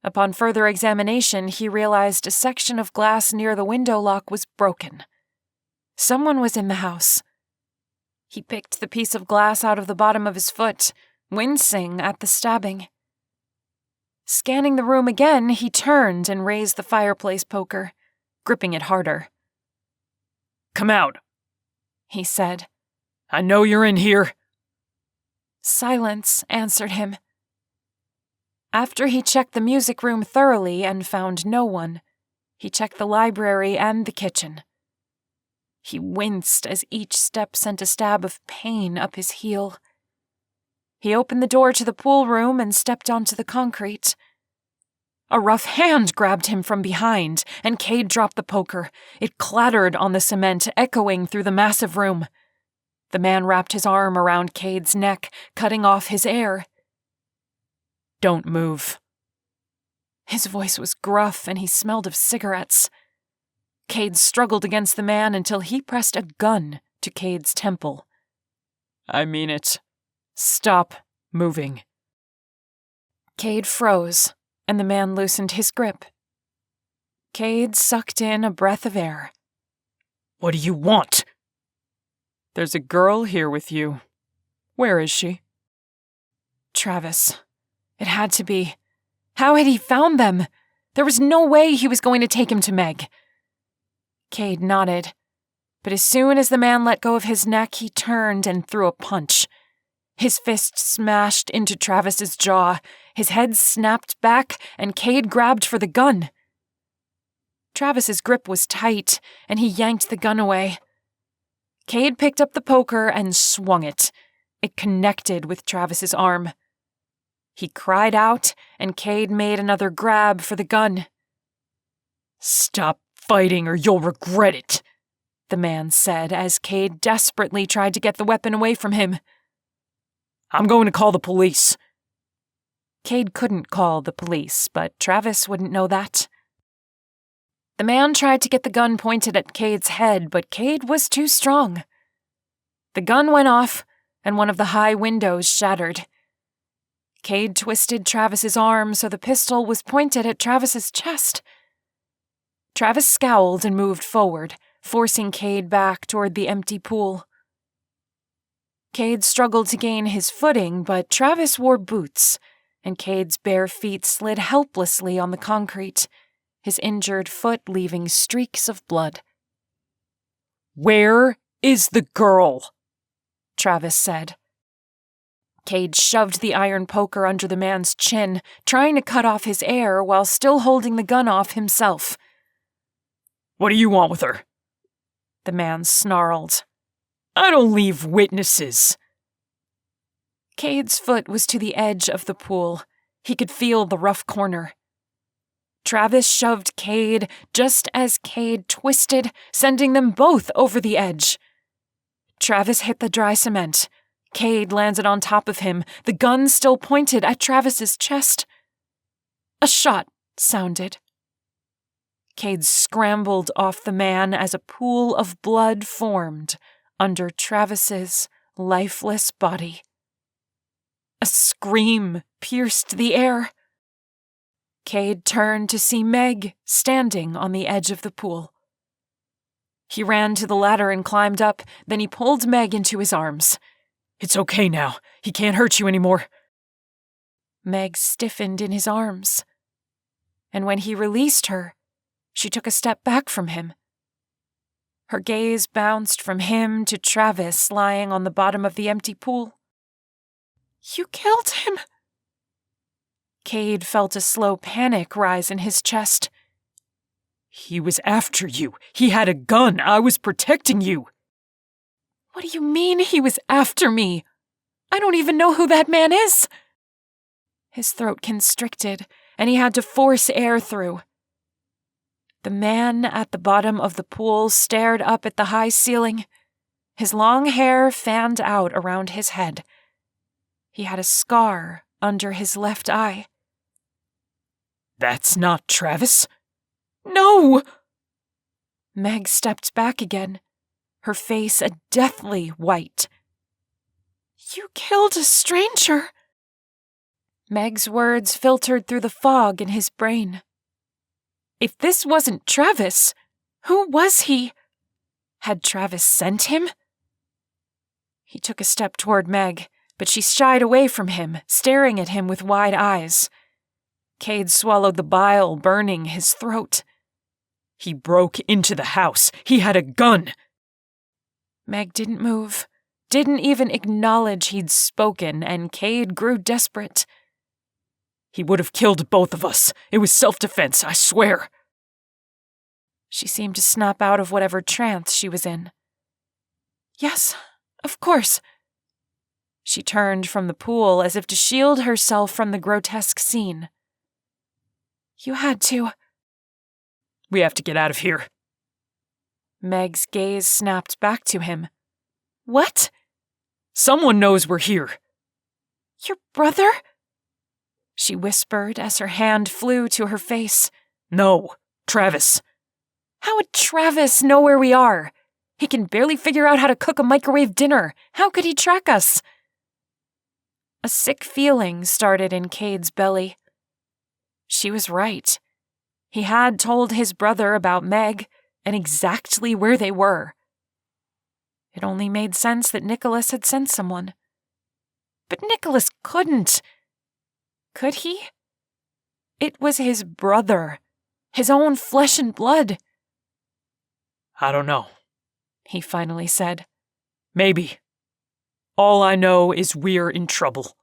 Upon further examination, he realized a section of glass near the window lock was broken. Someone was in the house. He picked the piece of glass out of the bottom of his foot, wincing at the stabbing. Scanning the room again, he turned and raised the fireplace poker, gripping it harder. Come out, he said. I know you're in here. Silence answered him. After he checked the music room thoroughly and found no one, he checked the library and the kitchen. He winced as each step sent a stab of pain up his heel. He opened the door to the pool room and stepped onto the concrete. A rough hand grabbed him from behind, and Cade dropped the poker. It clattered on the cement, echoing through the massive room. The man wrapped his arm around Cade's neck, cutting off his air. Don't move. His voice was gruff, and he smelled of cigarettes. Cade struggled against the man until he pressed a gun to Cade's temple. I mean it. Stop moving. Cade froze, and the man loosened his grip. Cade sucked in a breath of air. What do you want? There's a girl here with you. Where is she? Travis. It had to be. How had he found them? There was no way he was going to take him to Meg. Cade nodded, but as soon as the man let go of his neck, he turned and threw a punch. His fist smashed into Travis's jaw, his head snapped back, and Cade grabbed for the gun. Travis's grip was tight, and he yanked the gun away. Cade picked up the poker and swung it. It connected with Travis's arm. He cried out, and Cade made another grab for the gun. Stop fighting or you'll regret it, the man said as Cade desperately tried to get the weapon away from him. I'm going to call the police. Cade couldn't call the police, but Travis wouldn't know that. The man tried to get the gun pointed at Cade's head, but Cade was too strong. The gun went off, and one of the high windows shattered. Cade twisted Travis's arm so the pistol was pointed at Travis's chest. Travis scowled and moved forward, forcing Cade back toward the empty pool. Cade struggled to gain his footing, but Travis wore boots, and Cade's bare feet slid helplessly on the concrete, his injured foot leaving streaks of blood. Where is the girl? Travis said. Cade shoved the iron poker under the man's chin, trying to cut off his air while still holding the gun off himself. What do you want with her? The man snarled. I don't leave witnesses. Cade's foot was to the edge of the pool. He could feel the rough corner. Travis shoved Cade just as Cade twisted, sending them both over the edge. Travis hit the dry cement. Cade landed on top of him, the gun still pointed at Travis's chest. A shot sounded. Cade scrambled off the man as a pool of blood formed under Travis's lifeless body. A scream pierced the air. Cade turned to see Meg standing on the edge of the pool. He ran to the ladder and climbed up, then he pulled Meg into his arms. It's okay now. He can't hurt you anymore. Meg stiffened in his arms. And when he released her, she took a step back from him. Her gaze bounced from him to Travis lying on the bottom of the empty pool. You killed him. Cade felt a slow panic rise in his chest. He was after you. He had a gun. I was protecting you. What do you mean he was after me? I don't even know who that man is. His throat constricted, and he had to force air through. The man at the bottom of the pool stared up at the high ceiling. His long hair fanned out around his head. He had a scar under his left eye. That's not Travis? No! Meg stepped back again, her face a deathly white. You killed a stranger. Meg's words filtered through the fog in his brain. If this wasn't Travis, who was he? Had Travis sent him? He took a step toward Meg, but she shied away from him, staring at him with wide eyes. Cade swallowed the bile burning his throat. He broke into the house. He had a gun. Meg didn't move, didn't even acknowledge he'd spoken, and Cade grew desperate. He would have killed both of us. It was self-defense, I swear. She seemed to snap out of whatever trance she was in. Yes, of course. She turned from the pool as if to shield herself from the grotesque scene. You had to. We have to get out of here. Meg's gaze snapped back to him. What? Someone knows we're here. Your brother? She whispered as her hand flew to her face. No, Travis. How would Travis know where we are? He can barely figure out how to cook a microwave dinner. How could he track us? A sick feeling started in Cade's belly. She was right. He had told his brother about Meg and exactly where they were. It only made sense that Nicholas had sent someone. But Nicholas couldn't. Could he? It was his brother, his own flesh and blood. I don't know, he finally said. Maybe. All I know is we're in trouble.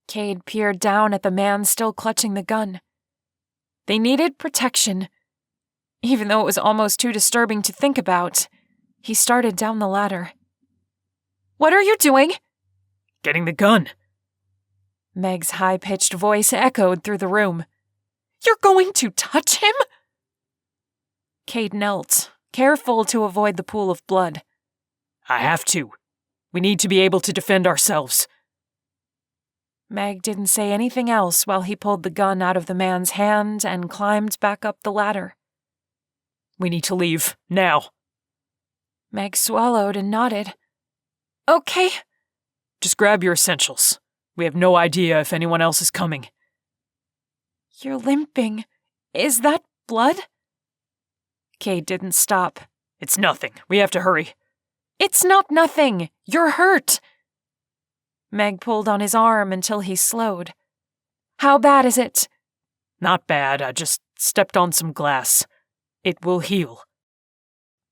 Cade peered down at the man still clutching the gun. They needed protection. Even though it was almost too disturbing to think about, he started down the ladder. What are you doing? Getting the gun. Meg's high-pitched voice echoed through the room. You're going to touch him? Cade knelt, careful to avoid the pool of blood. I have to. We need to be able to defend ourselves. Meg didn't say anything else while he pulled the gun out of the man's hand and climbed back up the ladder. We need to leave, now. Meg swallowed and nodded. Okay. Just grab your essentials. We have no idea if anyone else is coming. You're limping. Is that blood? Cade didn't stop. It's nothing. We have to hurry. It's not nothing. You're hurt. Meg pulled on his arm until he slowed. How bad is it? Not bad. I just stepped on some glass. It will heal.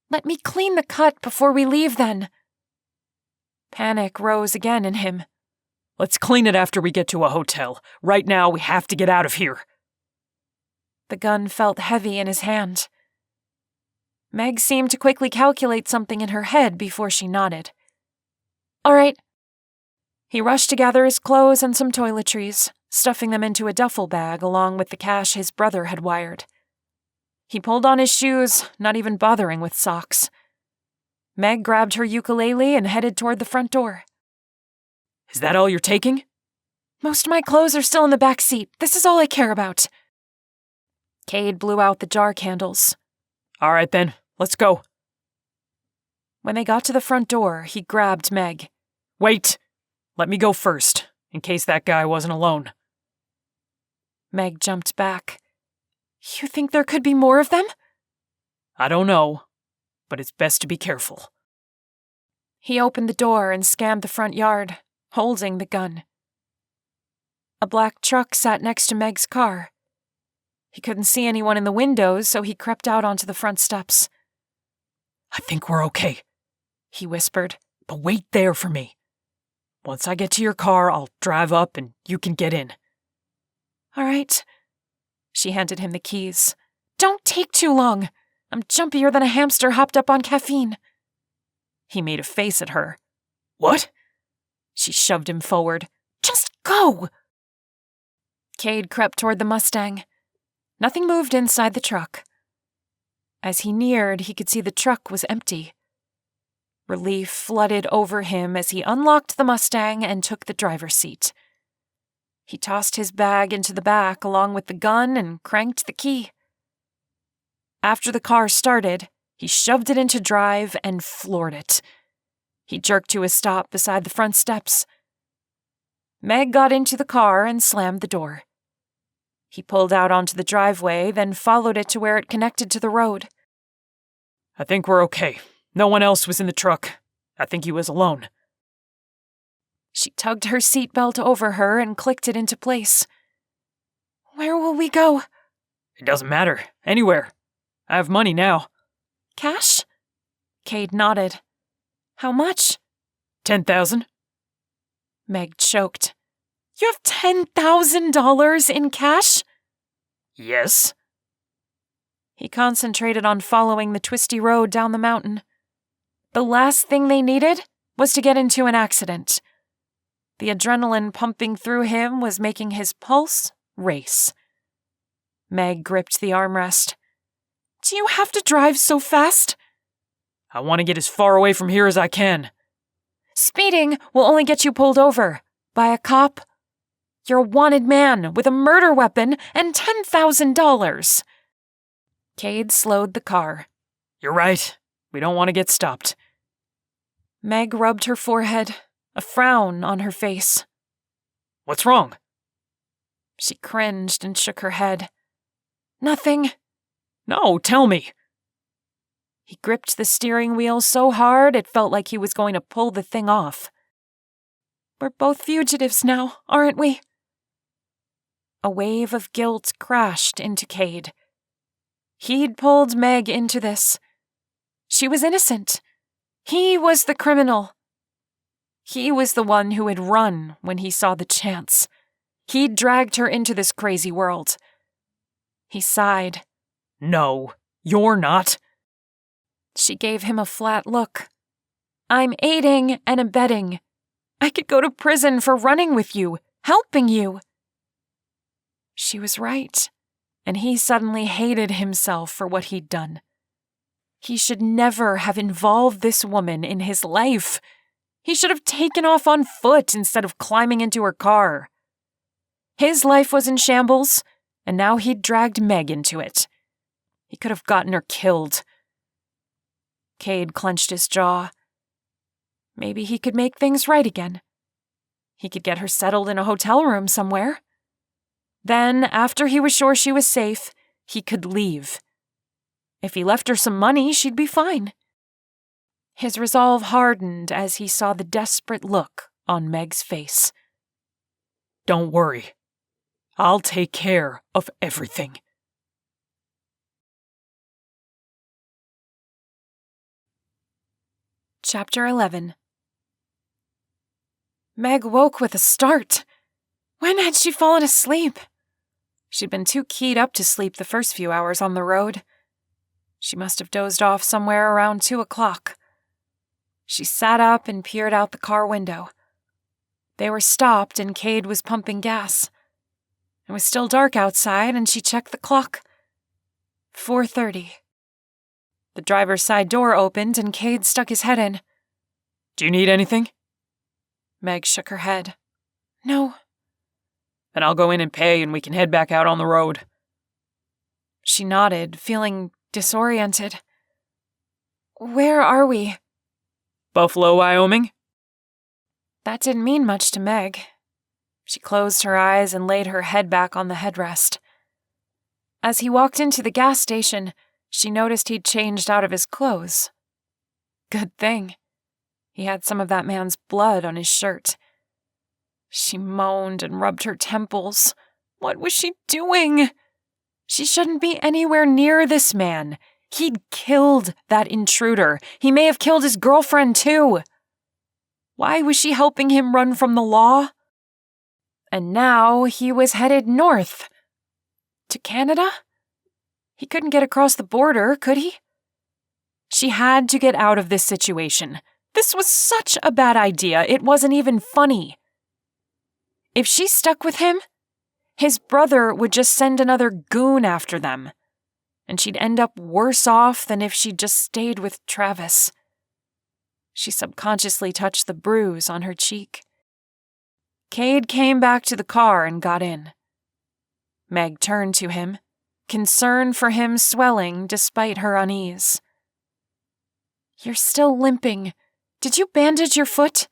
Let me clean the cut before we leave, then. Panic rose again in him. Let's clean it after we get to a hotel. Right now, we have to get out of here. The gun felt heavy in his hand. Meg seemed to quickly calculate something in her head before she nodded. All right. He rushed to gather his clothes and some toiletries, stuffing them into a duffel bag along with the cash his brother had wired. He pulled on his shoes, not even bothering with socks. Meg grabbed her ukulele and headed toward the front door. Is that all you're taking? Most of my clothes are still in the back seat. This is all I care about. Cade blew out the jar candles. All right then, let's go. When they got to the front door, he grabbed Meg. Wait! Let me go first, in case that guy wasn't alone. Meg jumped back. You think there could be more of them? I don't know, but it's best to be careful. He opened the door and scanned the front yard, holding the gun. A black truck sat next to Meg's car. He couldn't see anyone in the windows, so he crept out onto the front steps. I think we're okay, he whispered. But wait there for me. Once I get to your car, I'll drive up and you can get in. All right. She handed him the keys. Don't take too long. I'm jumpier than a hamster hopped up on caffeine. He made a face at her. What? She shoved him forward. Just go! Cade crept toward the Mustang. Nothing moved inside the truck. As he neared, he could see the truck was empty. Relief flooded over him as he unlocked the Mustang and took the driver's seat. He tossed his bag into the back along with the gun and cranked the key. After the car started, he shoved it into drive and floored it. He jerked to a stop beside the front steps. Meg got into the car and slammed the door. He pulled out onto the driveway, then followed it to where it connected to the road. I think we're okay. No one else was in the truck. I think he was alone. She tugged her seatbelt over her and clicked it into place. Where will we go? It doesn't matter. Anywhere. I have money now. Cash? Cade nodded. How much? $10,000? Meg choked. You have $10,000 in cash? Yes. He concentrated on following the twisty road down the mountain. The last thing they needed was to get into an accident. The adrenaline pumping through him was making his pulse race. Meg gripped the armrest. Do you have to drive so fast? I want to get as far away from here as I can. Speeding will only get you pulled over. By a cop? You're a wanted man with a murder weapon and $10,000. Cade slowed the car. You're right. We don't want to get stopped. Meg rubbed her forehead, a frown on her face. What's wrong? She cringed and shook her head. Nothing. No, tell me. He gripped the steering wheel so hard it felt like he was going to pull the thing off. We're both fugitives now, aren't we? A wave of guilt crashed into Cade. He'd pulled Meg into this. She was innocent. He was the criminal. He was the one who had run when he saw the chance. He'd dragged her into this crazy world. He sighed. No, you're not. She gave him a flat look. I'm aiding and abetting. I could go to prison for running with you, helping you. She was right, and he suddenly hated himself for what he'd done. He should never have involved this woman in his life. He should have taken off on foot instead of climbing into her car. His life was in shambles, and now he'd dragged Meg into it. He could have gotten her killed. Cade clenched his jaw. Maybe he could make things right again. He could get her settled in a hotel room somewhere. Then, after he was sure she was safe, he could leave. If he left her some money, she'd be fine. His resolve hardened as he saw the desperate look on Meg's face. Don't worry. I'll take care of everything. Chapter 11. Meg woke with a start. When had she fallen asleep? She'd been too keyed up to sleep the first few hours on the road. She must have dozed off somewhere around 2 o'clock. She sat up and peered out the car window. They were stopped and Cade was pumping gas. It was still dark outside and she checked the clock. 4:30. The driver's side door opened and Cade stuck his head in. Do you need anything? Meg shook her head. No. Then I'll go in and pay and we can head back out on the road. She nodded, feeling disoriented. Where are we? Buffalo, Wyoming? That didn't mean much to Meg. She closed her eyes and laid her head back on the headrest. As he walked into the gas station, she noticed he'd changed out of his clothes. Good thing. He had some of that man's blood on his shirt. She moaned and rubbed her temples. What was she doing? She shouldn't be anywhere near this man. He'd killed that intruder. He may have killed his girlfriend, too. Why was she helping him run from the law? And now he was headed north. To Canada? He couldn't get across the border, could he? She had to get out of this situation. This was such a bad idea, it wasn't even funny. If she stuck with him, his brother would just send another goon after them, and she'd end up worse off than if she'd just stayed with Travis. She subconsciously touched the bruise on her cheek. Cade came back to the car and got in. Meg turned to him, concern for him swelling despite her unease. You're still limping. Did you bandage your foot?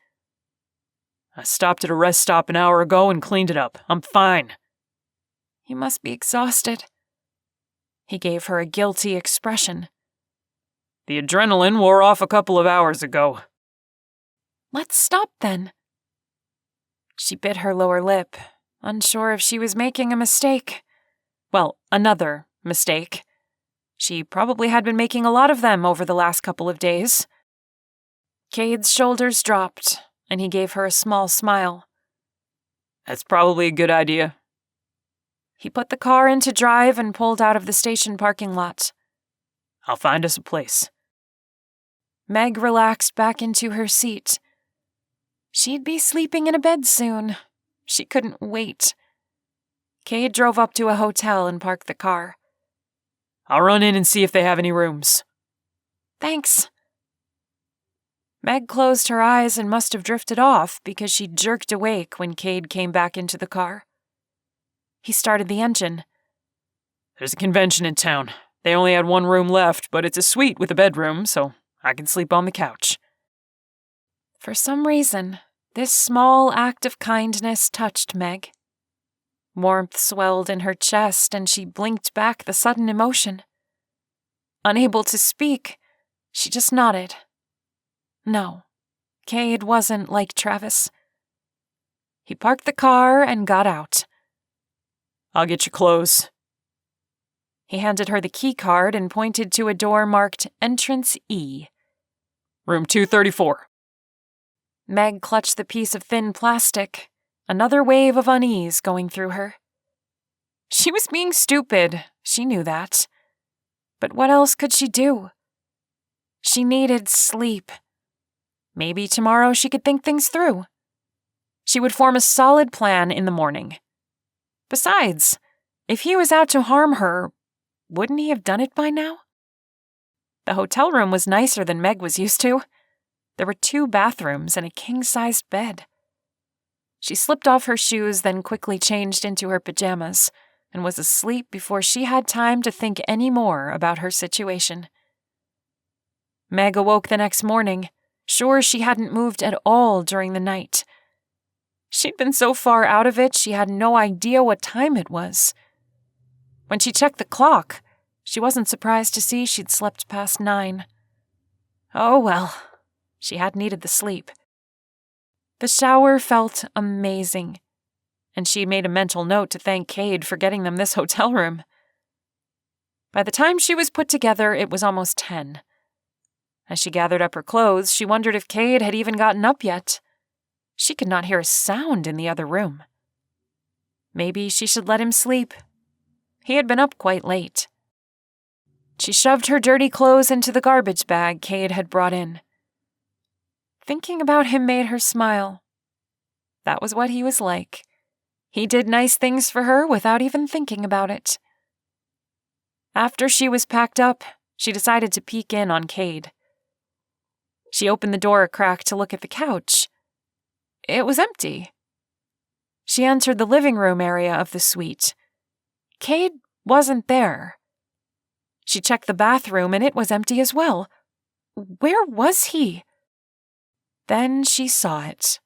I stopped at a rest stop an hour ago and cleaned it up. I'm fine. You must be exhausted. He gave her a guilty expression. The adrenaline wore off a couple of hours ago. Let's stop then. She bit her lower lip, unsure if she was making a mistake. Well, another mistake. She probably had been making a lot of them over the last couple of days. Cade's shoulders dropped, and he gave her a small smile. That's probably a good idea. He put the car into drive and pulled out of the station parking lot. I'll find us a place. Meg relaxed back into her seat. She'd be sleeping in a bed soon. She couldn't wait. Cade drove up to a hotel and parked the car. I'll run in and see if they have any rooms. Thanks. Meg closed her eyes and must have drifted off because she jerked awake when Cade came back into the car. He started the engine. There's a convention in town. They only had one room left, but it's a suite with a bedroom, so I can sleep on the couch. For some reason, this small act of kindness touched Meg. Warmth swelled in her chest, and she blinked back the sudden emotion. Unable to speak, she just nodded. No, Cade wasn't like Travis. He parked the car and got out. I'll get your clothes. He handed her the key card and pointed to a door marked Entrance E. Room 234. Meg clutched the piece of thin plastic, another wave of unease going through her. She was being stupid, she knew that. But what else could she do? She needed sleep. Maybe tomorrow she could think things through. She would form a solid plan in the morning. Besides, if he was out to harm her, wouldn't he have done it by now? The hotel room was nicer than Meg was used to. There were 2 bathrooms and a king-sized bed. She slipped off her shoes, then quickly changed into her pajamas, and was asleep before she had time to think any more about her situation. Meg awoke the next morning, sure she hadn't moved at all during the night. She'd been so far out of it she had no idea what time it was. When she checked the clock, she wasn't surprised to see she'd slept past 9. Oh well, she had needed the sleep. The shower felt amazing, and she made a mental note to thank Cade for getting them this hotel room. By the time she was put together, it was almost 10. As she gathered up her clothes, she wondered if Cade had even gotten up yet. She could not hear a sound in the other room. Maybe she should let him sleep. He had been up quite late. She shoved her dirty clothes into the garbage bag Cade had brought in. Thinking about him made her smile. That was what he was like. He did nice things for her without even thinking about it. After she was packed up, she decided to peek in on Cade. She opened the door a crack to look at the couch. It was empty. She entered the living room area of the suite. Cade wasn't there. She checked the bathroom and it was empty as well. Where was he? Then she saw it.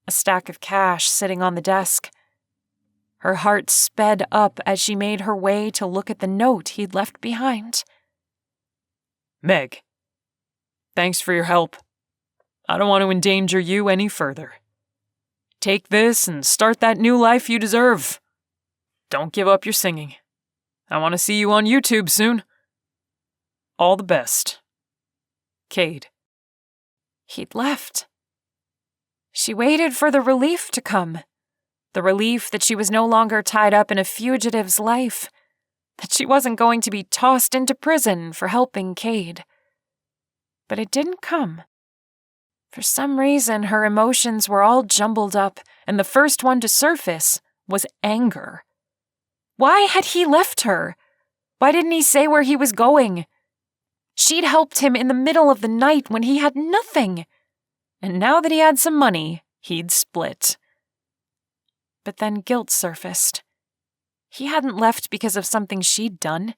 A stack of cash sitting on the desk. Her heart sped up as she made her way to look at the note he'd left behind. Meg, thanks for your help. I don't want to endanger you any further. Take this and start that new life you deserve. Don't give up your singing. I want to see you on YouTube soon. All the best. Cade. He'd left. She waited for the relief to come. The relief that she was no longer tied up in a fugitive's life. That she wasn't going to be tossed into prison for helping Cade. But it didn't come. For some reason, her emotions were all jumbled up, and the first one to surface was anger. Why had he left her? Why didn't he say where he was going? She'd helped him in the middle of the night when he had nothing. And now that he had some money, he'd split. But then guilt surfaced. He hadn't left because of something she'd done.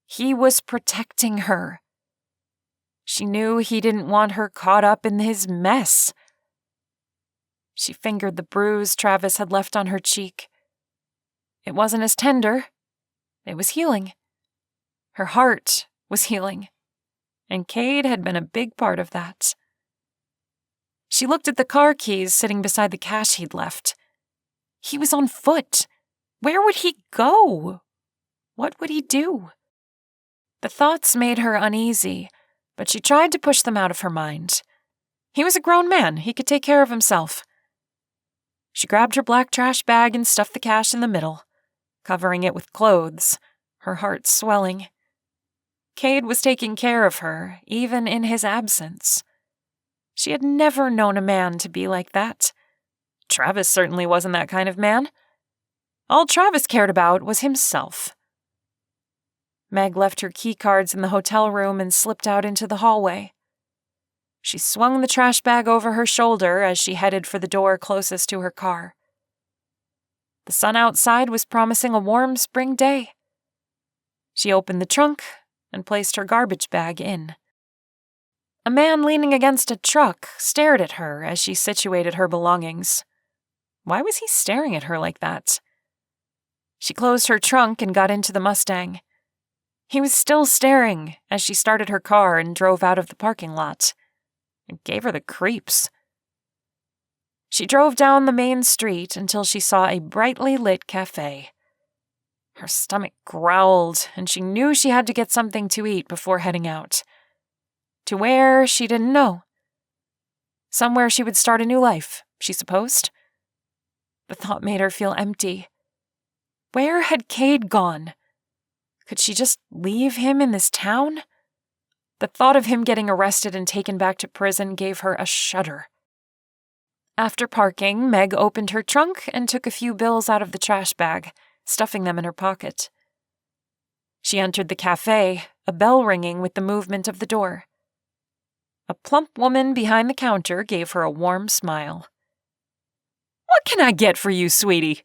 He was protecting her. She knew he didn't want her caught up in his mess. She fingered the bruise Travis had left on her cheek. It wasn't as tender. It was healing. Her heart was healing. And Cade had been a big part of that. She looked at the car keys sitting beside the cash he'd left. He was on foot. Where would he go? What would he do? The thoughts made her uneasy, but she tried to push them out of her mind. He was a grown man. He could take care of himself. She grabbed her black trash bag and stuffed the cash in the middle, covering it with clothes, her heart swelling. Cade was taking care of her, even in his absence. She had never known a man to be like that. Travis certainly wasn't that kind of man. All Travis cared about was himself. Meg left her keycards in the hotel room and slipped out into the hallway. She swung the trash bag over her shoulder as she headed for the door closest to her car. The sun outside was promising a warm spring day. She opened the trunk and placed her garbage bag in. A man leaning against a truck stared at her as she situated her belongings. Why was he staring at her like that? She closed her trunk and got into the Mustang. He was still staring as she started her car and drove out of the parking lot. It gave her the creeps. She drove down the main street until she saw a brightly lit cafe. Her stomach growled, and she knew she had to get something to eat before heading out. To where, she didn't know. Somewhere she would start a new life, she supposed. The thought made her feel empty. Where had Cade gone? Could she just leave him in this town? The thought of him getting arrested and taken back to prison gave her a shudder. After parking, Meg opened her trunk and took a few bills out of the trash bag, stuffing them in her pocket. She entered the cafe, a bell ringing with the movement of the door. A plump woman behind the counter gave her a warm smile. "What can I get for you, sweetie?"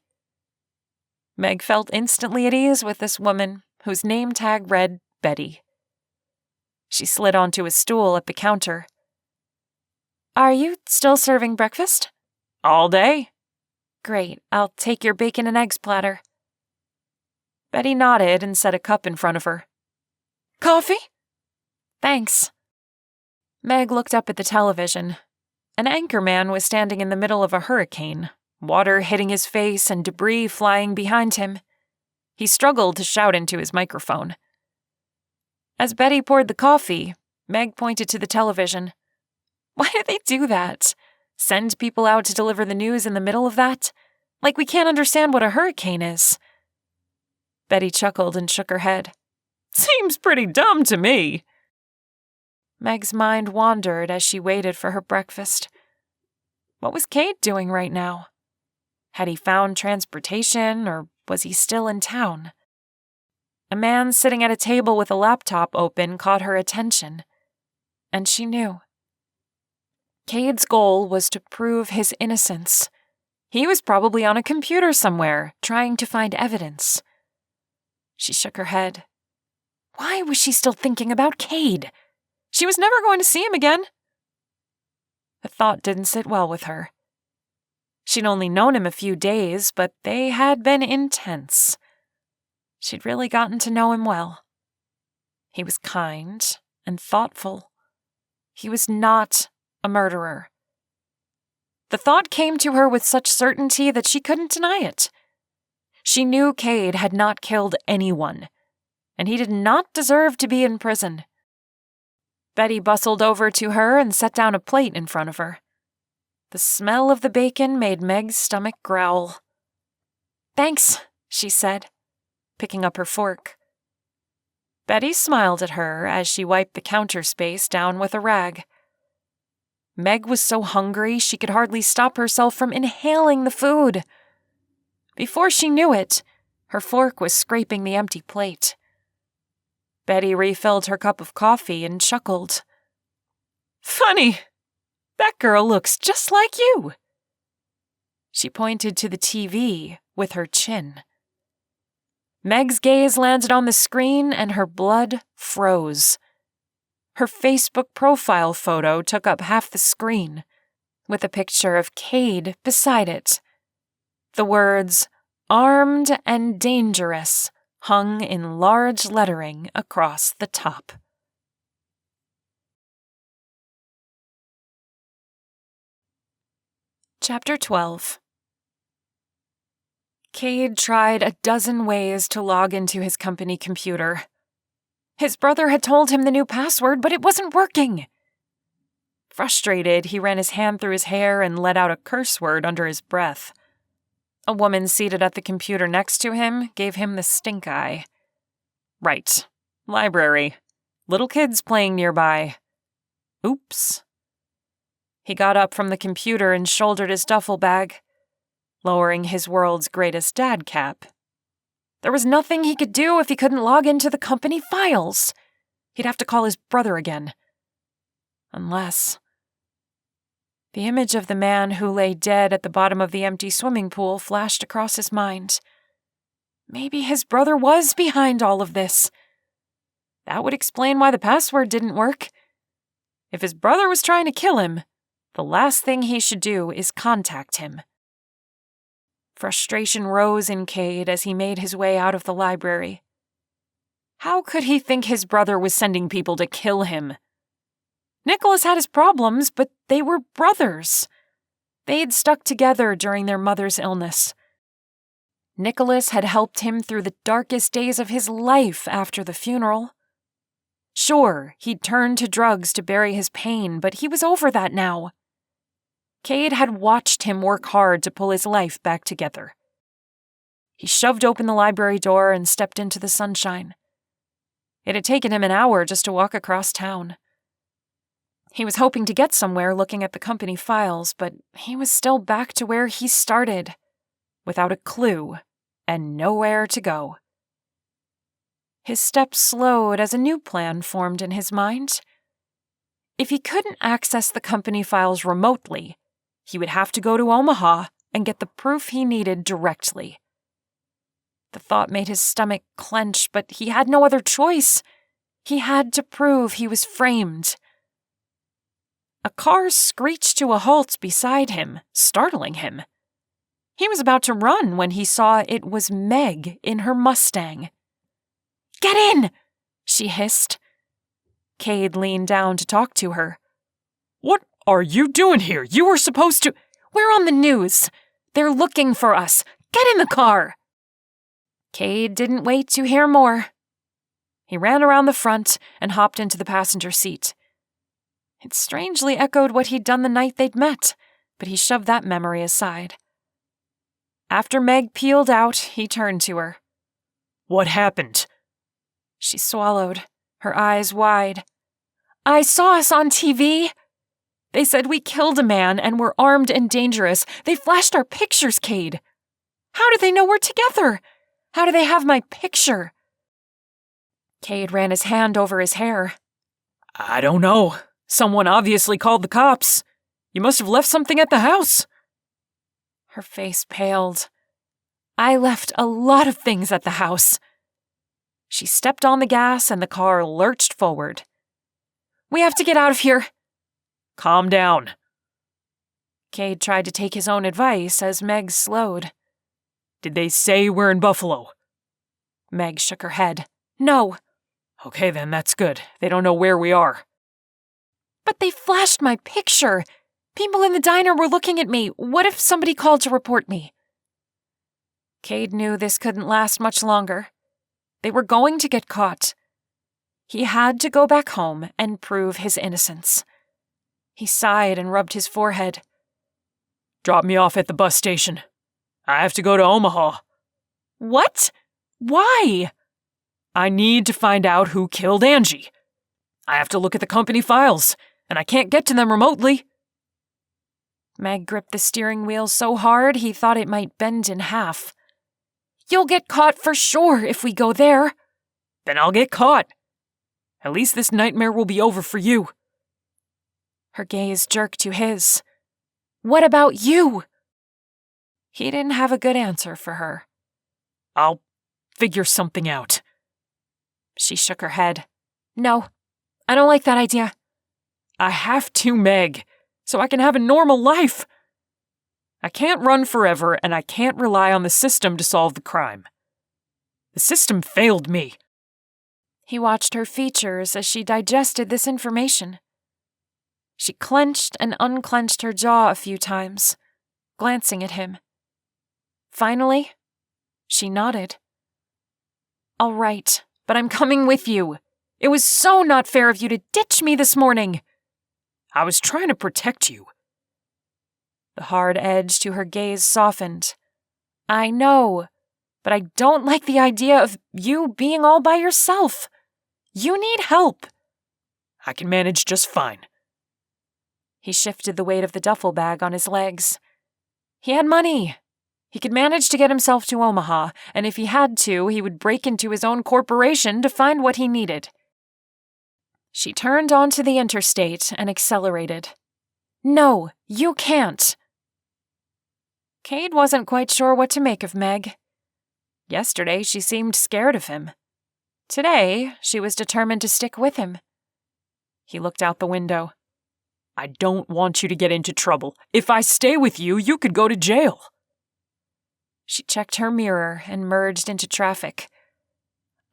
Meg felt instantly at ease with this woman, whose name tag read Betty. She slid onto a stool at the counter. "Are you still serving breakfast?" "All day." "Great, I'll take your bacon and eggs platter." Betty nodded and set a cup in front of her. "Coffee?" "Thanks." Meg looked up at the television. An anchorman was standing in the middle of a hurricane, water hitting his face and debris flying behind him. He struggled to shout into his microphone. As Betty poured the coffee, Meg pointed to the television. Why do they do that? Send people out to deliver the news in the middle of that? Like we can't understand what a hurricane is. Betty chuckled and shook her head. "Seems pretty dumb to me." Meg's mind wandered as she waited for her breakfast. What was Cade doing right now? Had he found transportation, or was he still in town? A man sitting at a table with a laptop open caught her attention, and she knew. Cade's goal was to prove his innocence. He was probably on a computer somewhere, trying to find evidence. She shook her head. Why was she still thinking about Cade? She was never going to see him again. The thought didn't sit well with her. She'd only known him a few days, but they had been intense. She'd really gotten to know him well. He was kind and thoughtful. He was not a murderer. The thought came to her with such certainty that she couldn't deny it. She knew Cade had not killed anyone, and he did not deserve to be in prison. Betty bustled over to her and set down a plate in front of her. The smell of the bacon made Meg's stomach growl. "Thanks," she said, picking up her fork. Betty smiled at her as she wiped the counter space down with a rag. Meg was so hungry she could hardly stop herself from inhaling the food. Before she knew it, her fork was scraping the empty plate. Betty refilled her cup of coffee and chuckled. "Funny, that girl looks just like you." She pointed to the TV with her chin. Meg's gaze landed on the screen and her blood froze. Her Facebook profile photo took up half the screen, with a picture of Cade beside it. The words, "Armed and Dangerous," hung in large lettering across the top. Chapter 12. Cade tried a dozen ways to log into his company computer. His brother had told him the new password, but it wasn't working. Frustrated, he ran his hand through his hair and let out a curse word under his breath. A woman seated at the computer next to him gave him the stink eye. Right. Library. Little kids playing nearby. Oops. He got up from the computer and shouldered his duffel bag, lowering his world's greatest dad cap. There was nothing he could do if he couldn't log into the company files. He'd have to call his brother again. Unless... The image of the man who lay dead at the bottom of the empty swimming pool flashed across his mind. Maybe his brother was behind all of this. That would explain why the password didn't work. If his brother was trying to kill him, the last thing he should do is contact him. Frustration rose in Cade as he made his way out of the library. How could he think his brother was sending people to kill him? Nicholas had his problems, but they were brothers. They'd stuck together during their mother's illness. Nicholas had helped him through the darkest days of his life after the funeral. Sure, he'd turned to drugs to bury his pain, but he was over that now. Cade had watched him work hard to pull his life back together. He shoved open the library door and stepped into the sunshine. It had taken him an hour just to walk across town. He was hoping to get somewhere looking at the company files, but he was still back to where he started, without a clue and nowhere to go. His steps slowed as a new plan formed in his mind. If he couldn't access the company files remotely, he would have to go to Omaha and get the proof he needed directly. The thought made his stomach clench, but he had no other choice. He had to prove he was framed. A car screeched to a halt beside him, startling him. He was about to run when he saw it was Meg in her Mustang. "Get in!" she hissed. Cade leaned down to talk to her. What are you doing here? You were supposed to— "We're on the news. They're looking for us. Get in the car!" Cade didn't wait to hear more. He ran around the front and hopped into the passenger seat. It strangely echoed what he'd done the night they'd met, but he shoved that memory aside. After Meg peeled out, he turned to her. What happened? She swallowed, her eyes wide. "I saw us on TV. They said we killed a man and were armed and dangerous. They flashed our pictures, Cade. How do they know we're together? How do they have my picture?" Cade ran his hand over his hair. I don't know. Someone obviously called the cops. You must have left something at the house. Her face paled. "I left a lot of things at the house." She stepped on the gas and the car lurched forward. "We have to get out of here." Calm down. Cade tried to take his own advice as Meg slowed. Did they say we're in Buffalo? Meg shook her head. "No." Okay then, that's good. They don't know where we are. "But they flashed my picture. People in the diner were looking at me. What if somebody called to report me?" Cade knew this couldn't last much longer. They were going to get caught. He had to go back home and prove his innocence. He sighed and rubbed his forehead. Drop me off at the bus station. I have to go to Omaha. What? Why? I need to find out who killed Angie. I have to look at the company files, and I can't get to them remotely. Meg gripped the steering wheel so hard he thought it might bend in half. "You'll get caught for sure if we go there." Then I'll get caught. At least this nightmare will be over for you. Her gaze jerked to his. "What about you?" He didn't have a good answer for her. I'll figure something out. She shook her head. "No, I don't like that idea." I have to, Meg, so I can have a normal life. I can't run forever, and I can't rely on the system to solve the crime. The system failed me. He watched her features as she digested this information. She clenched and unclenched her jaw a few times, glancing at him. Finally, she nodded. "All right, but I'm coming with you. It was so not fair of you to ditch me this morning." I was trying to protect you. The hard edge to her gaze softened. I know, but I don't like the idea of you being all by yourself. You need help. I can manage just fine. He shifted the weight of the duffel bag on his legs. He had money. He could manage to get himself to Omaha, and if he had to, he would break into his own corporation to find what he needed. She turned onto the interstate and accelerated. No, you can't. Cade wasn't quite sure what to make of Meg. Yesterday, she seemed scared of him. Today, she was determined to stick with him. He looked out the window. I don't want you to get into trouble. If I stay with you, you could go to jail. She checked her mirror and merged into traffic.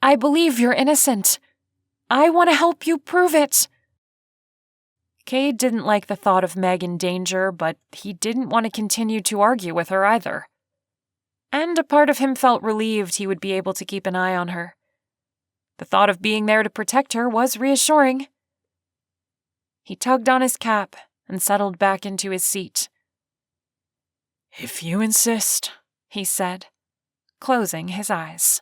I believe you're innocent. I want to help you prove it. Cade didn't like the thought of Meg in danger, but he didn't want to continue to argue with her either. And a part of him felt relieved he would be able to keep an eye on her. The thought of being there to protect her was reassuring. He tugged on his cap and settled back into his seat. If you insist, he said, closing his eyes.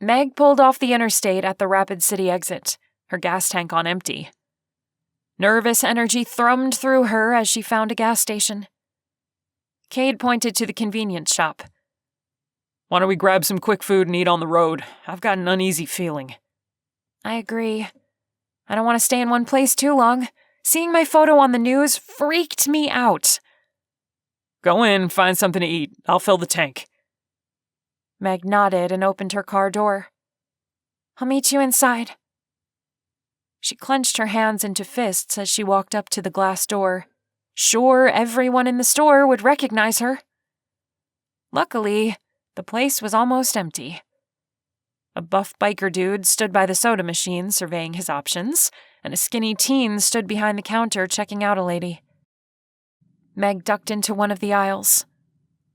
Meg pulled off the interstate at the Rapid City exit, her gas tank on empty. Nervous energy thrummed through her as she found a gas station. Cade pointed to the convenience shop. Why don't we grab some quick food and eat on the road? I've got an uneasy feeling. I agree. I don't want to stay in one place too long. Seeing my photo on the news freaked me out. Go in, find something to eat. I'll fill the tank. Meg nodded and opened her car door. I'll meet you inside. She clenched her hands into fists as she walked up to the glass door. Sure, everyone in the store would recognize her. Luckily, the place was almost empty. A buff biker dude stood by the soda machine surveying his options, and a skinny teen stood behind the counter checking out a lady. Meg ducked into one of the aisles.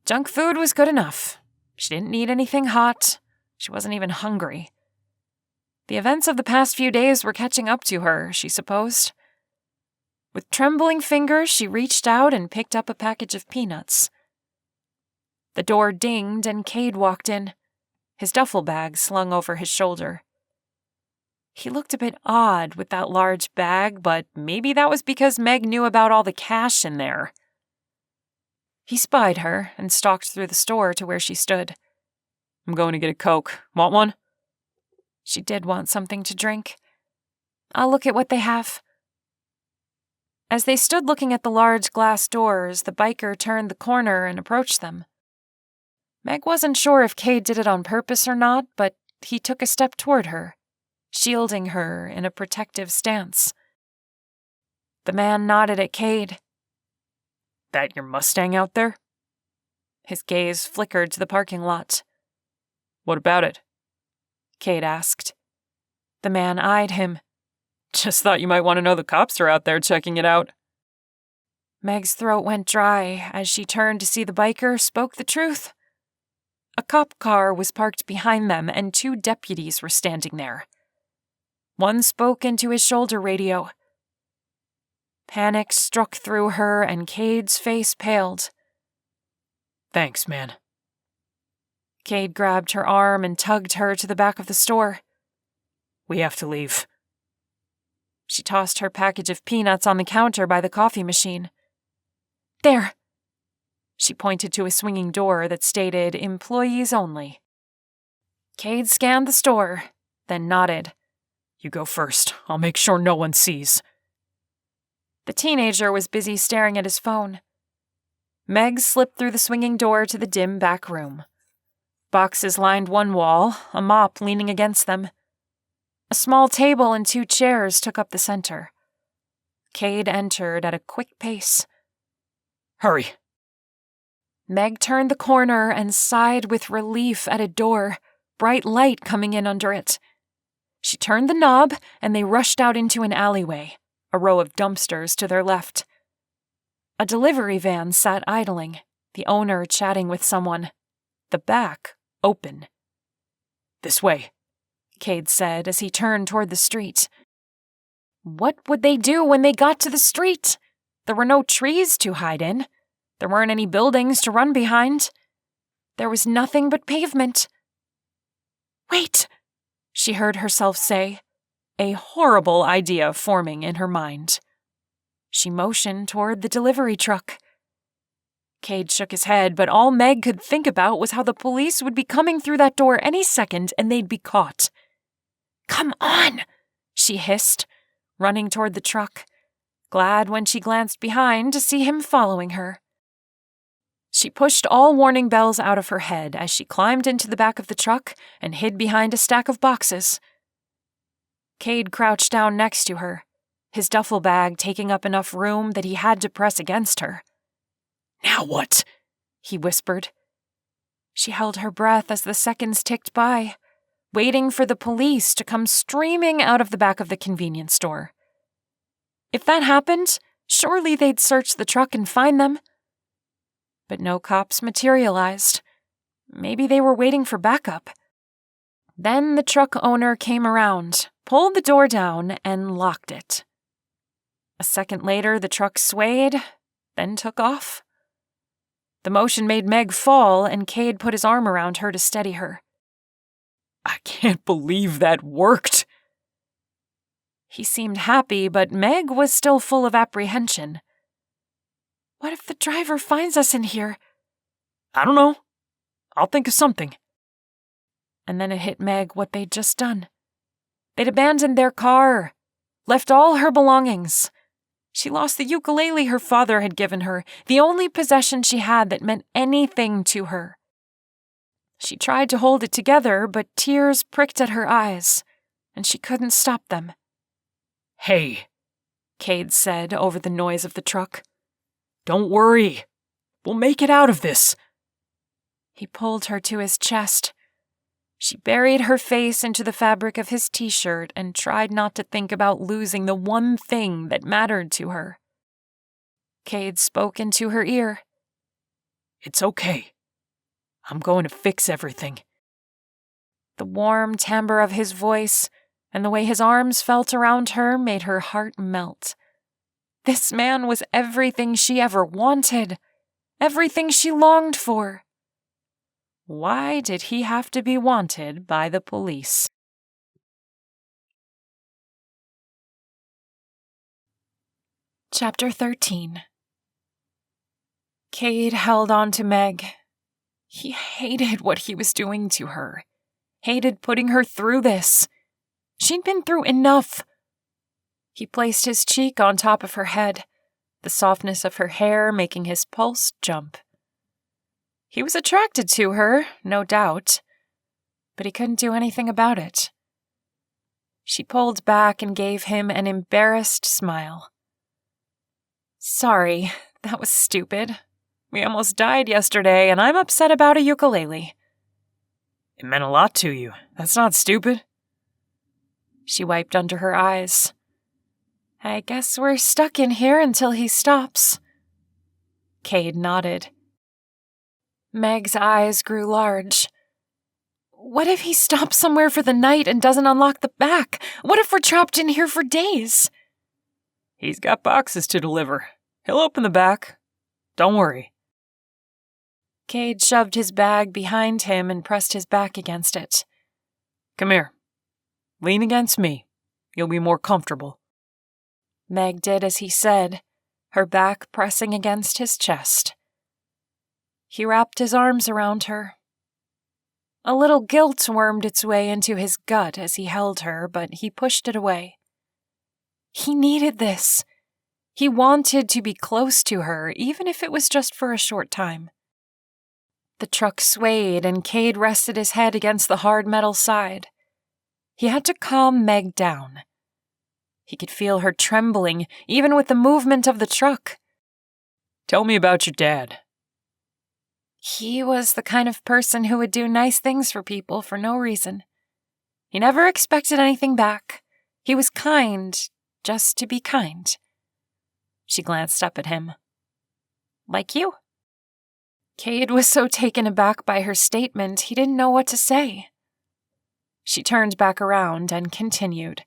Junk food was good enough. She didn't need anything hot. She wasn't even hungry. The events of the past few days were catching up to her, she supposed. With trembling fingers, she reached out and picked up a package of peanuts. The door dinged and Cade walked in, his duffel bag slung over his shoulder. He looked a bit odd with that large bag, but maybe that was because Meg knew about all the cash in there. He spied her and stalked through the store to where she stood. I'm going to get a Coke. Want one? She did want something to drink. I'll look at what they have. As they stood looking at the large glass doors, the biker turned the corner and approached them. Meg wasn't sure if Cade did it on purpose or not, but he took a step toward her, shielding her in a protective stance. The man nodded at Cade. That your Mustang out there? His gaze flickered to the parking lot. What about it? Cade asked. The man eyed him. Just thought you might want to know the cops are out there checking it out. Meg's throat went dry as she turned to see the biker spoke the truth. A cop car was parked behind them and 2 deputies were standing there. One spoke into his shoulder radio. Panic struck through her and Cade's face paled. Thanks, man. Cade grabbed her arm and tugged her to the back of the store. We have to leave. She tossed her package of peanuts on the counter by the coffee machine. There. She pointed to a swinging door that stated employees only. Cade scanned the store, then nodded. You go first. I'll make sure no one sees. The teenager was busy staring at his phone. Meg slipped through the swinging door to the dim back room. Boxes lined one wall, a mop leaning against them. A small table and 2 chairs took up the center. Cade entered at a quick pace. Hurry. Meg turned the corner and sighed with relief at a door, bright light coming in under it. She turned the knob and they rushed out into an alleyway, a row of dumpsters to their left. A delivery van sat idling, the owner chatting with someone, the back open. This way, Cade said as he turned toward the street. What would they do when they got to the street? There were no trees to hide in. There weren't any buildings to run behind. There was nothing but pavement. "Wait," she heard herself say, a horrible idea forming in her mind. She motioned toward the delivery truck. Cade shook his head, but all Meg could think about was how the police would be coming through that door any second and they'd be caught. "Come on," she hissed, running toward the truck, glad when she glanced behind to see him following her. She pushed all warning bells out of her head as she climbed into the back of the truck and hid behind a stack of boxes. Cade crouched down next to her, his duffel bag taking up enough room that he had to press against her. Now what? He whispered. She held her breath as the seconds ticked by, waiting for the police to come streaming out of the back of the convenience store. If that happened, surely they'd search the truck and find them. But no cops materialized. Maybe they were waiting for backup. Then the truck owner came around, pulled the door down, and locked it. A second later, the truck swayed, then took off. The motion made Meg fall, and Cade put his arm around her to steady her. "I can't believe that worked." He seemed happy, but Meg was still full of apprehension. "What if the driver finds us in here?" "I don't know. I'll think of something." And then it hit Meg what they'd just done. They'd abandoned their car, left all her belongings. She lost the ukulele her father had given her, the only possession she had that meant anything to her. She tried to hold it together, but tears pricked at her eyes, and she couldn't stop them. "Hey," Cade said over the noise of the truck. "Don't worry. We'll make it out of this." He pulled her to his chest. She buried her face into the fabric of his t-shirt and tried not to think about losing the one thing that mattered to her. Cade spoke into her ear. "It's okay. I'm going to fix everything." The warm timbre of his voice and the way his arms felt around her made her heart melt. This man was everything she ever wanted, everything she longed for. Why did he have to be wanted by the police? Chapter 13. Cade held on to Meg. He hated what he was doing to her, hated putting her through this. She'd been through enough. He placed his cheek on top of her head, the softness of her hair making his pulse jump. He was attracted to her, no doubt, but he couldn't do anything about it. She pulled back and gave him an embarrassed smile. "Sorry, that was stupid. We almost died yesterday, and I'm upset about a ukulele." "It meant a lot to you. That's not stupid." She wiped under her eyes. "I guess we're stuck in here until he stops." Cade nodded. Meg's eyes grew large. "What if he stops somewhere for the night and doesn't unlock the back? What if we're trapped in here for days?" "He's got boxes to deliver. He'll open the back. Don't worry." Cade shoved his bag behind him and pressed his back against it. "Come here. Lean against me. You'll be more comfortable." Meg did as he said, her back pressing against his chest. He wrapped his arms around her. A little guilt wormed its way into his gut as he held her, but he pushed it away. He needed this. He wanted to be close to her, even if it was just for a short time. The truck swayed, and Cade rested his head against the hard metal side. He had to calm Meg down. He could feel her trembling, even with the movement of the truck. "Tell me about your dad." He was the kind of person who would do nice things for people for no reason. He never expected anything back. He was kind, just to be kind. She glanced up at him. "Like you?" Cade was so taken aback by her statement, he didn't know what to say. She turned back around and continued.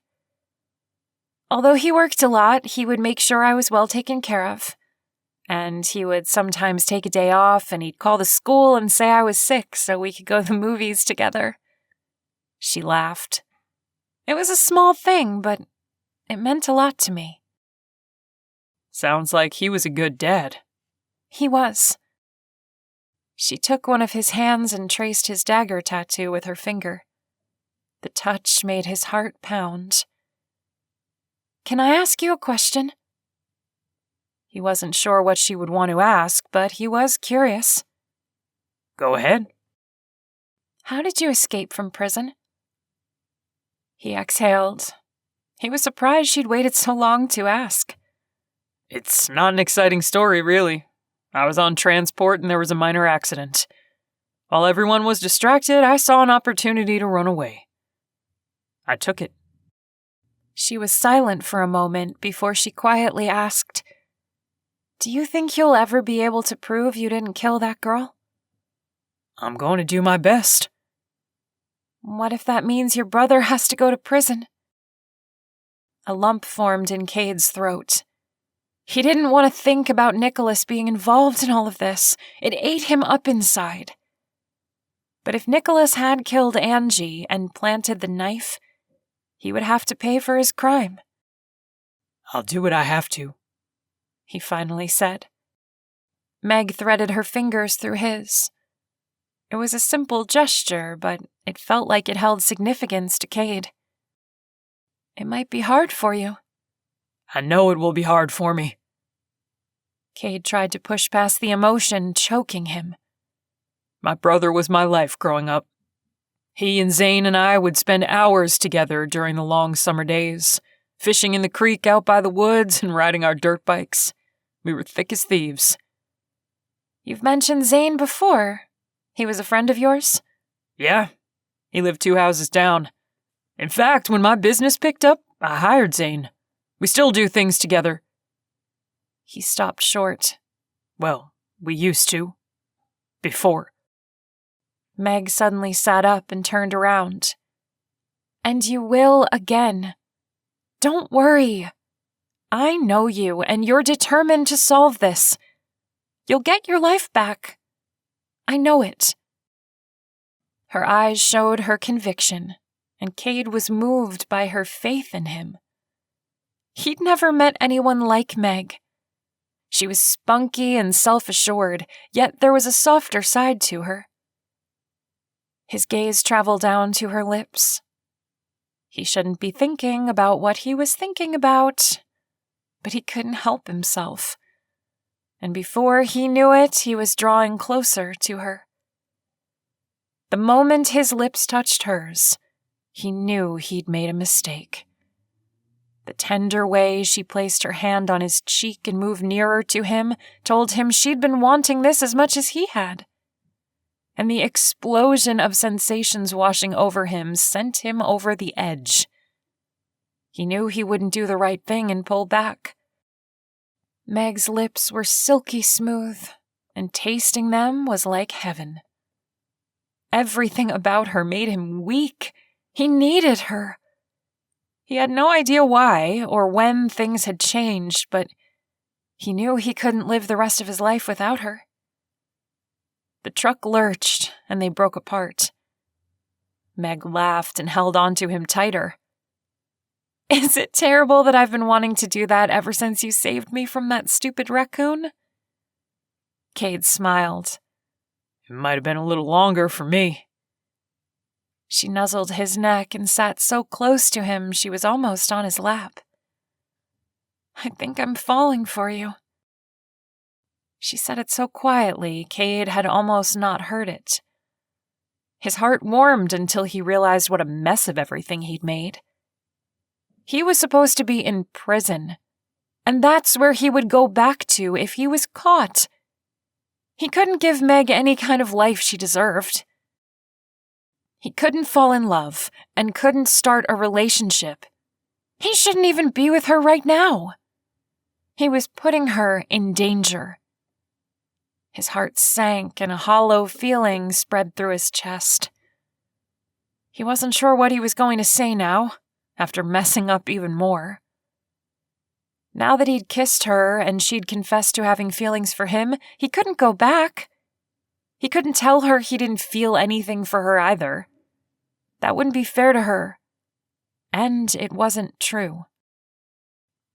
Although he worked a lot, he would make sure I was well taken care of. And he would sometimes take a day off, and he'd call the school and say I was sick so we could go to the movies together. She laughed. It was a small thing, but it meant a lot to me. Sounds like he was a good dad. He was. She took one of his hands and traced his dagger tattoo with her finger. The touch made his heart pound. Can I ask you a question? He wasn't sure what she would want to ask, but he was curious. Go ahead. How did you escape from prison? He exhaled. He was surprised she'd waited so long to ask. It's not an exciting story, really. I was on transport and there was a minor accident. While everyone was distracted, I saw an opportunity to run away. I took it. She was silent for a moment before she quietly asked, Do you think you'll ever be able to prove you didn't kill that girl? I'm going to do my best. What if that means your brother has to go to prison? A lump formed in Cade's throat. He didn't want to think about Nicholas being involved in all of this. It ate him up inside. But if Nicholas had killed Angie and planted the knife, he would have to pay for his crime. I'll do what I have to, he finally said. Meg threaded her fingers through his. It was a simple gesture, but it felt like it held significance to Cade. It might be hard for you. I know it will be hard for me. Cade tried to push past the emotion choking him. My brother was my life growing up. He and Zane and I would spend hours together during the long summer days, fishing in the creek out by the woods and riding our dirt bikes. We were thick as thieves. You've mentioned Zane before. He was a friend of yours? Yeah. He lived 2 houses down. In fact, when my business picked up, I hired Zane. We still do things together. He stopped short. Well, we used to. Before. Meg suddenly sat up and turned around. And you will again. Don't worry. I know you, and you're determined to solve this. You'll get your life back. I know it. Her eyes showed her conviction, and Cade was moved by her faith in him. He'd never met anyone like Meg. She was spunky and self-assured, yet there was a softer side to her. His gaze traveled down to her lips. He shouldn't be thinking about what he was thinking about, but he couldn't help himself. And before he knew it, he was drawing closer to her. The moment his lips touched hers, he knew he'd made a mistake. The tender way she placed her hand on his cheek and moved nearer to him told him she'd been wanting this as much as he had. And the explosion of sensations washing over him sent him over the edge. He knew he wouldn't do the right thing and pull back. Meg's lips were silky smooth, and tasting them was like heaven. Everything about her made him weak. He needed her. He had no idea why or when things had changed, but he knew he couldn't live the rest of his life without her. The truck lurched, and they broke apart. Meg laughed and held onto him tighter. Is it terrible that I've been wanting to do that ever since you saved me from that stupid raccoon? Cade smiled. It might have been a little longer for me. She nuzzled his neck and sat so close to him she was almost on his lap. I think I'm falling for you. She said it so quietly, Cade had almost not heard it. His heart warmed until he realized what a mess of everything he'd made. He was supposed to be in prison, and that's where he would go back to if he was caught. He couldn't give Meg any kind of life she deserved. He couldn't fall in love and couldn't start a relationship. He shouldn't even be with her right now. He was putting her in danger. His heart sank and a hollow feeling spread through his chest. He wasn't sure what he was going to say now, after messing up even more. Now that he'd kissed her and she'd confessed to having feelings for him, he couldn't go back. He couldn't tell her he didn't feel anything for her either. That wouldn't be fair to her. And it wasn't true.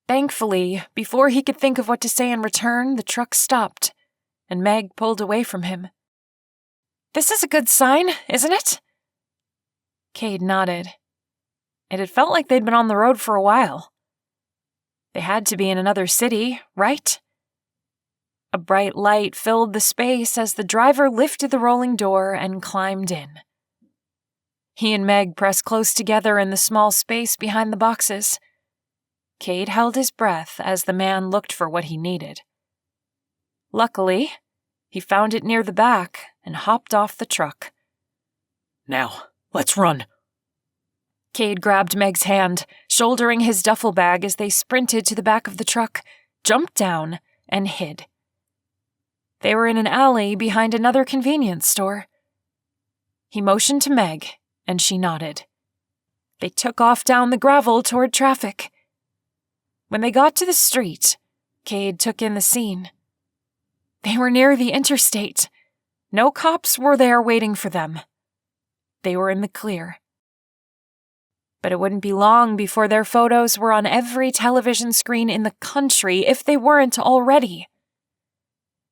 Thankfully, before he could think of what to say in return, the truck stopped, and Meg pulled away from him. "This is a good sign, isn't it?" Cade nodded. It had felt like they'd been on the road for a while. They had to be in another city, right? A bright light filled the space as the driver lifted the rolling door and climbed in. He and Meg pressed close together in the small space behind the boxes. Cade held his breath as the man looked for what he needed. Luckily, he found it near the back and hopped off the truck. "Now, let's run." Cade grabbed Meg's hand, shouldering his duffel bag as they sprinted to the back of the truck, jumped down, and hid. They were in an alley behind another convenience store. He motioned to Meg, and she nodded. They took off down the gravel toward traffic. When they got to the street, Cade took in the scene. They were near the interstate. No cops were there waiting for them. They were in the clear. But it wouldn't be long before their photos were on every television screen in the country if they weren't already.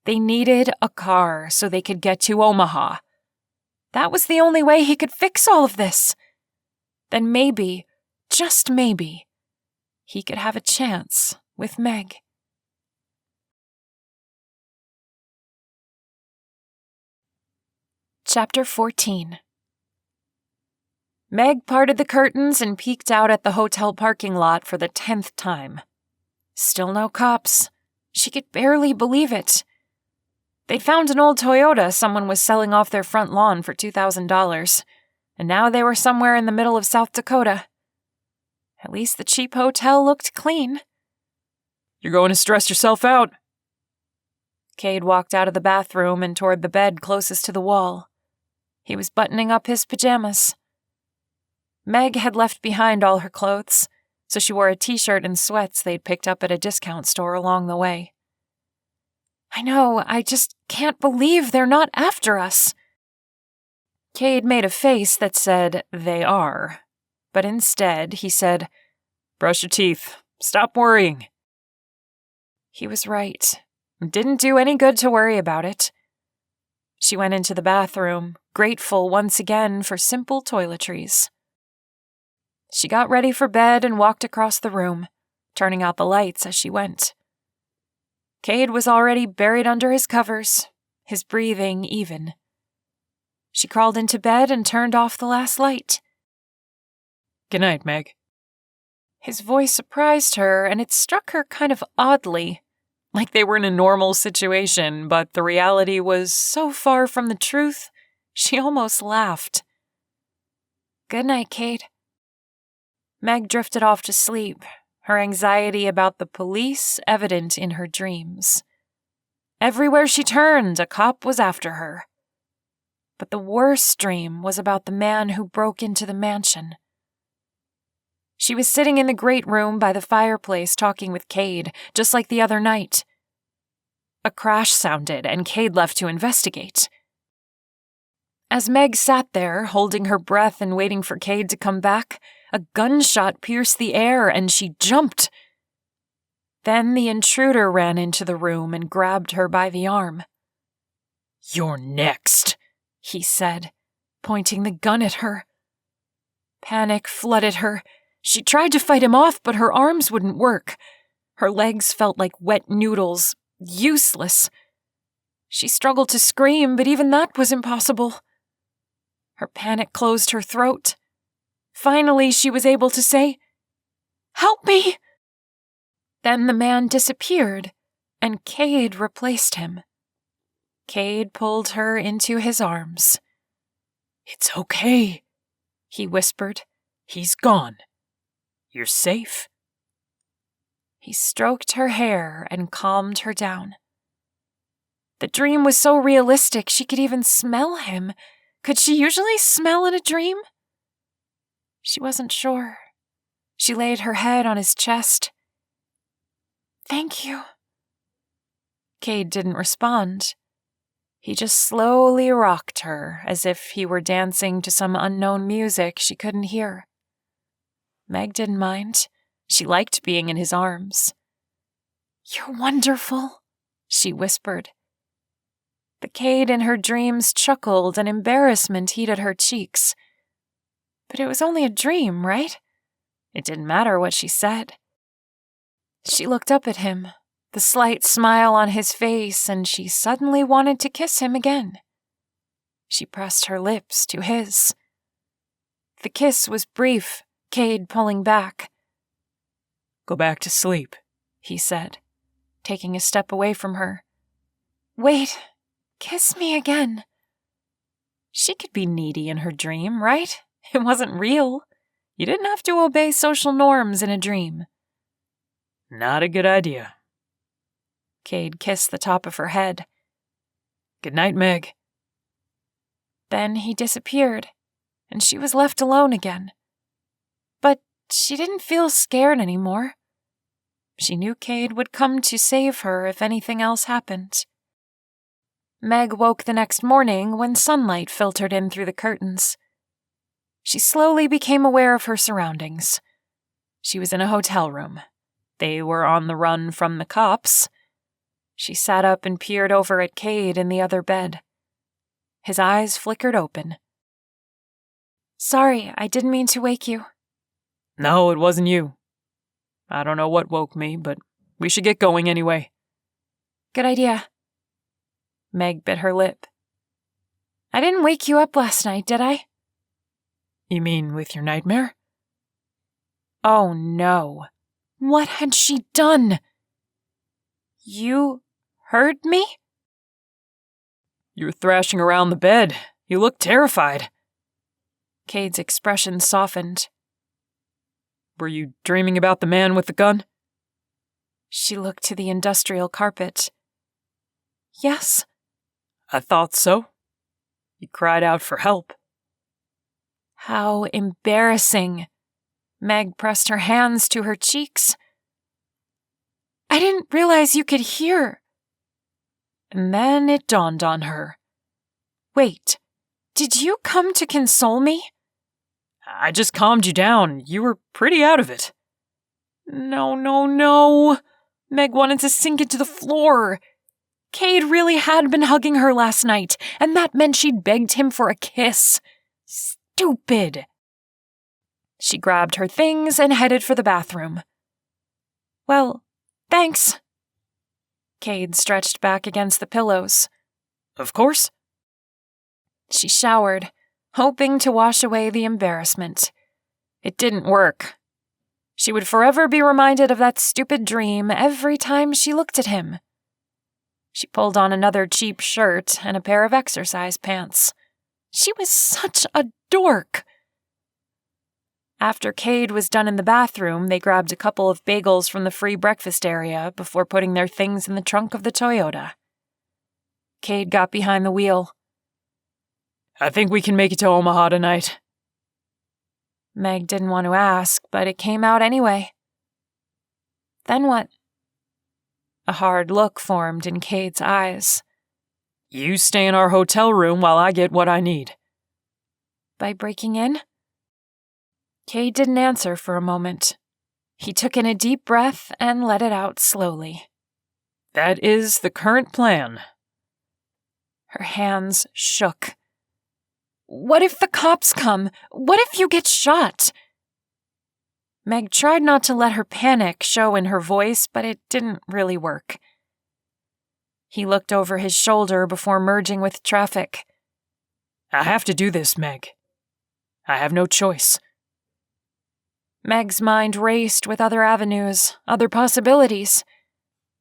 They needed a car so they could get to Omaha. That was the only way he could fix all of this. Then maybe, just maybe, he could have a chance with Meg. Chapter 14. Meg parted the curtains and peeked out at the hotel parking lot for the 10th time. Still no cops. She could barely believe it. They'd found an old Toyota someone was selling off their front lawn for $2,000, and now they were somewhere in the middle of South Dakota. At least the cheap hotel looked clean. "You're going to stress yourself out." Cade walked out of the bathroom and toward the bed closest to the wall. He was buttoning up his pajamas. Meg had left behind all her clothes, so she wore a t-shirt and sweats they'd picked up at a discount store along the way. "I know, I just can't believe they're not after us." Cade made a face that said, "They are." But instead, he said, "Brush your teeth. Stop worrying." He was right. It didn't do any good to worry about it. She went into the bathroom, grateful once again for simple toiletries. She got ready for bed and walked across the room, turning out the lights as she went. Cade was already buried under his covers, his breathing even. She crawled into bed and turned off the last light. "Good night, Meg." His voice surprised her, and it struck her kind of oddly, like they were in a normal situation, but the reality was so far from the truth, she almost laughed. "Good night, Cade." Meg drifted off to sleep, her anxiety about the police evident in her dreams. Everywhere she turned, a cop was after her. But the worst dream was about the man who broke into the mansion. She was sitting in the great room by the fireplace talking with Cade, just like the other night. A crash sounded, and Cade left to investigate. As Meg sat there, holding her breath and waiting for Cade to come back, a gunshot pierced the air and she jumped. Then the intruder ran into the room and grabbed her by the arm. "You're next," he said, pointing the gun at her. Panic flooded her. She tried to fight him off, but her arms wouldn't work. Her legs felt like wet noodles, useless. She struggled to scream, but even that was impossible. Her panic closed her throat. Finally, she was able to say, "Help me!" Then the man disappeared, and Cade replaced him. Cade pulled her into his arms. "It's okay," he whispered. "He's gone. You're safe." He stroked her hair and calmed her down. The dream was so realistic she could even smell him. Could she usually smell in a dream? She wasn't sure. She laid her head on his chest. Thank you. Cade didn't respond. He just slowly rocked her as if he were dancing to some unknown music she couldn't hear. Meg didn't mind. She liked being in his arms. "You're wonderful," she whispered. But Cade in her dreams chuckled and embarrassment heated her cheeks. But it was only a dream, right? It didn't matter what she said. She looked up at him, the slight smile on his face, and she suddenly wanted to kiss him again. She pressed her lips to his. The kiss was brief, Cade pulling back. "Go back to sleep," he said, taking a step away from her. "Wait, kiss me again." She could be needy in her dream, right? It wasn't real. You didn't have to obey social norms in a dream. "Not a good idea." Cade kissed the top of her head. "Good night, Meg." Then he disappeared, and she was left alone again. But she didn't feel scared anymore. She knew Cade would come to save her if anything else happened. Meg woke the next morning when sunlight filtered in through the curtains. She slowly became aware of her surroundings. She was in a hotel room. They were on the run from the cops. She sat up and peered over at Cade in the other bed. His eyes flickered open. "Sorry, I didn't mean to wake you." "No, it wasn't you. I don't know what woke me, but we should get going anyway." "Good idea." Meg bit her lip. "I didn't wake you up last night, did I?" "You mean with your nightmare?" Oh no. What had she done? "You heard me?" "You were thrashing around the bed. You looked terrified." Cade's expression softened. "Were you dreaming about the man with the gun?" She looked to the industrial carpet. "Yes." "I thought so. You cried out for help." How embarrassing. Meg pressed her hands to her cheeks. "I didn't realize you could hear." And then it dawned on her. "Wait, did you come to console me?" "I just calmed you down. You were pretty out of it." No. Meg wanted to sink into the floor. Cade really had been hugging her last night, and that meant she'd begged him for a kiss. Stupid. She grabbed her things and headed for the bathroom. "Well, thanks." Cade stretched back against the pillows. "Of course." She showered, hoping to wash away the embarrassment. It didn't work. She would forever be reminded of that stupid dream every time she looked at him. She pulled on another cheap shirt and a pair of exercise pants. She was such a dork. After Cade was done in the bathroom, they grabbed a couple of bagels from the free breakfast area before putting their things in the trunk of the Toyota. Cade got behind the wheel. "I think we can make it to Omaha tonight." Meg didn't want to ask, but it came out anyway. Then what? A hard look formed in Cade's eyes. "You stay in our hotel room while I get what I need." By breaking in? Cade didn't answer for a moment. He took in a deep breath and let it out slowly. "That is the current plan." Her hands shook. "What if the cops come? What if you get shot?" Meg tried not to let her panic show in her voice, but it didn't really work. He looked over his shoulder before merging with traffic. "I have to do this, Meg. I have no choice." Meg's mind raced with other avenues, other possibilities.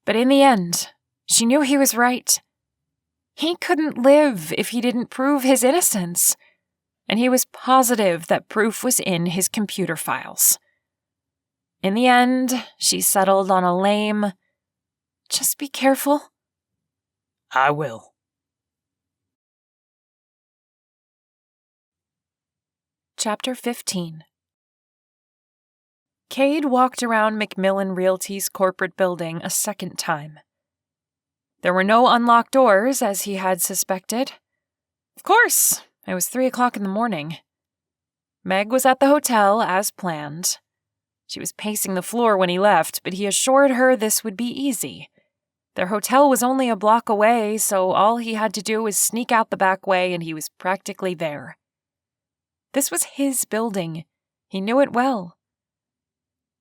But in the end, she knew he was right. He couldn't live if he didn't prove his innocence. And he was positive that proof was in his computer files. In the end, she settled on a lame, "Just be careful." "I will." Chapter 15. Cade walked around McMillan Realty's corporate building a second time. There were no unlocked doors, as he had suspected. Of course, it was 3 o'clock in the morning. Meg was at the hotel, as planned. She was pacing the floor when he left, but he assured her this would be easy. Their hotel was only a block away, so all he had to do was sneak out the back way and he was practically there. This was his building. He knew it well.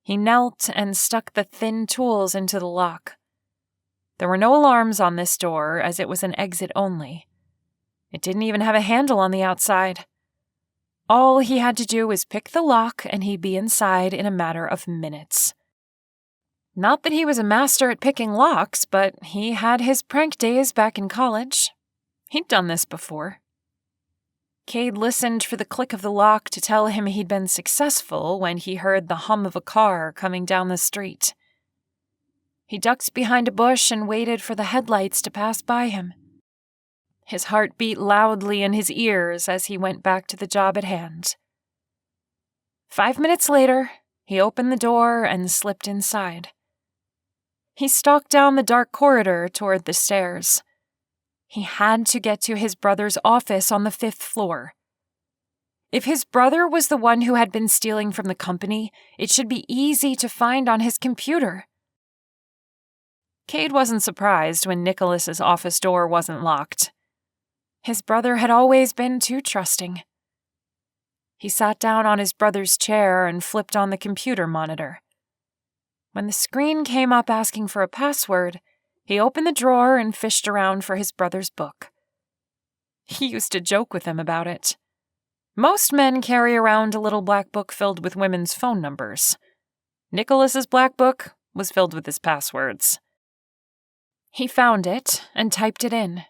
He knelt and stuck the thin tools into the lock. There were no alarms on this door, as it was an exit only. It didn't even have a handle on the outside. All he had to do was pick the lock and he'd be inside in a matter of minutes. Not that he was a master at picking locks, but he had his prank days back in college. He'd done this before. Cade listened for the click of the lock to tell him he'd been successful when he heard the hum of a car coming down the street. He ducked behind a bush and waited for the headlights to pass by him. His heart beat loudly in his ears as he went back to the job at hand. 5 minutes later, he opened the door and slipped inside. He stalked down the dark corridor toward the stairs. He had to get to his brother's office on the 5th floor. If his brother was the one who had been stealing from the company, it should be easy to find on his computer. Cade wasn't surprised when Nicholas's office door wasn't locked. His brother had always been too trusting. He sat down on his brother's chair and flipped on the computer monitor. When the screen came up asking for a password, he opened the drawer and fished around for his brother's book. He used to joke with him about it. Most men carry around a little black book filled with women's phone numbers. Nicholas's black book was filled with his passwords. He found it and typed it in,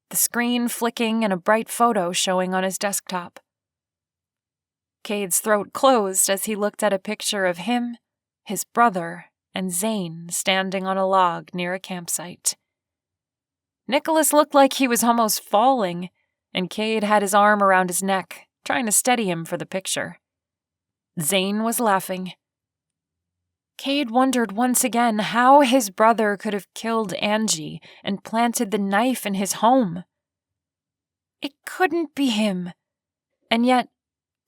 the screen flicking and a bright photo showing on his desktop. Cade's throat closed as he looked at a picture of him, his brother, and Zane standing on a log near a campsite. Nicholas looked like he was almost falling, and Cade had his arm around his neck, trying to steady him for the picture. Zane was laughing. Cade wondered once again how his brother could have killed Angie and planted the knife in his home. It couldn't be him. And yet,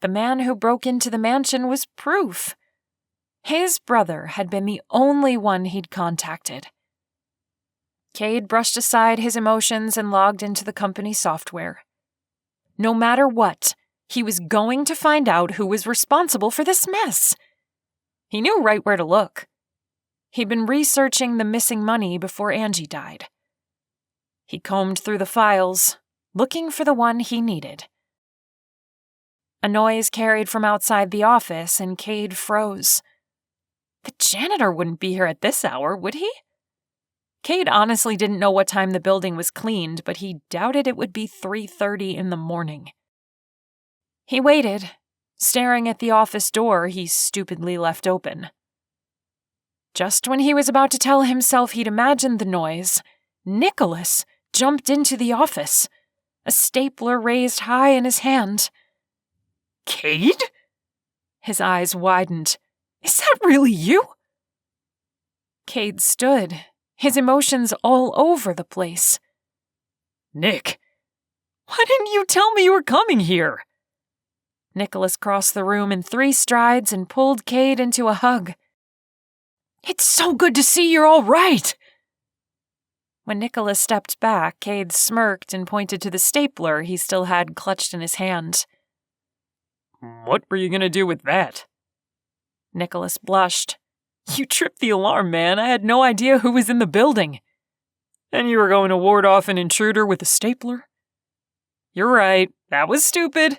the man who broke into the mansion was proof. His brother had been the only one he'd contacted. Cade brushed aside his emotions and logged into the company software. No matter what, he was going to find out who was responsible for this mess. He knew right where to look. He'd been researching the missing money before Angie died. He combed through the files, looking for the one he needed. A noise carried from outside the office, and Cade froze. The janitor wouldn't be here at this hour, would he? Cade honestly didn't know what time the building was cleaned, but he doubted it would be 3:30 in the morning. He waited, staring at the office door he stupidly left open. Just when he was about to tell himself he'd imagined the noise, Nicholas jumped into the office, a stapler raised high in his hand. Cade? His eyes widened. Is that really you? Cade stood, his emotions all over the place. Nick, why didn't you tell me you were coming here? Nicholas crossed the room in 3 strides and pulled Cade into a hug. It's so good to see you're all right. When Nicholas stepped back, Cade smirked and pointed to the stapler he still had clutched in his hand. What were you going to do with that? Nicholas blushed. You tripped the alarm, man. I had no idea who was in the building. And you were going to ward off an intruder with a stapler? You're right. That was stupid.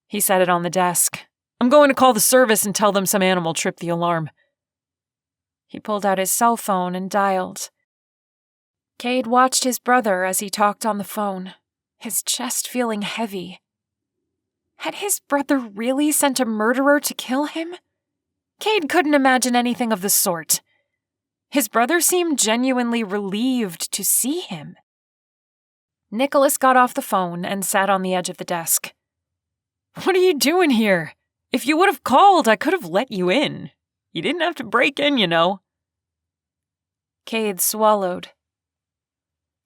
He set it on the desk. I'm going to call the service and tell them some animal tripped the alarm. He pulled out his cell phone and dialed. Cade watched his brother as he talked on the phone, his chest feeling heavy. Had his brother really sent a murderer to kill him? Cade couldn't imagine anything of the sort. His brother seemed genuinely relieved to see him. Nicholas got off the phone and sat on the edge of the desk. What are you doing here? If you would have called, I could have let you in. You didn't have to break in, you know. Cade swallowed.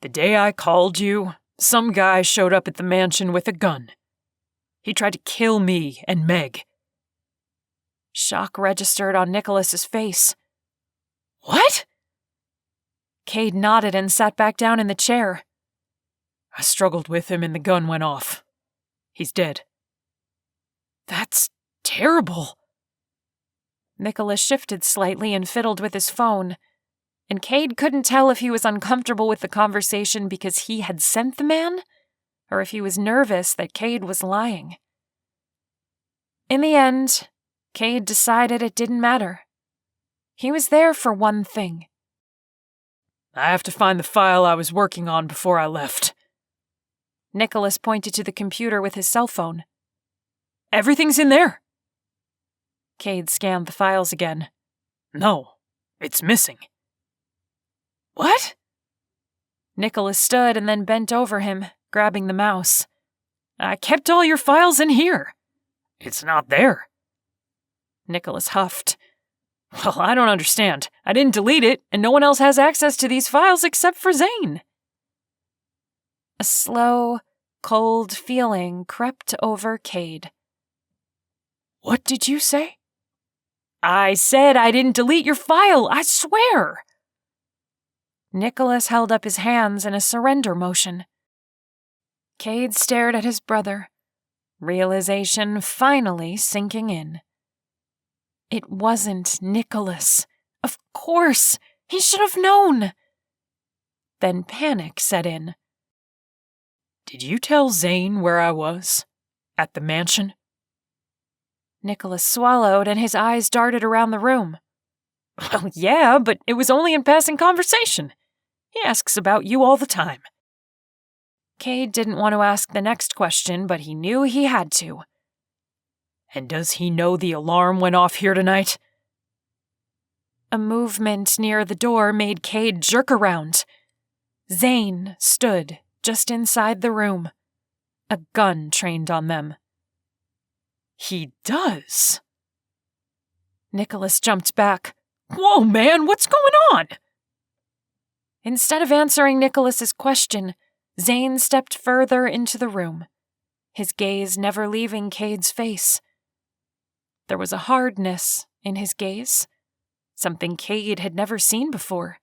The day I called you, some guy showed up at the mansion with a gun. He tried to kill me and Meg. Shock registered on Nicholas's face. What? Cade nodded and sat back down in the chair. I struggled with him and the gun went off. He's dead. That's terrible. Nicholas shifted slightly and fiddled with his phone, and Cade couldn't tell if he was uncomfortable with the conversation because he had sent the man, or if he was nervous that Cade was lying. In the end, Cade decided it didn't matter. He was there for one thing. I have to find the file I was working on before I left. Nicholas pointed to the computer with his cell phone. Everything's in there. Cade scanned the files again. No, it's missing. What? Nicholas stood and then bent over him, grabbing the mouse. I kept all your files in here. It's not there. Nicholas huffed. Well, I don't understand. I didn't delete it, and no one else has access to these files except for Zane. A slow, cold feeling crept over Cade. What did you say? I said I didn't delete your file, I swear. Nicholas held up his hands in a surrender motion. Cade stared at his brother, realization finally sinking in. It wasn't Nicholas. Of course, he should have known. Then panic set in. Did you tell Zane where I was? At the mansion? Nicholas swallowed and his eyes darted around the room. Well, yeah, but it was only in passing conversation. He asks about you all the time. Cade didn't want to ask the next question, but he knew he had to. And does he know the alarm went off here tonight? A movement near the door made Cade jerk around. Zane stood just inside the room, a gun trained on them. He does. Nicholas jumped back. Whoa, man, what's going on? Instead of answering Nicholas's question, Zane stepped further into the room, his gaze never leaving Cade's face. There was a hardness in his gaze, something Cade had never seen before.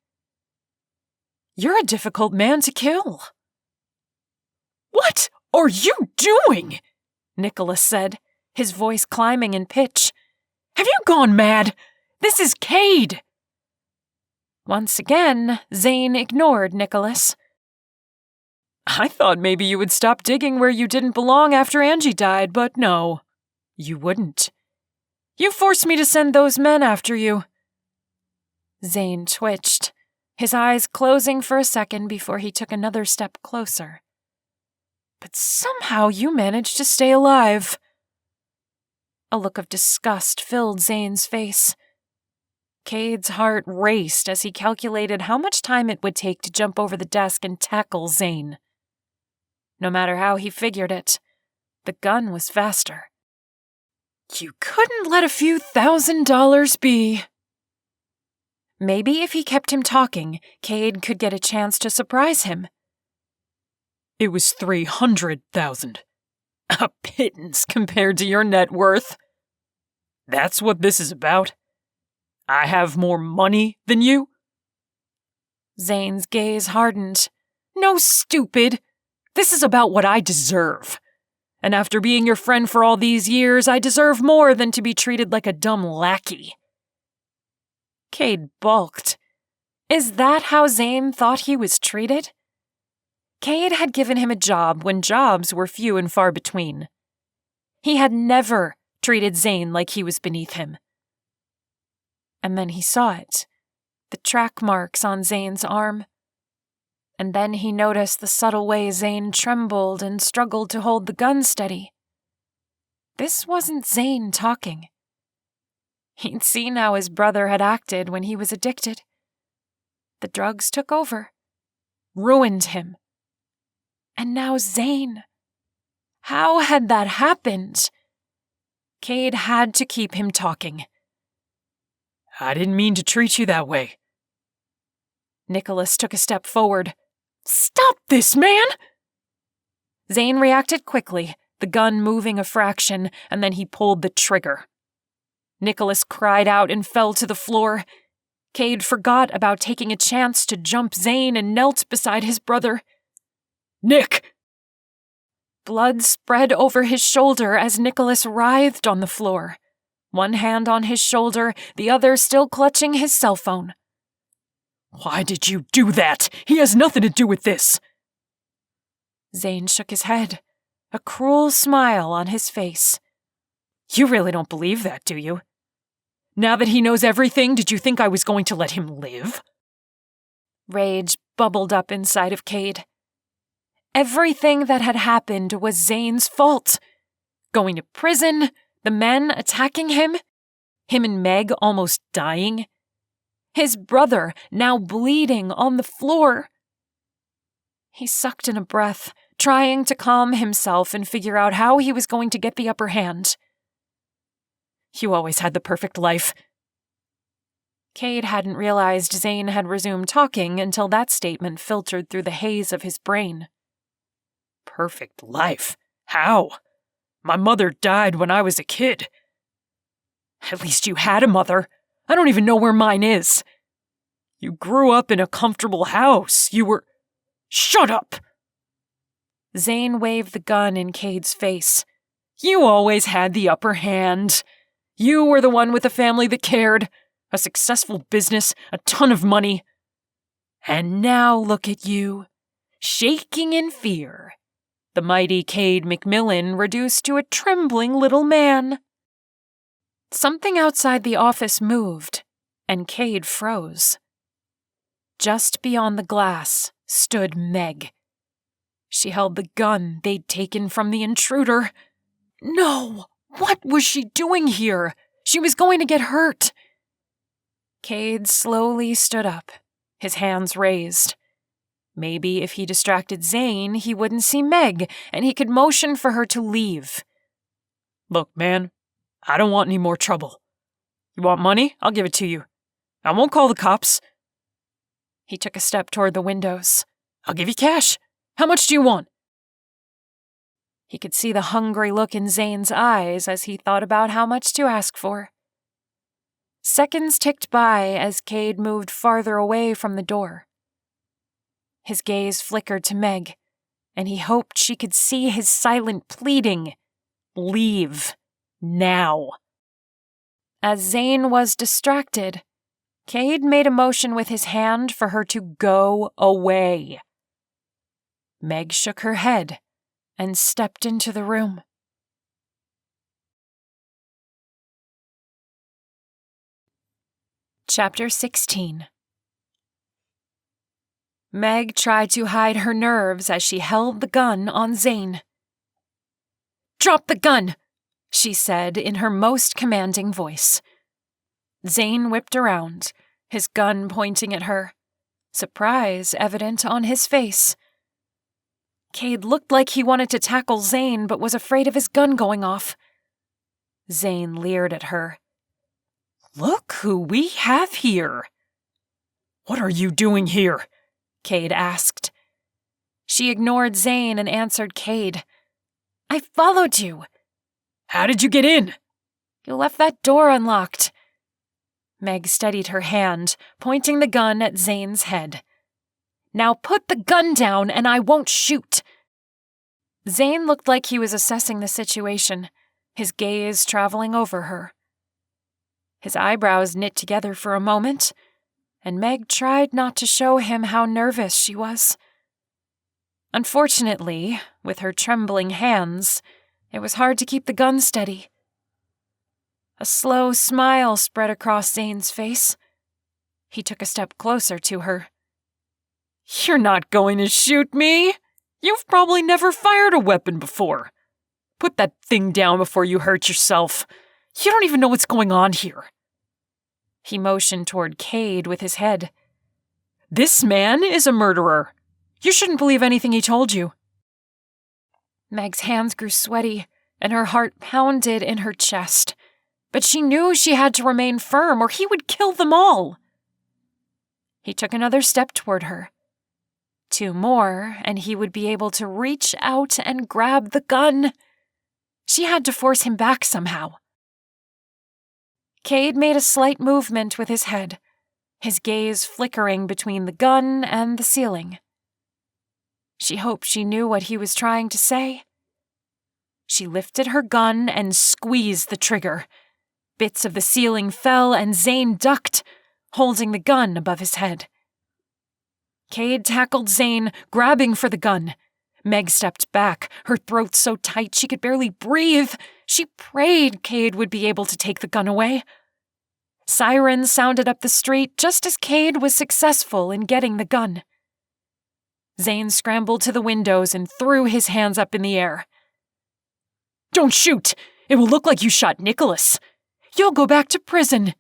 You're a difficult man to kill. What are you doing? Nicholas said, his voice climbing in pitch. Have you gone mad? This is Cade. Once again, Zane ignored Nicholas. I thought maybe you would stop digging where you didn't belong after Angie died, but no, you wouldn't. You forced me to send those men after you. Zane twitched, his eyes closing for a second before he took another step closer. But somehow you managed to stay alive. A look of disgust filled Zane's face. Cade's heart raced as he calculated how much time it would take to jump over the desk and tackle Zane. No matter how he figured it, the gun was faster. You couldn't let a few $1,000 be. Maybe if he kept him talking, Cade could get a chance to surprise him. It was $300,000. A pittance compared to your net worth. That's what this is about. I have more money than you? Zane's gaze hardened. No, stupid. This is about what I deserve. And after being your friend for all these years, I deserve more than to be treated like a dumb lackey. Cade balked. Is that how Zane thought he was treated? Cade had given him a job when jobs were few and far between. He had never treated Zane like he was beneath him. And then he saw it, the track marks on Zane's arm. And then he noticed the subtle way Zane trembled and struggled to hold the gun steady. This wasn't Zane talking. He'd seen how his brother had acted when he was addicted. The drugs took over, ruined him. And now Zane. How had that happened? Cade had to keep him talking. I didn't mean to treat you that way. Nicholas took a step forward. Stop this, man! Zane reacted quickly, the gun moving a fraction, and then he pulled the trigger. Nicholas cried out and fell to the floor. Cade forgot about taking a chance to jump Zane and knelt beside his brother. Nick! Blood spread over his shoulder as Nicholas writhed on the floor, one hand on his shoulder, the other still clutching his cell phone. Why did you do that? He has nothing to do with this. Zane shook his head, a cruel smile on his face. You really don't believe that, do you? Now that he knows everything, did you think I was going to let him live? Rage bubbled up inside of Cade. Everything that had happened was Zane's fault. Going to prison, the men attacking him and Meg almost dying, his brother now bleeding on the floor. He sucked in a breath, trying to calm himself and figure out how he was going to get the upper hand. You always had the perfect life. Cade hadn't realized Zane had resumed talking until that statement filtered through the haze of his brain. Perfect life? How? My mother died when I was a kid. At least you had a mother. I don't even know where mine is. You grew up in a comfortable house. You were... Shut up! Zane waved the gun in Cade's face. You always had the upper hand. You were the one with a family that cared, a successful business, a ton of money. And now look at you, shaking in fear. The mighty Cade McMillan reduced to a trembling little man. Something outside the office moved, and Cade froze. Just beyond the glass stood Meg. She held the gun they'd taken from the intruder. No! What was she doing here? She was going to get hurt. Cade slowly stood up, his hands raised. Maybe if he distracted Zane, he wouldn't see Meg, and he could motion for her to leave. Look, man, I don't want any more trouble. You want money? I'll give it to you. I won't call the cops. He took a step toward the windows. I'll give you cash. How much do you want? He could see the hungry look in Zane's eyes as he thought about how much to ask for. Seconds ticked by as Cade moved farther away from the door. His gaze flickered to Meg, and he hoped she could see his silent pleading. Leave. Now. As Zane was distracted, Cade made a motion with his hand for her to go away. Meg shook her head and stepped into the room. Chapter 16. Meg tried to hide her nerves as she held the gun on Zane. "Drop the gun," she said in her most commanding voice. Zane whipped around, his gun pointing at her, surprise evident on his face. Cade looked like he wanted to tackle Zane but was afraid of his gun going off. Zane leered at her. Look who we have here. What are you doing here? Cade asked. She ignored Zane and answered Cade. I followed you. How did you get in? You left that door unlocked. Meg steadied her hand, pointing the gun at Zane's head. Now put the gun down and I won't shoot. Zane looked like he was assessing the situation, his gaze traveling over her. His eyebrows knit together for a moment, and Meg tried not to show him how nervous she was. Unfortunately, with her trembling hands, it was hard to keep the gun steady. A slow smile spread across Zane's face. He took a step closer to her. You're not going to shoot me. You've probably never fired a weapon before. Put that thing down before you hurt yourself. You don't even know what's going on here. He motioned toward Cade with his head. This man is a murderer. You shouldn't believe anything he told you. Meg's hands grew sweaty, and her heart pounded in her chest, but she knew she had to remain firm or he would kill them all. He took another step toward her. 2 more, and he would be able to reach out and grab the gun. She had to force him back somehow. Cade made a slight movement with his head, his gaze flickering between the gun and the ceiling. She hoped she knew what he was trying to say. She lifted her gun and squeezed the trigger. Bits of the ceiling fell and Zane ducked, holding the gun above his head. Cade tackled Zane, grabbing for the gun. Meg stepped back, her throat so tight she could barely breathe. She prayed Cade would be able to take the gun away. Sirens sounded up the street just as Cade was successful in getting the gun. Zane scrambled to the windows and threw his hands up in the air. "Don't shoot! It will look like you shot Nicholas. You'll go back to prison."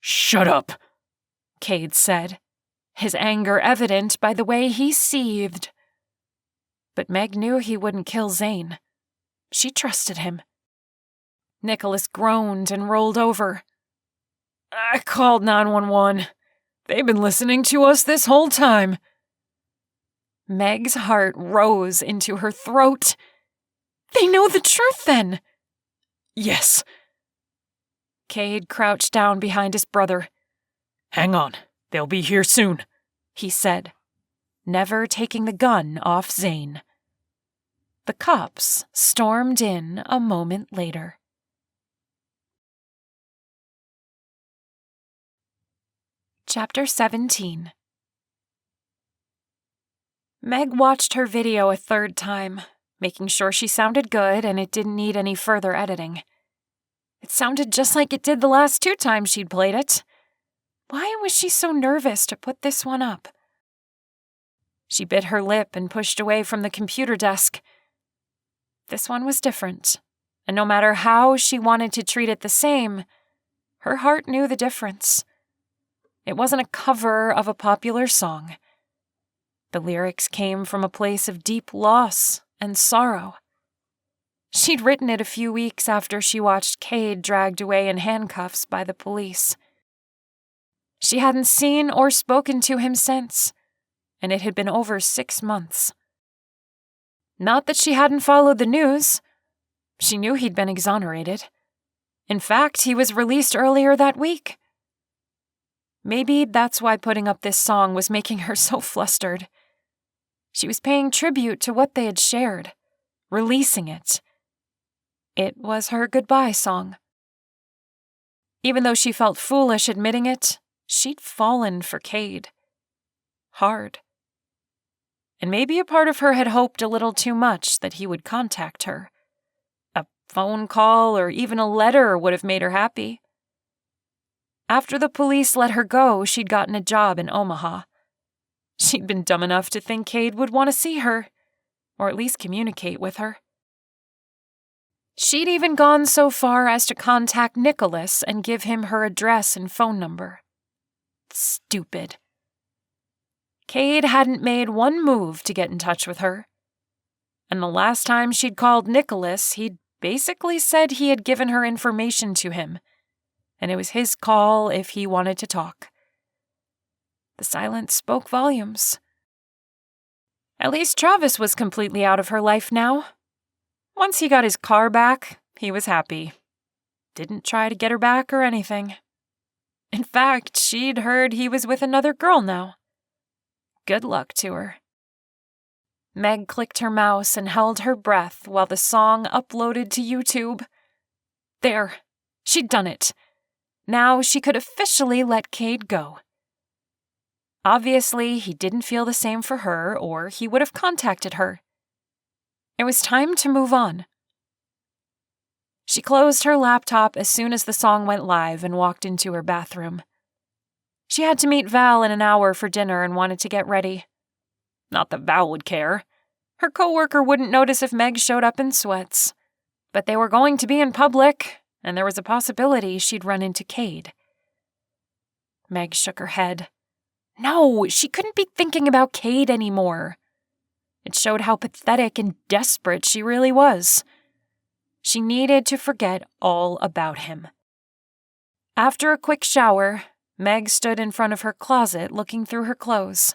"Shut up," Cade said, his anger evident by the way he seethed. But Meg knew he wouldn't kill Zane. She trusted him. Nicholas groaned and rolled over. "I called 911. They've been listening to us this whole time." Meg's heart rose into her throat. "They know the truth, then?" "Yes." Cade crouched down behind his brother. "Hang on, they'll be here soon," he said, never taking the gun off Zane. The cops stormed in a moment later. Chapter 17. Meg watched her video a 3rd time, making sure she sounded good and it didn't need any further editing. It sounded just like it did the last 2 times she'd played it. Why was she so nervous to put this one up? She bit her lip and pushed away from the computer desk. This one was different, and no matter how she wanted to treat it the same, her heart knew the difference. It wasn't a cover of a popular song. The lyrics came from a place of deep loss and sorrow. She'd written it a few weeks after she watched Cade dragged away in handcuffs by the police. She hadn't seen or spoken to him since, and it had been over 6 months. Not that she hadn't followed the news. She knew he'd been exonerated. In fact, he was released earlier that week. Maybe that's why putting up this song was making her so flustered. She was paying tribute to what they had shared, releasing it. It was her goodbye song. Even though she felt foolish admitting it, she'd fallen for Cade. Hard. And maybe a part of her had hoped a little too much that he would contact her. A phone call or even a letter would have made her happy. After the police let her go, she'd gotten a job in Omaha. She'd been dumb enough to think Cade would want to see her, or at least communicate with her. She'd even gone so far as to contact Nicholas and give him her address and phone number. Stupid. Cade hadn't made one move to get in touch with her. And the last time she'd called Nicholas, he'd basically said he had given her information to him, and it was his call if he wanted to talk. The silence spoke volumes. At least Travis was completely out of her life now. Once he got his car back, he was happy. Didn't try to get her back or anything. In fact, she'd heard he was with another girl now. Good luck to her. Meg clicked her mouse and held her breath while the song uploaded to YouTube. There, she'd done it. Now she could officially let Cade go. Obviously, he didn't feel the same for her, or he would have contacted her. It was time to move on. She closed her laptop as soon as the song went live and walked into her bathroom. She had to meet Val in an hour for dinner and wanted to get ready. Not that Val would care. Her coworker wouldn't notice if Meg showed up in sweats. But they were going to be in public, and there was a possibility she'd run into Cade. Meg shook her head. No, she couldn't be thinking about Cade anymore. It showed how pathetic and desperate she really was. She needed to forget all about him. After a quick shower, Meg stood in front of her closet looking through her clothes.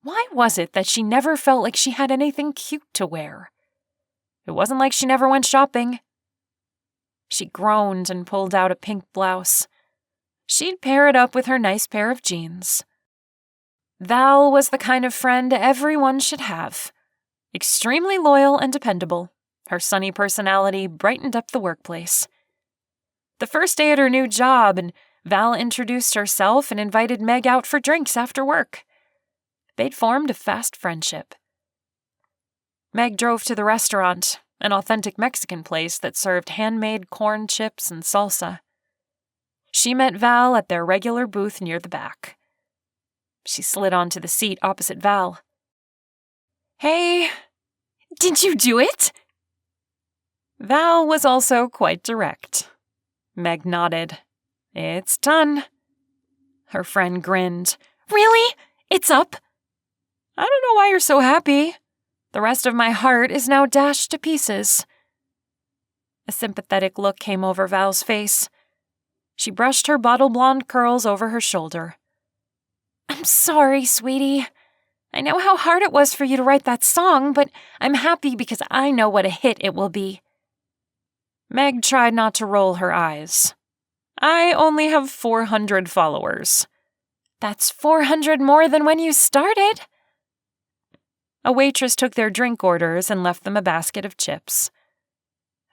Why was it that she never felt like she had anything cute to wear? It wasn't like she never went shopping. She groaned and pulled out a pink blouse. She'd pair it up with her nice pair of jeans. Val was the kind of friend everyone should have. Extremely loyal and dependable. Her sunny personality brightened up the workplace. The first day at her new job, and Val introduced herself and invited Meg out for drinks after work. They'd formed a fast friendship. Meg drove to the restaurant, an authentic Mexican place that served handmade corn chips and salsa. She met Val at their regular booth near the back. She slid onto the seat opposite Val. "Hey, did you do it?" Val was also quite direct. Meg nodded. "It's done." Her friend grinned. "Really? It's up?" "I don't know why you're so happy. The rest of my heart is now dashed to pieces." A sympathetic look came over Val's face. She brushed her bottle blonde curls over her shoulder. "I'm sorry, sweetie. I know how hard it was for you to write that song, but I'm happy because I know what a hit it will be." Meg tried not to roll her eyes. "I only have 400 followers. "That's 400 more than when you started." A waitress took their drink orders and left them a basket of chips.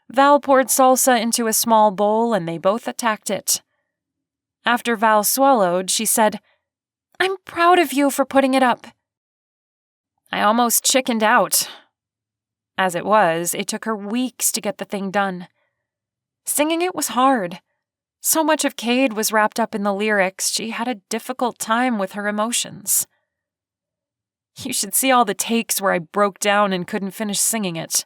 Val poured salsa into a small bowl and they both attacked it. After Val swallowed, she said, "I'm proud of you for putting it up." I almost chickened out. As it was, it took her weeks to get the thing done. Singing it was hard. So much of Cade was wrapped up in the lyrics, she had a difficult time with her emotions. You should see all the takes where I broke down and couldn't finish singing it.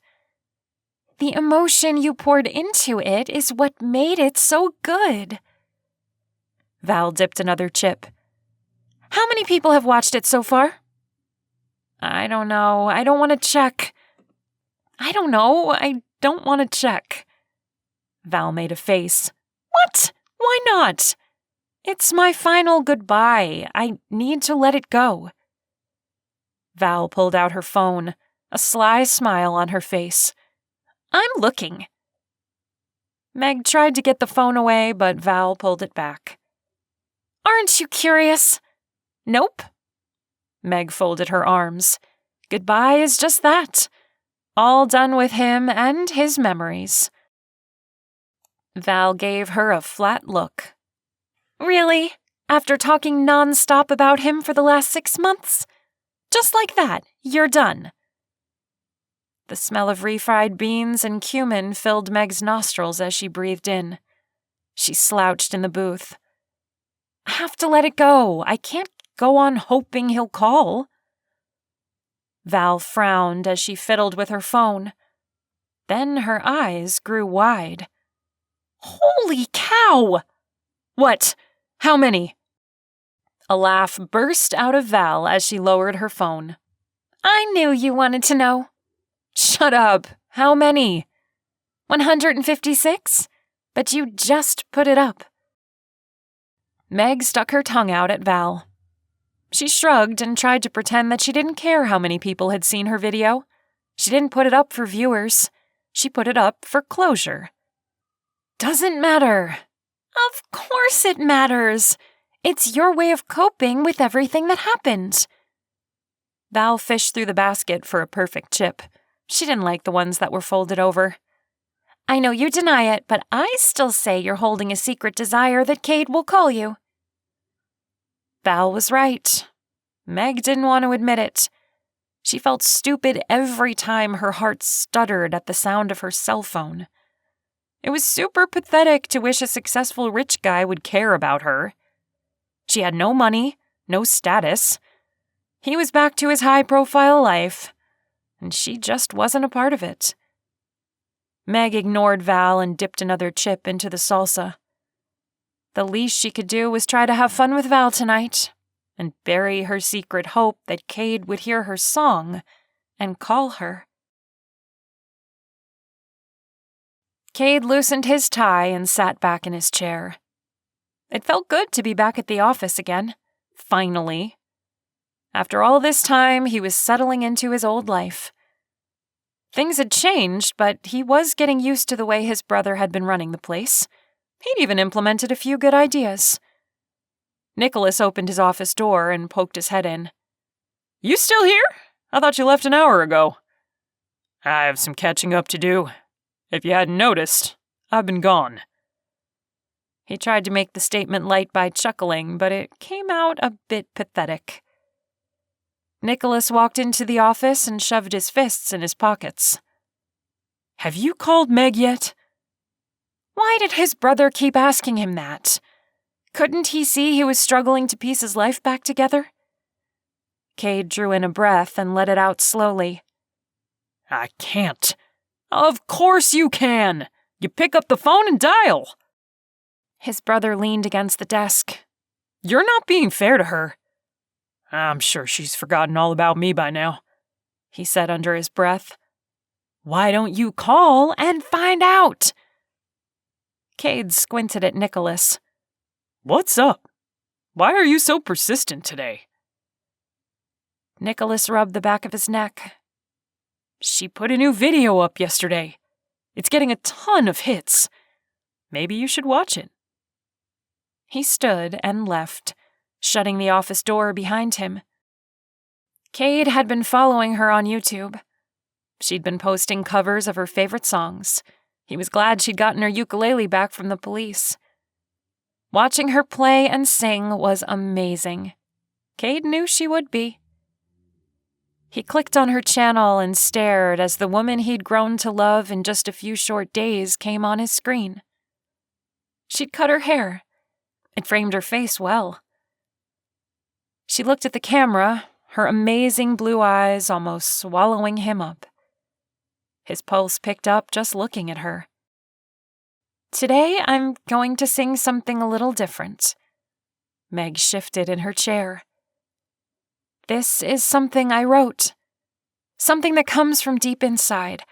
The emotion you poured into it is what made it so good. Val dipped another chip. "How many people have watched it so far?" "I don't know. I don't want to check." "I don't know. I don't want to check." Val made a face. "What? Why not?" "It's my final goodbye. I need to let it go." Val pulled out her phone, a sly smile on her face. "I'm looking." Meg tried to get the phone away, but Val pulled it back. "Aren't you curious?" "Nope." Meg folded her arms. Goodbye is just that. All done with him and his memories. Val gave her a flat look. "Really? After talking non-stop about him for the last 6 months? Just like that, you're done." The smell of refried beans and cumin filled Meg's nostrils as she breathed in. She slouched in the booth. "I have to let it go. I can't go on hoping he'll call." Val frowned as she fiddled with her phone. Then her eyes grew wide. "Holy cow!" "What? How many?" A laugh burst out of Val as she lowered her phone. "I knew you wanted to know." "Shut up. How many?" 156? But you just put it up." Meg stuck her tongue out at Val. She shrugged and tried to pretend that she didn't care how many people had seen her video. She didn't put it up for viewers. She put it up for closure. "Doesn't matter." "Of course it matters. It's your way of coping with everything that happened." Val fished through the basket for a perfect chip. She didn't like the ones that were folded over. "I know you deny it, but I still say you're holding a secret desire that Cade will call you." Val was right. Meg didn't want to admit it. She felt stupid every time her heart stuttered at the sound of her cell phone. It was super pathetic to wish a successful rich guy would care about her. She had no money, no status. He was back to his high-profile life, and she just wasn't a part of it. Meg ignored Val and dipped another chip into the salsa. The least she could do was try to have fun with Val tonight and bury her secret hope that Cade would hear her song and call her. Cade loosened his tie and sat back in his chair. It felt good to be back at the office again. Finally. After all this time, he was settling into his old life. Things had changed, but he was getting used to the way his brother had been running the place. He'd even implemented a few good ideas. Nicholas opened his office door and poked his head in. You still here? I thought you left an hour ago. I have some catching up to do. If you hadn't noticed, I've been gone. He tried to make the statement light by chuckling, but it came out a bit pathetic. Nicholas walked into the office and shoved his fists in his pockets. Have you called Meg yet? Why did his brother keep asking him that? Couldn't he see he was struggling to piece his life back together? Cade drew in a breath and let it out slowly. I can't. Of course you can. You pick up the phone and dial. His brother leaned against the desk. You're not being fair to her. I'm sure she's forgotten all about me by now, he said under his breath. Why don't you call and find out? Cade squinted at Nicholas. What's up? Why are you so persistent today? Nicholas rubbed the back of his neck. She put a new video up yesterday. It's getting a ton of hits. Maybe you should watch it. He stood and left, shutting the office door behind him. Cade had been following her on YouTube. She'd been posting covers of her favorite songs. He was glad she'd gotten her ukulele back from the police. Watching her play and sing was amazing. Cade knew she would be. He clicked on her channel and stared as the woman he'd grown to love in just a few short days came on his screen. She'd cut her hair. It framed her face well. She looked at the camera, her amazing blue eyes almost swallowing him up. His pulse picked up just looking at her. Today I'm going to sing something a little different. Meg shifted in her chair. This is something I wrote. Something that comes from deep inside.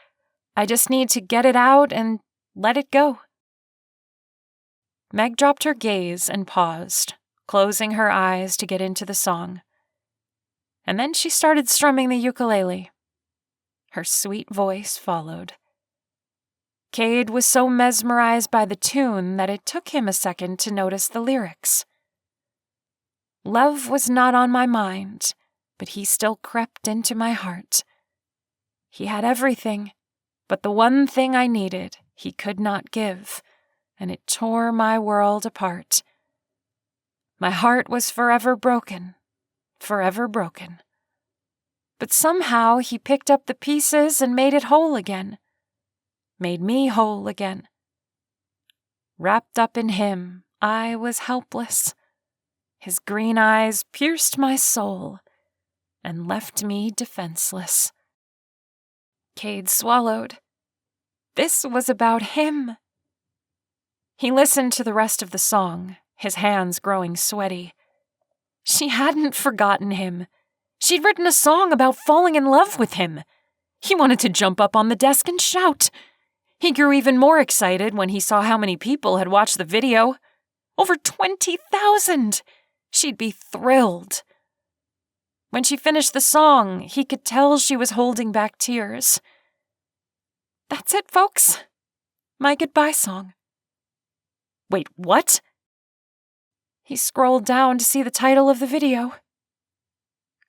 I just need to get it out and let it go. Meg dropped her gaze and paused, closing her eyes to get into the song. And then she started strumming the ukulele. Her sweet voice followed. Cade was so mesmerized by the tune that it took him a second to notice the lyrics. Love was not on my mind, but he still crept into my heart. He had everything, but the one thing I needed he could not give, and it tore my world apart. My heart was forever broken, forever broken. But somehow he picked up the pieces and made it whole again. Made me whole again. Wrapped up in him, I was helpless. His green eyes pierced my soul and left me defenseless. Cade swallowed. This was about him. He listened to the rest of the song, his hands growing sweaty. She hadn't forgotten him. She'd written a song about falling in love with him. He wanted to jump up on the desk and shout. He grew even more excited when he saw how many people had watched the video. Over 20,000! She'd be thrilled. When she finished the song, he could tell she was holding back tears. That's it, folks. My goodbye song. Wait, what? He scrolled down to see the title of the video.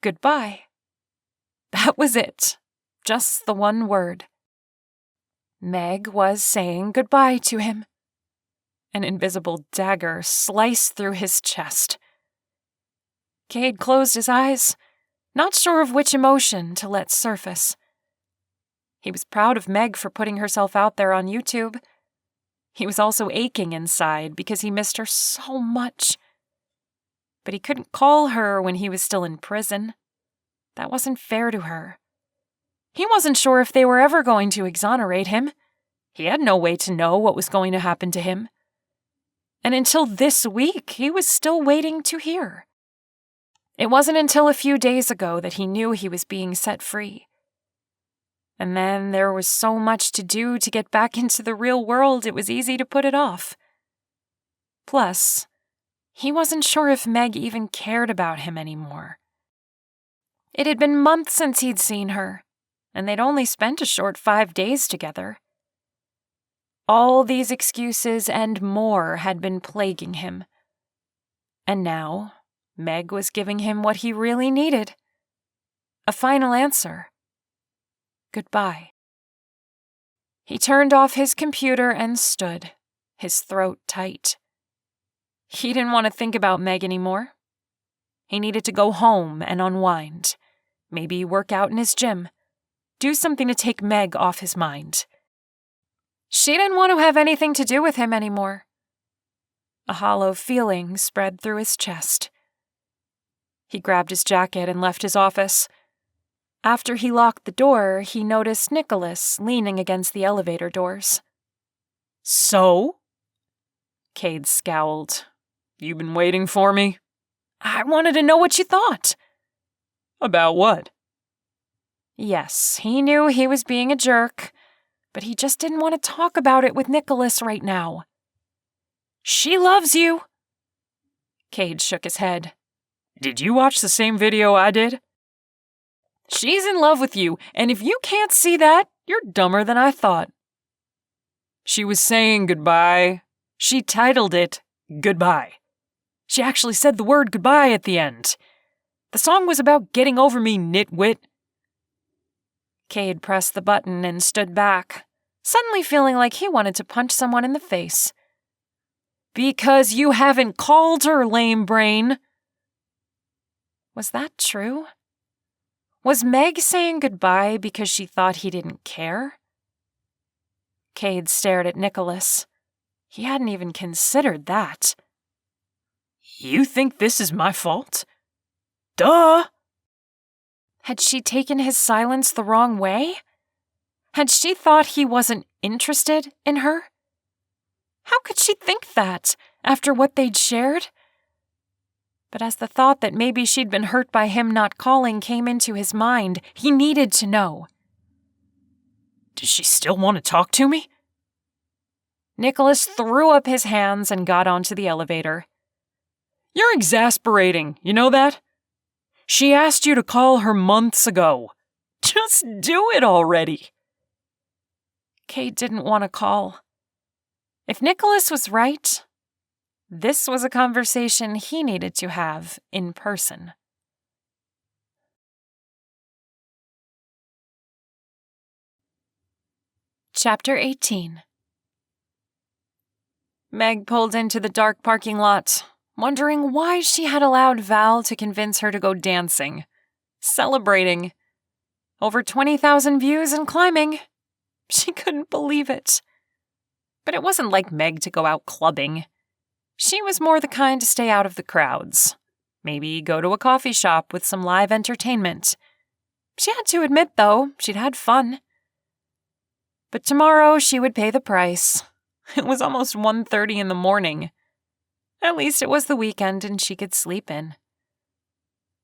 Goodbye. That was it. Just the one word. Meg was saying goodbye to him. An invisible dagger sliced through his chest. Cade closed his eyes, not sure of which emotion to let surface. He was proud of Meg for putting herself out there on YouTube. He was also aching inside because he missed her so much. But he couldn't call her when he was still in prison. That wasn't fair to her. He wasn't sure if they were ever going to exonerate him. He had no way to know what was going to happen to him. And until this week, he was still waiting to hear. It wasn't until a few days ago that he knew he was being set free. And then there was so much to do to get back into the real world, it was easy to put it off. Plus, he wasn't sure if Meg even cared about him anymore. It had been months since he'd seen her, and they'd only spent a short 5 days together. All these excuses and more had been plaguing him. And now, Meg was giving him what he really needed. A final answer. Goodbye. He turned off his computer and stood, his throat tight. He didn't want to think about Meg anymore. He needed to go home and unwind. Maybe work out in his gym. Do something to take Meg off his mind. She didn't want to have anything to do with him anymore. A hollow feeling spread through his chest. He grabbed his jacket and left his office. After he locked the door, he noticed Nicholas leaning against the elevator doors. So? Cade scowled. You been waiting for me? I wanted to know what you thought. About what? Yes, he knew he was being a jerk, but he just didn't want to talk about it with Nicholas right now. She loves you. Cade shook his head. Did you watch the same video I did? She's in love with you, and if you can't see that, you're dumber than I thought. She was saying goodbye. She titled it Goodbye. She actually said the word goodbye at the end. The song was about getting over me, nitwit. Cade pressed the button and stood back, suddenly feeling like he wanted to punch someone in the face. Because you haven't called her, lame brain. Was that true? Was Meg saying goodbye because she thought he didn't care? Cade stared at Nicholas. He hadn't even considered that. You think this is my fault? Duh! Had she taken his silence the wrong way? Had she thought he wasn't interested in her? How could she think that, after what they'd shared? But as the thought that maybe she'd been hurt by him not calling came into his mind, he needed to know. Does she still want to talk to me? Nicholas threw up his hands and got onto the elevator. You're exasperating, you know that? She asked you to call her months ago. Just do it already. Cade didn't want to call. If Nicholas was right, this was a conversation he needed to have in person. Chapter 18. Meg pulled into the dark parking lot, wondering why she had allowed Val to convince her to go dancing, celebrating. Over 20,000 views and climbing. She couldn't believe it. But it wasn't like Meg to go out clubbing. She was more the kind to stay out of the crowds. Maybe go to a coffee shop with some live entertainment. She had to admit, though, she'd had fun. But tomorrow she would pay the price. It was almost 1:30 in the morning. At least it was the weekend and she could sleep in.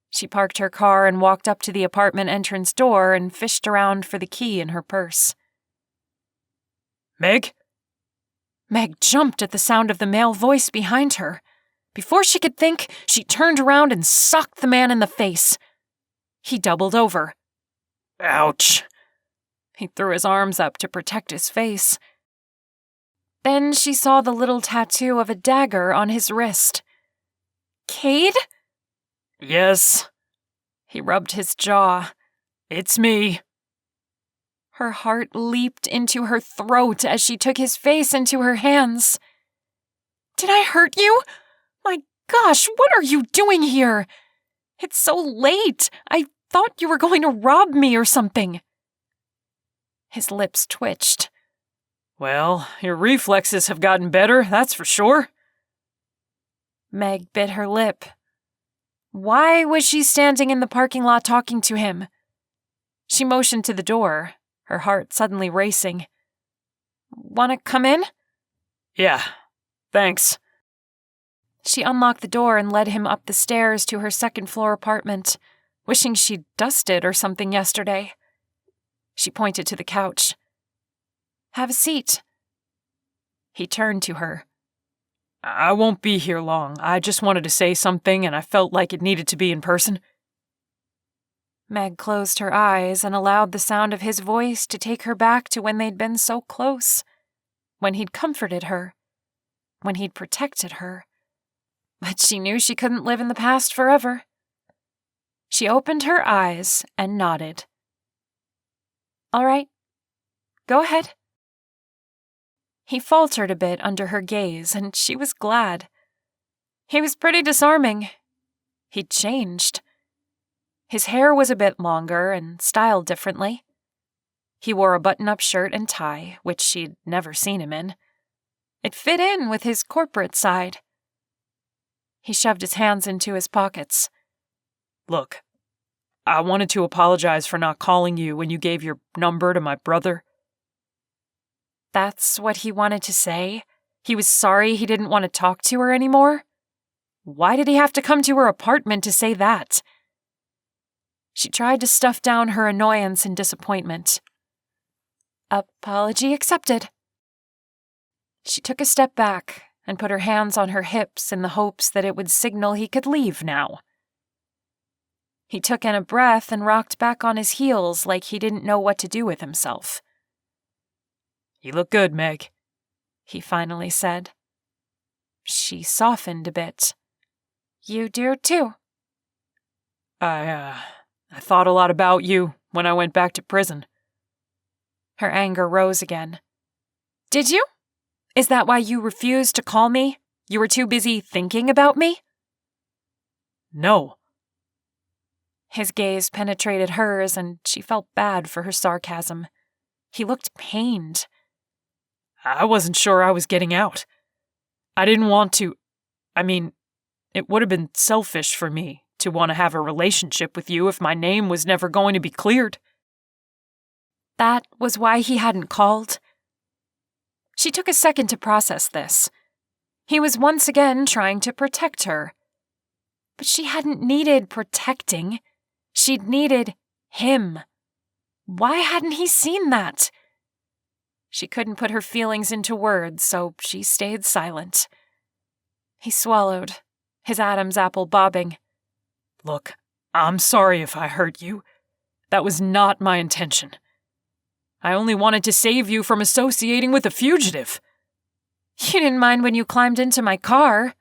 She parked her car and walked up to the apartment entrance door and fished around for the key in her purse. Meg? Meg jumped at the sound of the male voice behind her. Before she could think, she turned around and socked the man in the face. He doubled over. Ouch. He threw his arms up to protect his face. Then she saw the little tattoo of a dagger on his wrist. Cade? Yes. He rubbed his jaw. It's me. Her heart leaped into her throat as she took his face into her hands. Did I hurt you? My gosh, what are you doing here? It's so late. I thought you were going to rob me or something. His lips twitched. Well, your reflexes have gotten better, that's for sure. Meg bit her lip. Why was she standing in the parking lot talking to him? She motioned to the door, her heart suddenly racing. Want to come in? Yeah, thanks. She unlocked the door and led him up the stairs to her second-floor apartment, wishing she'd dusted or something yesterday. She pointed to the couch. "Have a seat." He turned to her. I won't be here long. I just wanted to say something, and I felt like it needed to be in person. Meg closed her eyes and allowed the sound of his voice to take her back to when they'd been so close, when he'd comforted her, when he'd protected her. But she knew she couldn't live in the past forever. She opened her eyes and nodded. "All right. Go ahead." He faltered a bit under her gaze, and she was glad. He was pretty disarming. He'd changed. His hair was a bit longer and styled differently. He wore a button-up shirt and tie, which she'd never seen him in. It fit in with his corporate side. He shoved his hands into his pockets. Look, I wanted to apologize for not calling you when you gave your number to my brother. That's what he wanted to say? He was sorry he didn't want to talk to her anymore? Why did he have to come to her apartment to say that? She tried to stuff down her annoyance and disappointment. Apology accepted. She took a step back and put her hands on her hips in the hopes that it would signal he could leave now. He took in a breath and rocked back on his heels like he didn't know what to do with himself. You look good, Meg, he finally said. She softened a bit. You do too. I thought a lot about you when I went back to prison. Her anger rose again. Did you? Is that why you refused to call me? You were too busy thinking about me? No. His gaze penetrated hers, and she felt bad for her sarcasm. He looked pained. I wasn't sure I was getting out. I didn't want to. I mean, it would have been selfish for me to want to have a relationship with you if my name was never going to be cleared. That was why he hadn't called? She took a second to process this. He was once again trying to protect her. But she hadn't needed protecting. She'd needed him. Why hadn't he seen that? She couldn't put her feelings into words, so she stayed silent. He swallowed, his Adam's apple bobbing. Look, I'm sorry if I hurt you. That was not my intention. I only wanted to save you from associating with a fugitive. You didn't mind when you climbed into my car.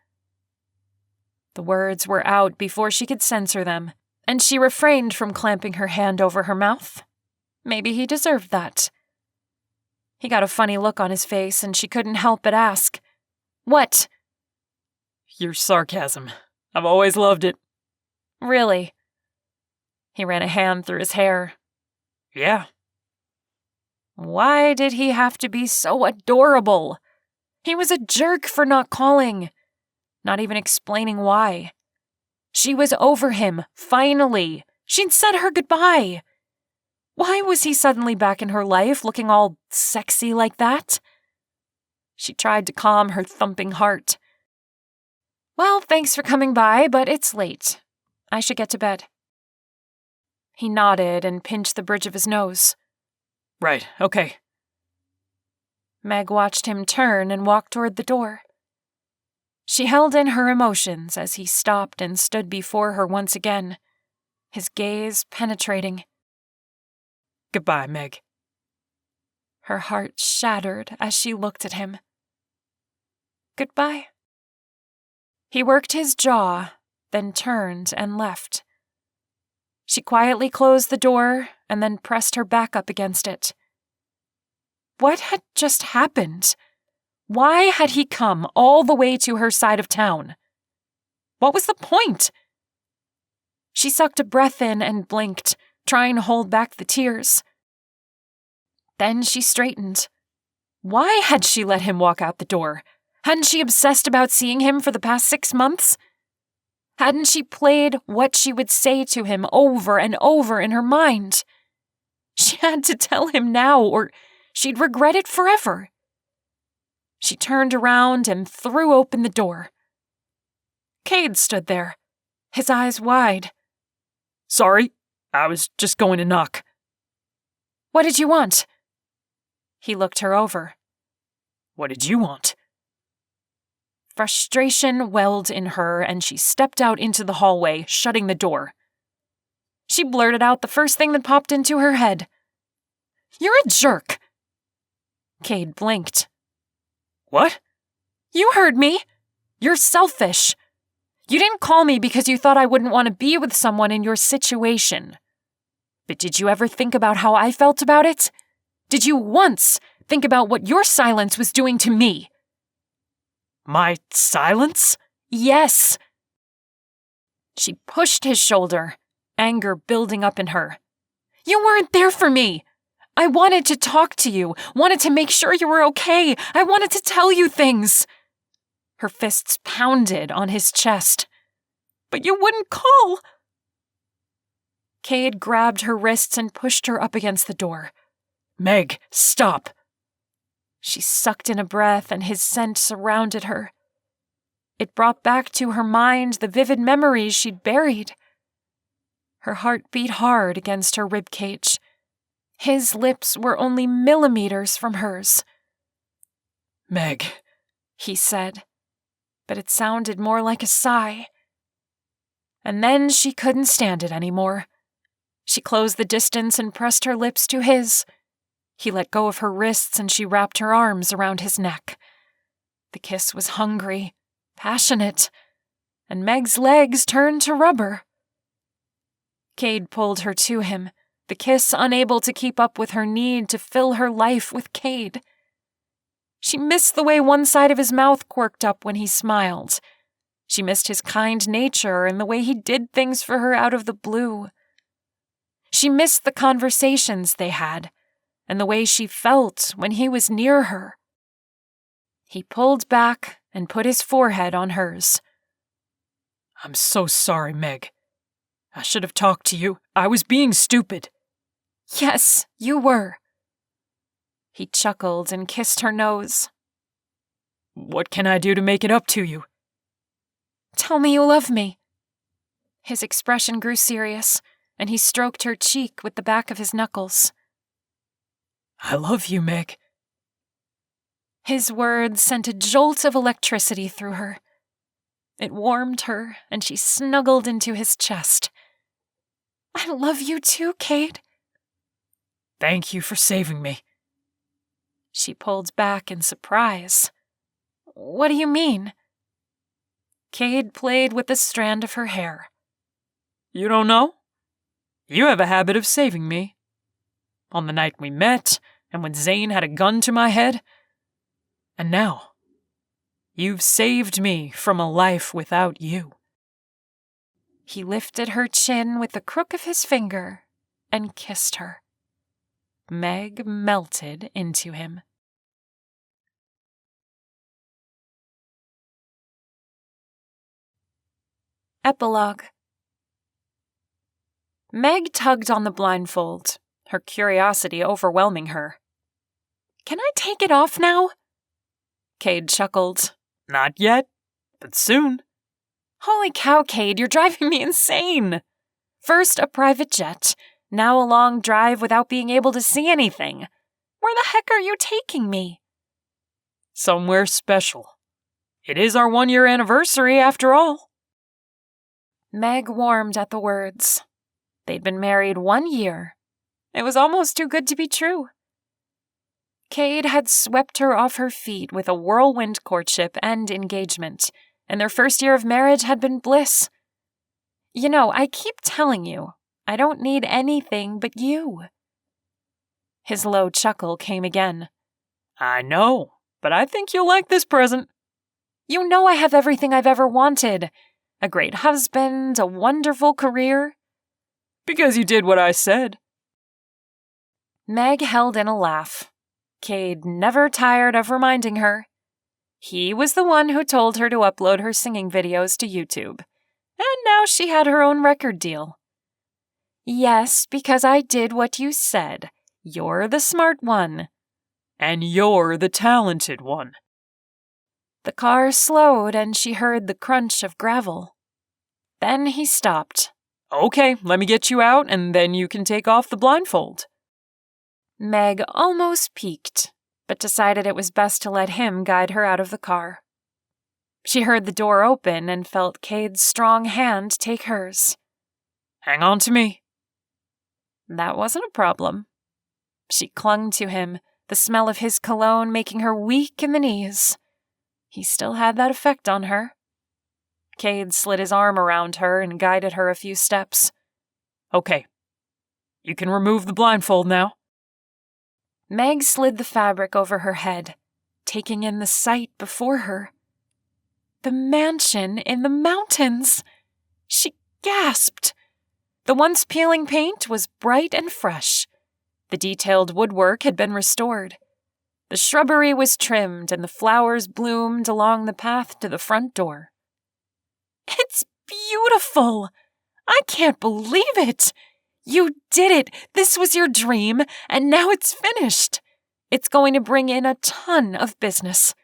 The words were out before she could censor them, and she refrained from clamping her hand over her mouth. Maybe he deserved that. He got a funny look on his face, and she couldn't help but ask, "What?" Your sarcasm. I've always loved it. Really? He ran a hand through his hair. Yeah. Why did he have to be so adorable? He was a jerk for not calling, not even explaining why. She was over him, finally. She'd said her goodbye. Why was he suddenly back in her life, looking all sexy like that? She tried to calm her thumping heart. Well, thanks for coming by, but it's late. I should get to bed. He nodded and pinched the bridge of his nose. Right, okay. Meg watched him turn and walk toward the door. She held in her emotions as he stopped and stood before her once again, his gaze penetrating. Goodbye, Meg. Her heart shattered as she looked at him. Goodbye. He worked his jaw, then turned and left. She quietly closed the door and then pressed her back up against it. What had just happened? Why had he come all the way to her side of town? What was the point? She sucked a breath in and blinked, trying to hold back the tears. Then she straightened. Why had she let him walk out the door? Hadn't she obsessed about seeing him for the past 6 months? Hadn't she played what she would say to him over and over in her mind? She had to tell him now, or she'd regret it forever. She turned around and threw open the door. Cade stood there, his eyes wide. Sorry, I was just going to knock. What did you want? He looked her over. What did you want? Frustration welled in her, and she stepped out into the hallway, shutting the door. She blurted out the first thing that popped into her head. You're a jerk. Cade blinked. What? You heard me. You're selfish. You didn't call me because you thought I wouldn't want to be with someone in your situation. But did you ever think about how I felt about it? Did you once think about what your silence was doing to me? My silence? Yes. She pushed his shoulder, anger building up in her. You weren't there for me. I wanted to talk to you, wanted to make sure you were okay. I wanted to tell you things. Her fists pounded on his chest. But you wouldn't call. Cade grabbed her wrists and pushed her up against the door. Meg, stop. She sucked in a breath, and his scent surrounded her. It brought back to her mind the vivid memories she'd buried. Her heart beat hard against her ribcage. His lips were only millimeters from hers. Meg, he said, but it sounded more like a sigh. And then she couldn't stand it anymore. She closed the distance and pressed her lips to his. He let go of her wrists and she wrapped her arms around his neck. The kiss was hungry, passionate, and Meg's legs turned to rubber. Cade pulled her to him, the kiss unable to keep up with her need to fill her life with Cade. She missed the way one side of his mouth quirked up when he smiled. She missed his kind nature and the way he did things for her out of the blue. She missed the conversations they had, and the way she felt when he was near her. He pulled back and put his forehead on hers. I'm so sorry, Meg. I should have talked to you. I was being stupid. Yes, you were. He chuckled and kissed her nose. What can I do to make it up to you? Tell me you love me. His expression grew serious, and he stroked her cheek with the back of his knuckles. I love you, Meg. His words sent a jolt of electricity through her. It warmed her, and she snuggled into his chest. I love you too, Cade. Thank you for saving me. She pulled back in surprise. What do you mean? Cade played with the strand of her hair. You don't know? You have a habit of saving me. On the night we met, and when Zane had a gun to my head. And now, you've saved me from a life without you. He lifted her chin with the crook of his finger and kissed her. Meg melted into him. Epilogue. Meg tugged on the blindfold, her curiosity overwhelming her. Can I take it off now? Cade chuckled. Not yet, but soon. Holy cow, Cade, you're driving me insane. First a private jet, now a long drive without being able to see anything. Where the heck are you taking me? Somewhere special. It is our 1-year anniversary, after all. Meg warmed at the words. They'd been married 1 year. It was almost too good to be true. Cade had swept her off her feet with a whirlwind courtship and engagement, and their first year of marriage had been bliss. You know, I keep telling you, I don't need anything but you. His low chuckle came again. I know, but I think you'll like this present. You know I have everything I've ever wanted. A great husband, a wonderful career. Because you did what I said. Meg held in a laugh. Cade never tired of reminding her. He was the one who told her to upload her singing videos to YouTube. And now she had her own record deal. Yes, because I did what you said. You're the smart one. And you're the talented one. The car slowed and she heard the crunch of gravel. Then he stopped. Okay, let me get you out and then you can take off the blindfold. Meg almost peeked, but decided it was best to let him guide her out of the car. She heard the door open and felt Cade's strong hand take hers. Hang on to me. That wasn't a problem. She clung to him, the smell of his cologne making her weak in the knees. He still had that effect on her. Cade slid his arm around her and guided her a few steps. Okay. You can remove the blindfold now. Meg slid the fabric over her head, taking in the sight before her. The mansion in the mountains! She gasped. The once peeling paint was bright and fresh. The detailed woodwork had been restored. The shrubbery was trimmed and the flowers bloomed along the path to the front door. It's beautiful! I can't believe it! You did it! This was your dream, and now it's finished. It's going to bring in a ton of business.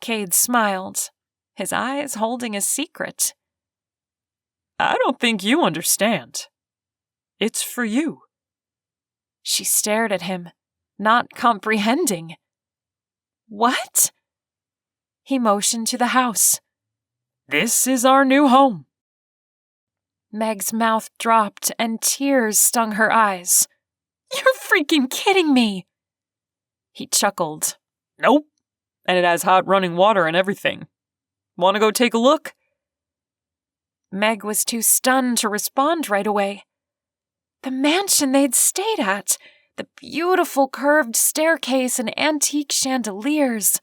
Cade smiled, his eyes holding a secret. I don't think you understand. It's for you. She stared at him, not comprehending. What? He motioned to the house. This is our new home. Meg's mouth dropped and tears stung her eyes. You're freaking kidding me! He chuckled. Nope. And it has hot running water and everything. Want to go take a look? Meg was too stunned to respond right away. The mansion they'd stayed at, the beautiful curved staircase and antique chandeliers,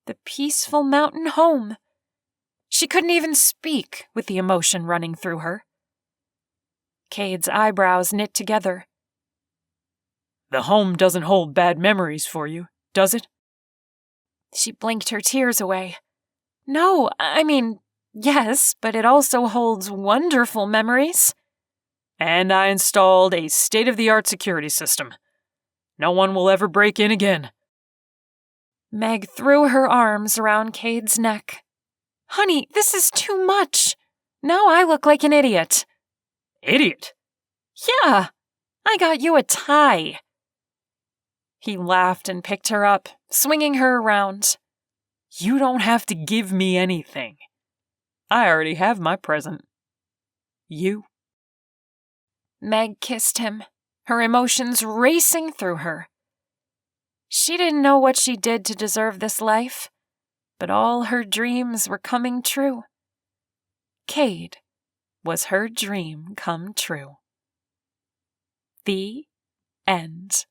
the peaceful mountain home. She couldn't even speak with the emotion running through her. Cade's eyebrows knit together. The home doesn't hold bad memories for you, does it? She blinked her tears away. No, I mean, yes, but it also holds wonderful memories. And I installed a state-of-the-art security system. No one will ever break in again. Meg threw her arms around Cade's neck. Honey, this is too much. Now I look like an idiot. Idiot? Yeah, I got you a tie. He laughed and picked her up, swinging her around. You don't have to give me anything. I already have my present. You. Meg kissed him, her emotions racing through her. She didn't know what she did to deserve this life, but all her dreams were coming true. Cade was her dream come true. The end.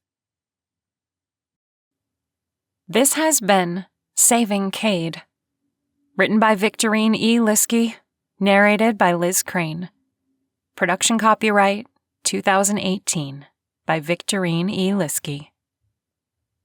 This has been Saving Cade, written by Victorine E. Liskey, narrated by Liz Krane. Production copyright 2018 by Victorine E. Liskey.